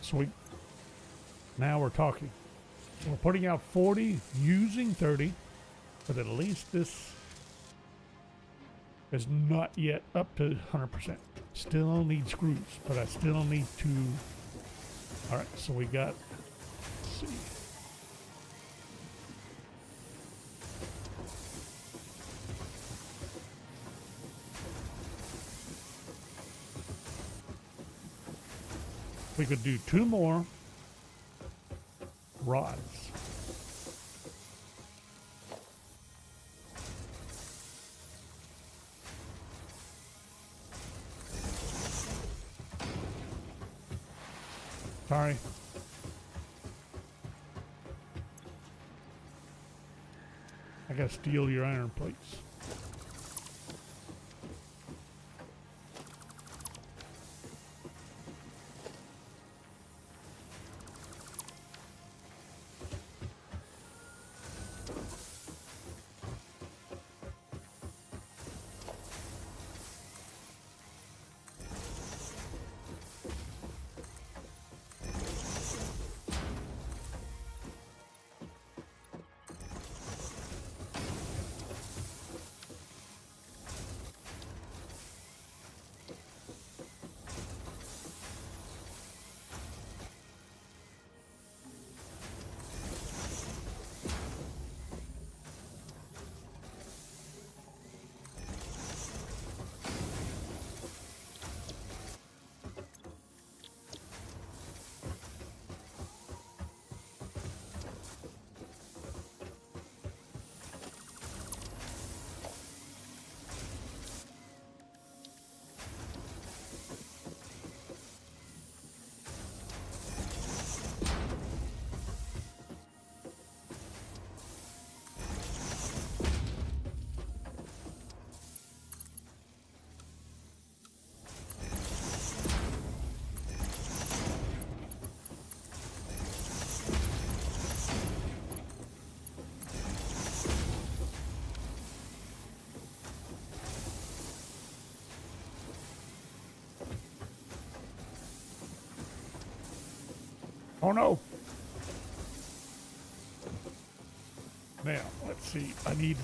Sweet. Now we're talking. We're putting out 40 using 30, but at least this is not yet up to 100%. Still need screws, but I still need to. All right, so we got, let's see. We could do 2 more rods. Sorry. I gotta steal your iron plates. Oh no. Now, let's see. I need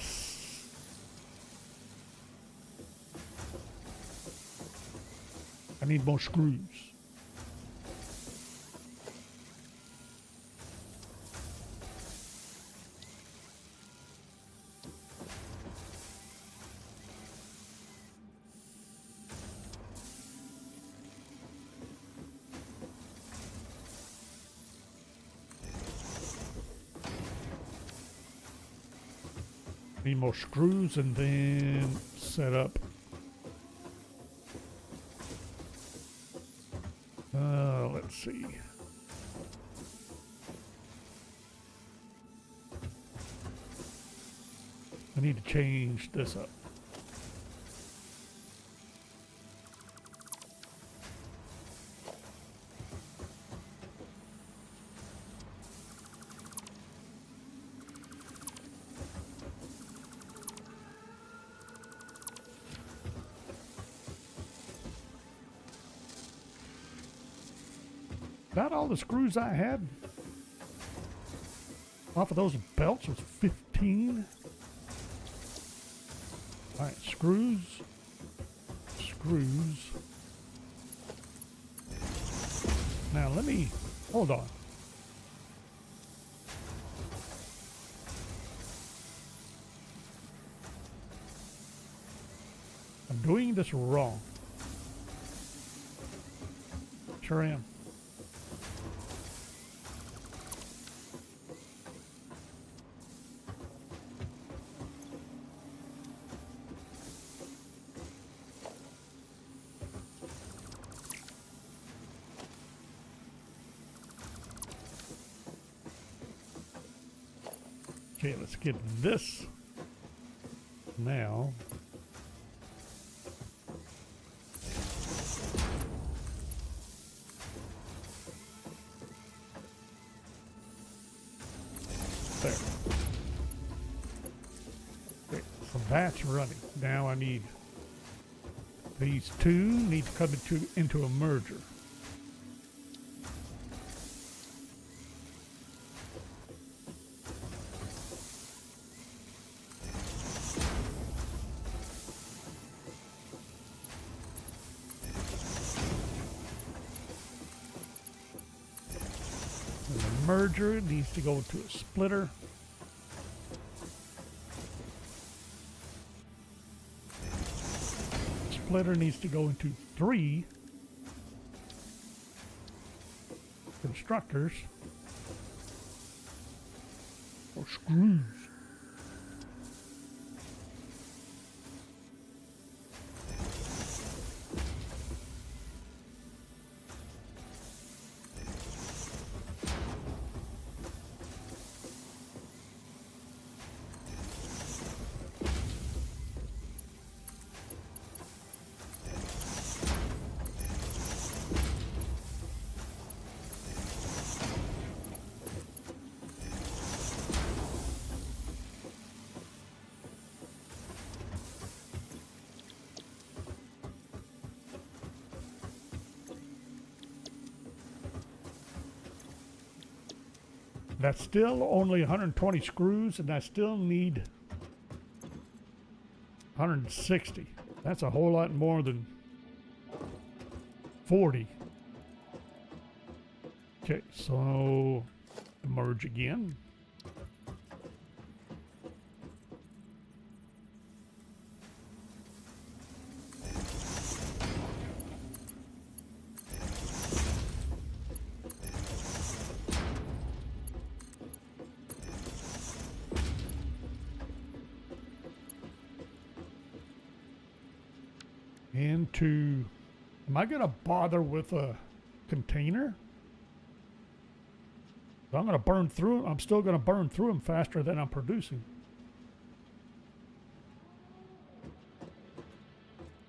more screws. Need more screws and then set up. Let's see. I need to change this up. About all the screws I had off of those belts was 15. All right, screws. Now let me, hold on. I'm doing this wrong. Sure am. Okay, let's get this now. There. Okay, so that's running. Now I need these two need to come into a merger. Merger needs to go to a splitter. Splitter needs to go into 3 constructors or screws. That's still only 120 screws, and I still need 160. That's a whole lot more than 40. Okay, so merge again. Am I gonna bother with a container? I'm gonna burn through them. I'm still gonna burn through them faster than I'm producing.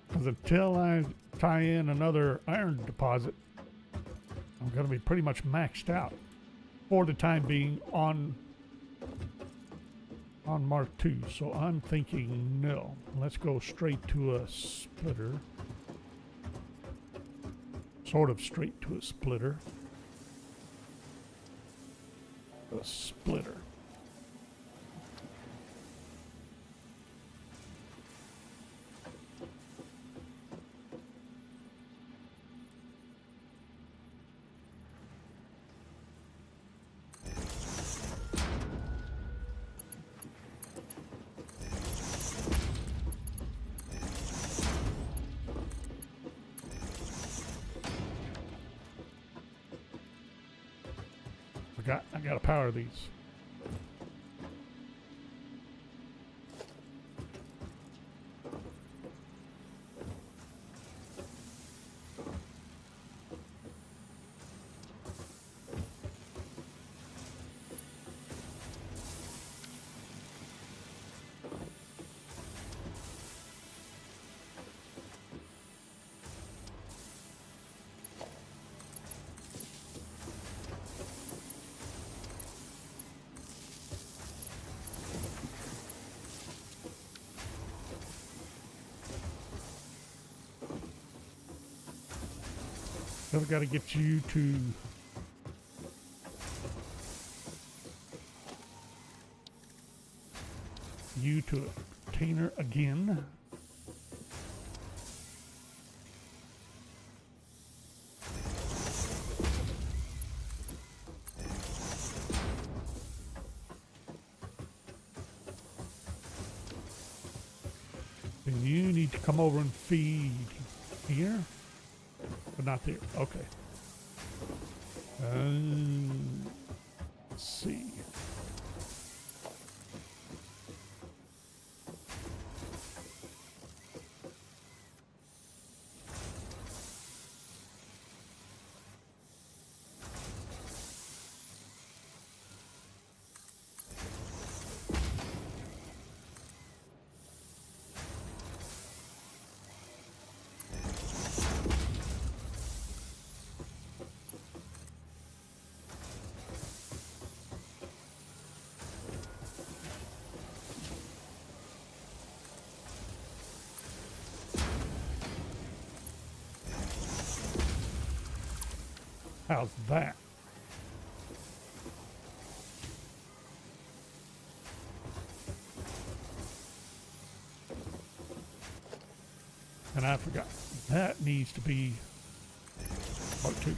Because until I tie in another iron deposit, I'm gonna be pretty much maxed out for the time being on Mark II. So I'm thinking no. Let's go straight to a splitter. Sort of straight to a splitter. A splitter. I gotta power these. So we got to get you to a container again. And you need to come over and feed here. But not there. Okay. Let's see. How's that? And I forgot. That needs to be part 2.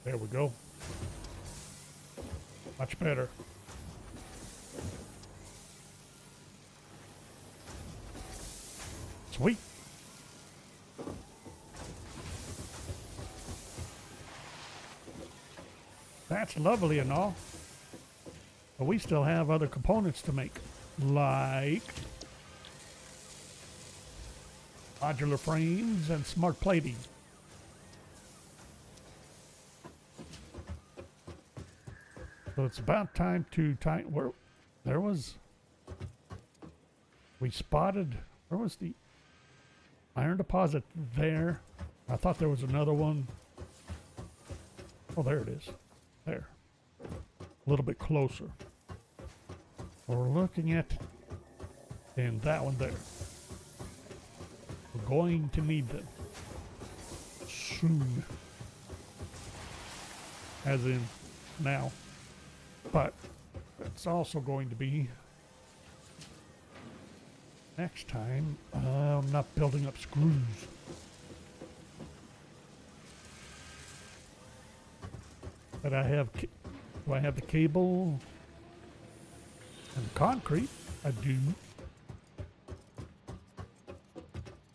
There we go. Much better. Sweet. That's lovely and all, but we still have other components to make, like modular frames and smart plating. So it's about time to where there was, we spotted, where was the iron deposit there? I thought there was another one. Oh, there it is. There. A little bit closer. We're looking at, and that one there. We're going to need them soon. As in now. But it's also going to be next time. I'm not building up screws. But I have, do I have the cable and the concrete? I do.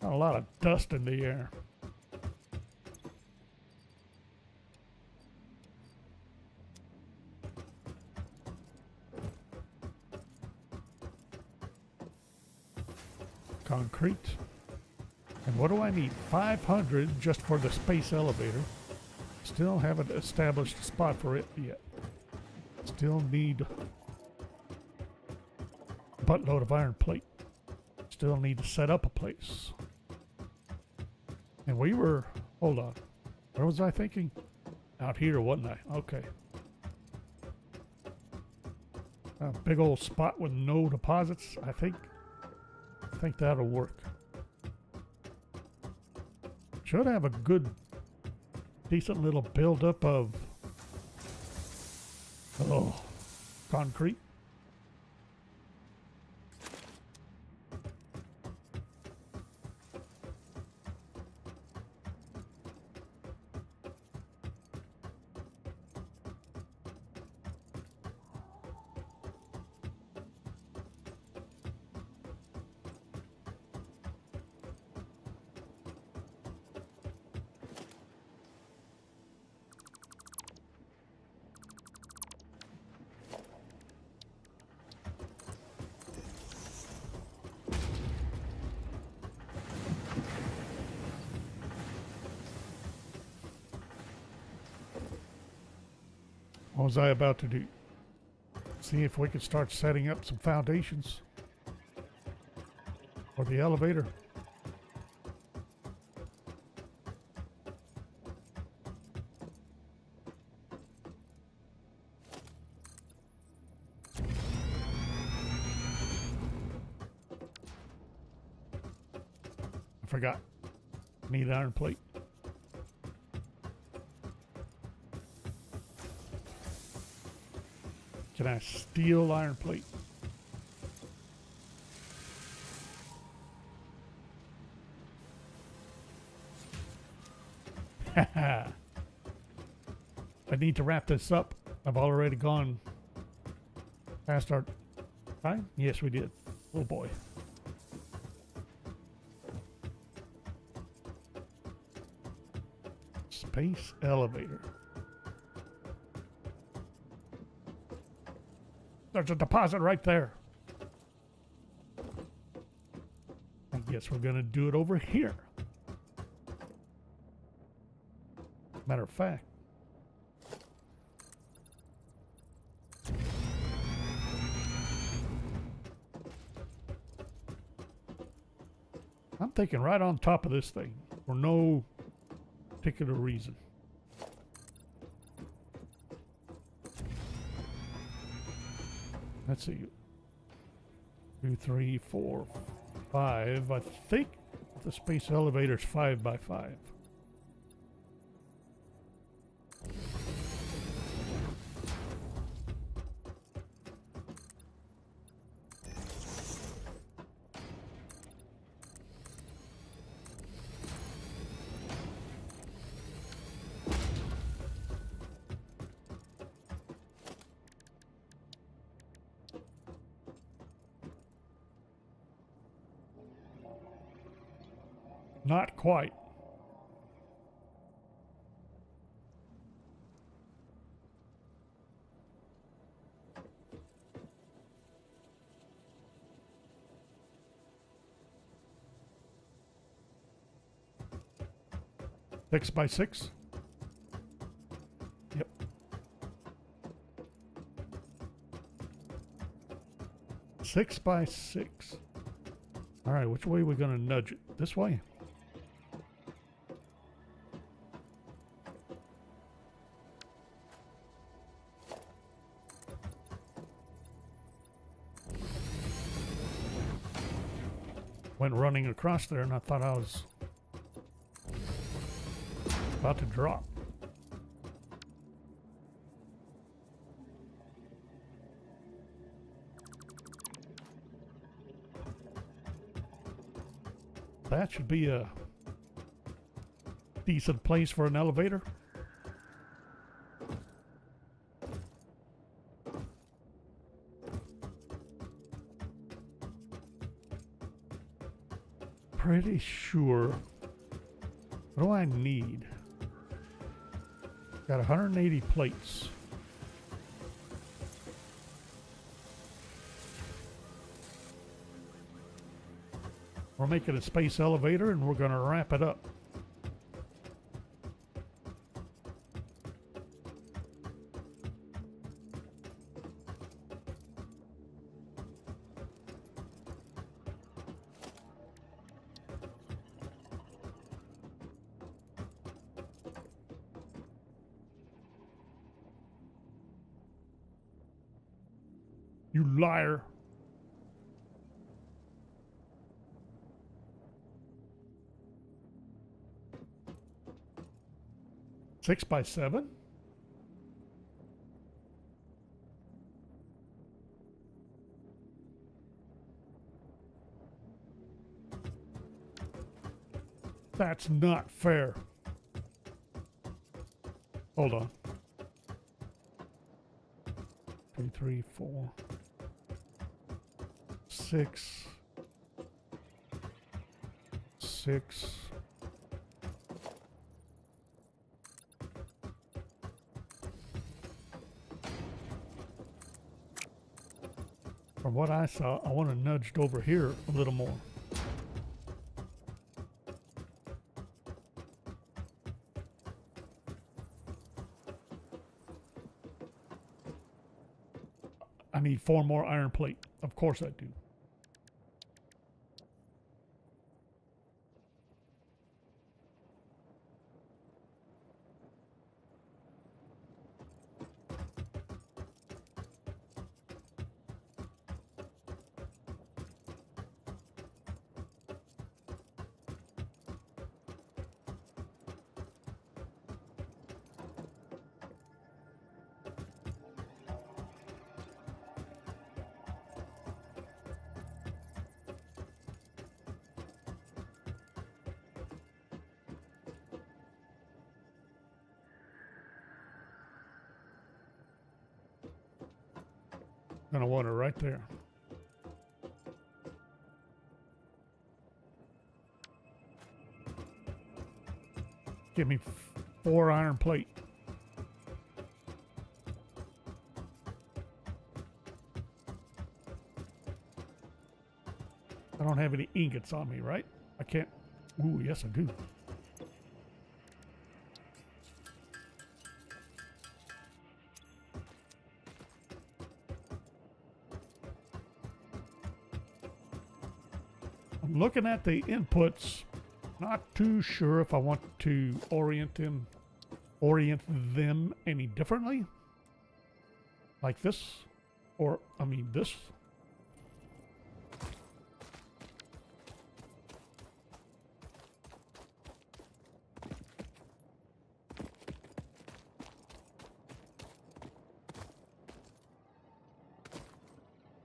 Got a lot of dust in the air. Concrete. And what do I need? 500 just for the space elevator. Still haven't established a spot for it yet. Still need a buttload of iron plate. Still need to set up a place. And we were, hold on. Where was I thinking? Out here, wasn't I? Okay. A big old spot with no deposits, I think that'll work. Should have a good decent little buildup of Oh, concrete. What was I about to do? See if we could start setting up some foundations for the elevator. I forgot. Need an iron plate. Can I steal iron plate? I need to wrap this up. I've already gone past our time. Yes, we did. Oh boy. Space elevator. There's a deposit right there. I guess we're gonna do it over here. Matter of fact. I'm thinking right on top of this thing for no particular reason. Let's see. 2, 3, 4, 5. I think the space elevator's 5 by 5. Not quite. Six by 6. Yep. Six by 6. All right, which way are we going to nudge it? This way? Went running across there and I thought I was about to drop. That should be a decent place for an elevator. Pretty sure. What do I need? Got 180 plates. We're making a space elevator and we're going to wrap it up. You liar. Six by 7. That's not fair. Hold on. 2, 3, 4, 6, 6. From what I saw, I want to nudged over here a little more. I need 4 more iron plate. Of course I do. Gonna want it right there. Give me 4 iron plate. I don't have any ingots on me, right? I can't. Ooh, yes I do. I'm looking at the inputs. Not too sure if I want to orient them any differently. Like this, or I mean this.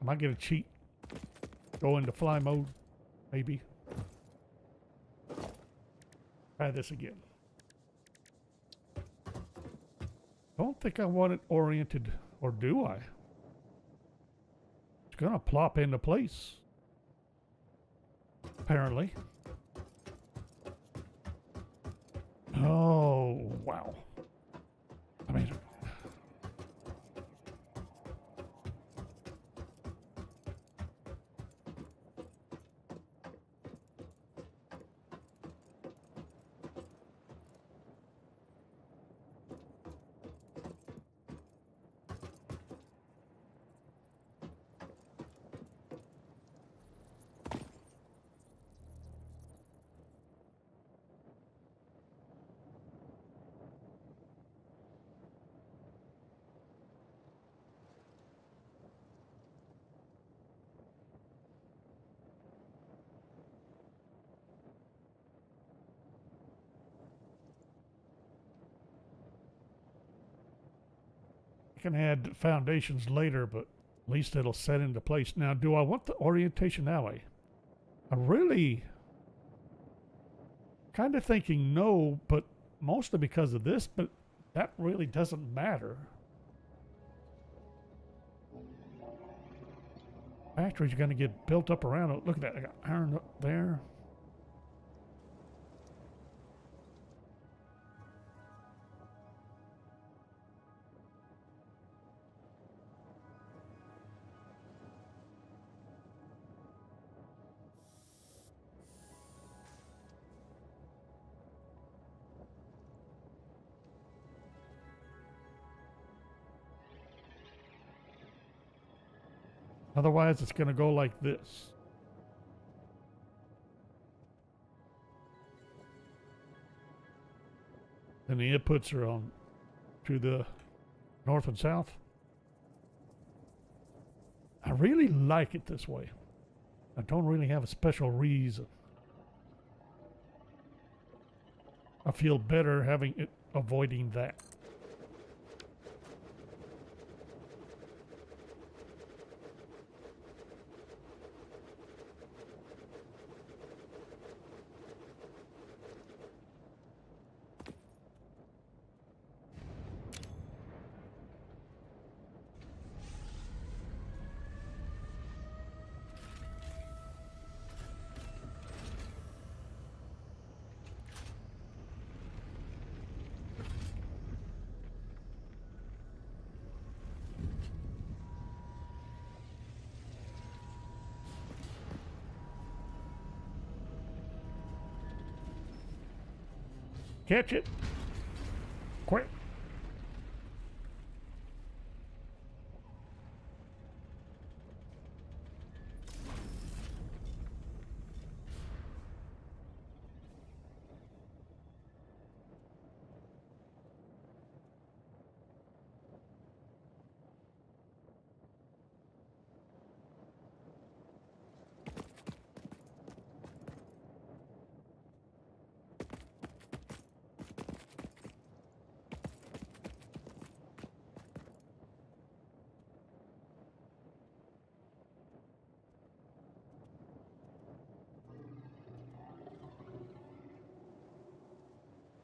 I might get a cheat. Go into fly mode, maybe. Try this again. Don't think I want it oriented, or do I? It's gonna plop into place. Apparently. Oh, wow. I mean, I can add foundations later, but at least it'll set into place. Now, do I want the orientation that way? I'm really kind of thinking no, but mostly because of this, but that really doesn't matter. Factory's going to get built up around it. Look at that. I got iron up there. Otherwise, it's going to go like this. And the inputs are on to the north and south. I really like it this way. I don't really have a special reason. I feel better having it avoiding that. Catch it. Quick.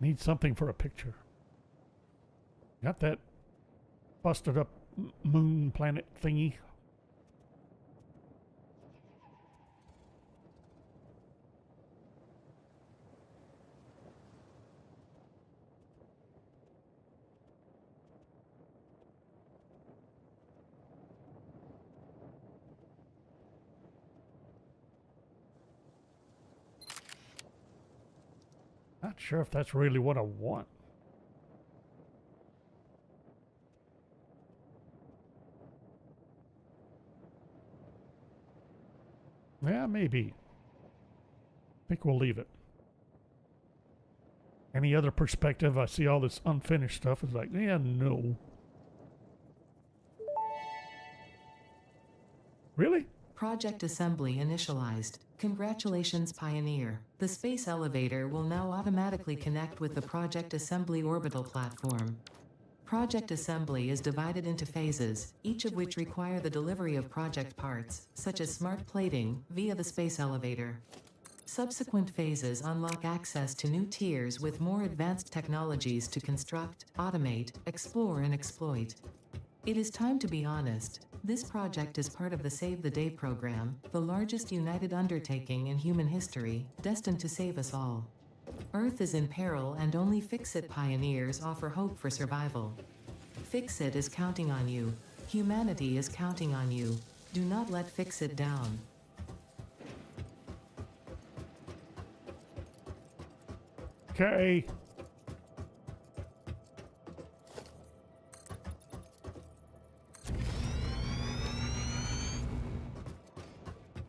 Need something for a picture. Got that busted up moon planet thingy. Not sure if that's really what I want. Yeah, maybe. I think we'll leave it. Any other perspective, I see all this unfinished stuff. It's like, yeah, no. Really? Project assembly initialized. Congratulations, Pioneer. The space elevator will now automatically connect with the Project Assembly orbital platform. Project assembly is divided into phases, each of which require the delivery of project parts, such as smart plating, via the space elevator. Subsequent phases unlock access to new tiers with more advanced technologies to construct, automate, explore, and exploit. It is time to be honest. This project is part of the Save the Day program, the largest united undertaking in human history, destined to save us all. Earth is in peril and only Fix-It pioneers offer hope for survival. Fix-It is counting on you. Humanity is counting on you. Do not let Fix-It down. Okay.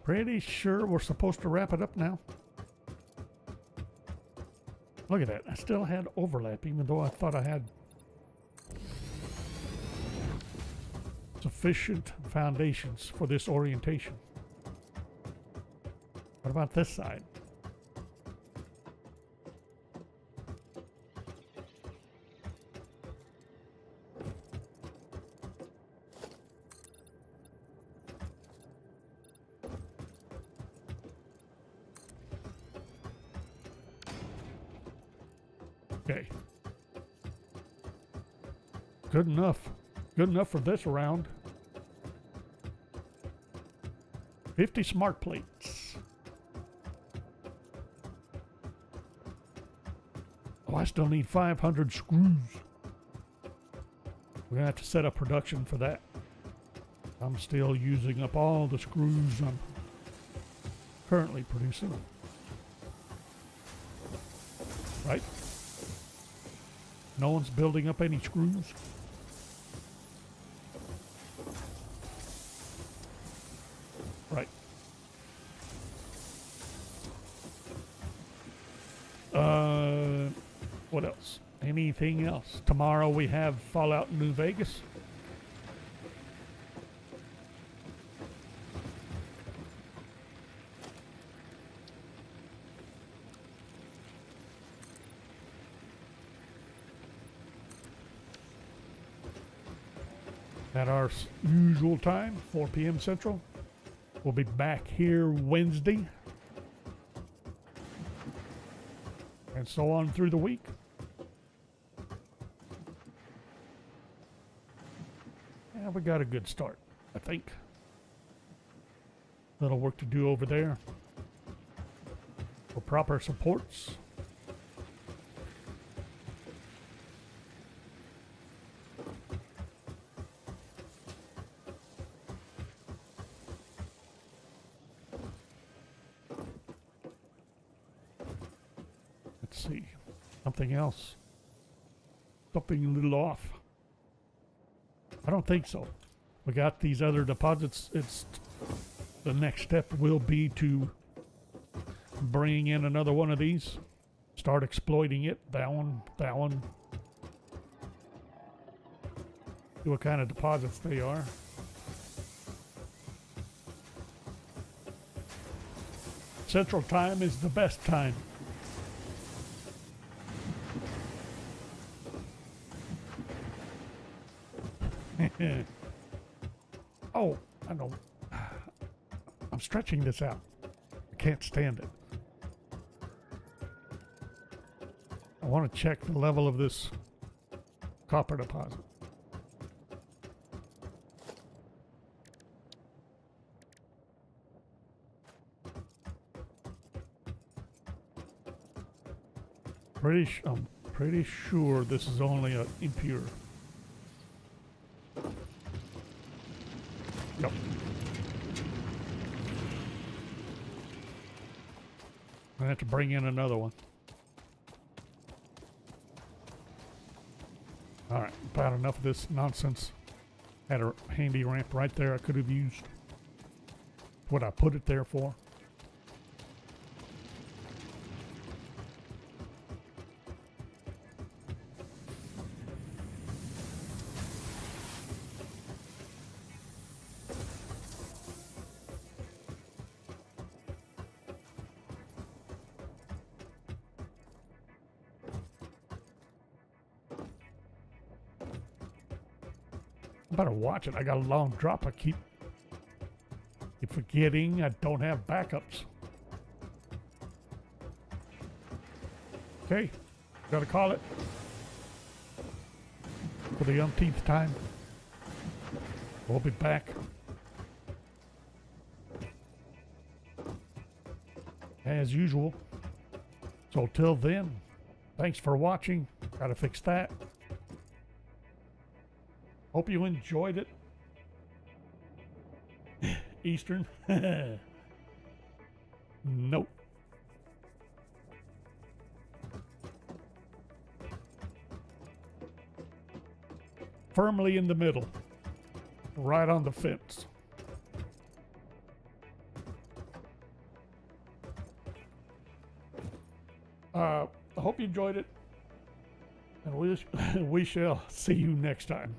Pretty sure we're supposed to wrap it up now. Look at that. I still had overlap, even though I thought I had sufficient foundations for this orientation. What about this side? Okay. Good enough. Good enough for this round. 50 smart plates. Oh, I still need 500 screws. We're gonna have to set up production for that. I'm still using up all the screws I'm currently producing. Right? No one's building up any screws. Right. What else? Anything else? Tomorrow we have Fallout New Vegas. At our usual time, 4 p.m. Central. We'll be back here Wednesday. And so on through the week. Yeah, we got a good start, I think. Little work to do over there for proper supports. Let's see. Something else. Something a little off. I don't think so. We got these other deposits. It's the next step will be to bring in another one of these. Start exploiting it. That one. See what kind of deposits they are. Central time is the best time. Oh, I know. I'm stretching this out. I can't stand it. I want to check the level of this copper deposit. I'm pretty sure this is only an impure. Yep. I have to bring in another one. Alright, about enough of this nonsense. Had a handy ramp right there I could have used. What I put it there for. I better watch it. I got a long drop. I keep forgetting I don't have backups. Okay, gotta call it for the umpteenth time. We'll be back as usual. So till then, thanks for watching. Gotta fix that. Hope you enjoyed it. Eastern. Nope. Firmly in the middle. Right on the fence. I hope you enjoyed it. And we shall see you next time.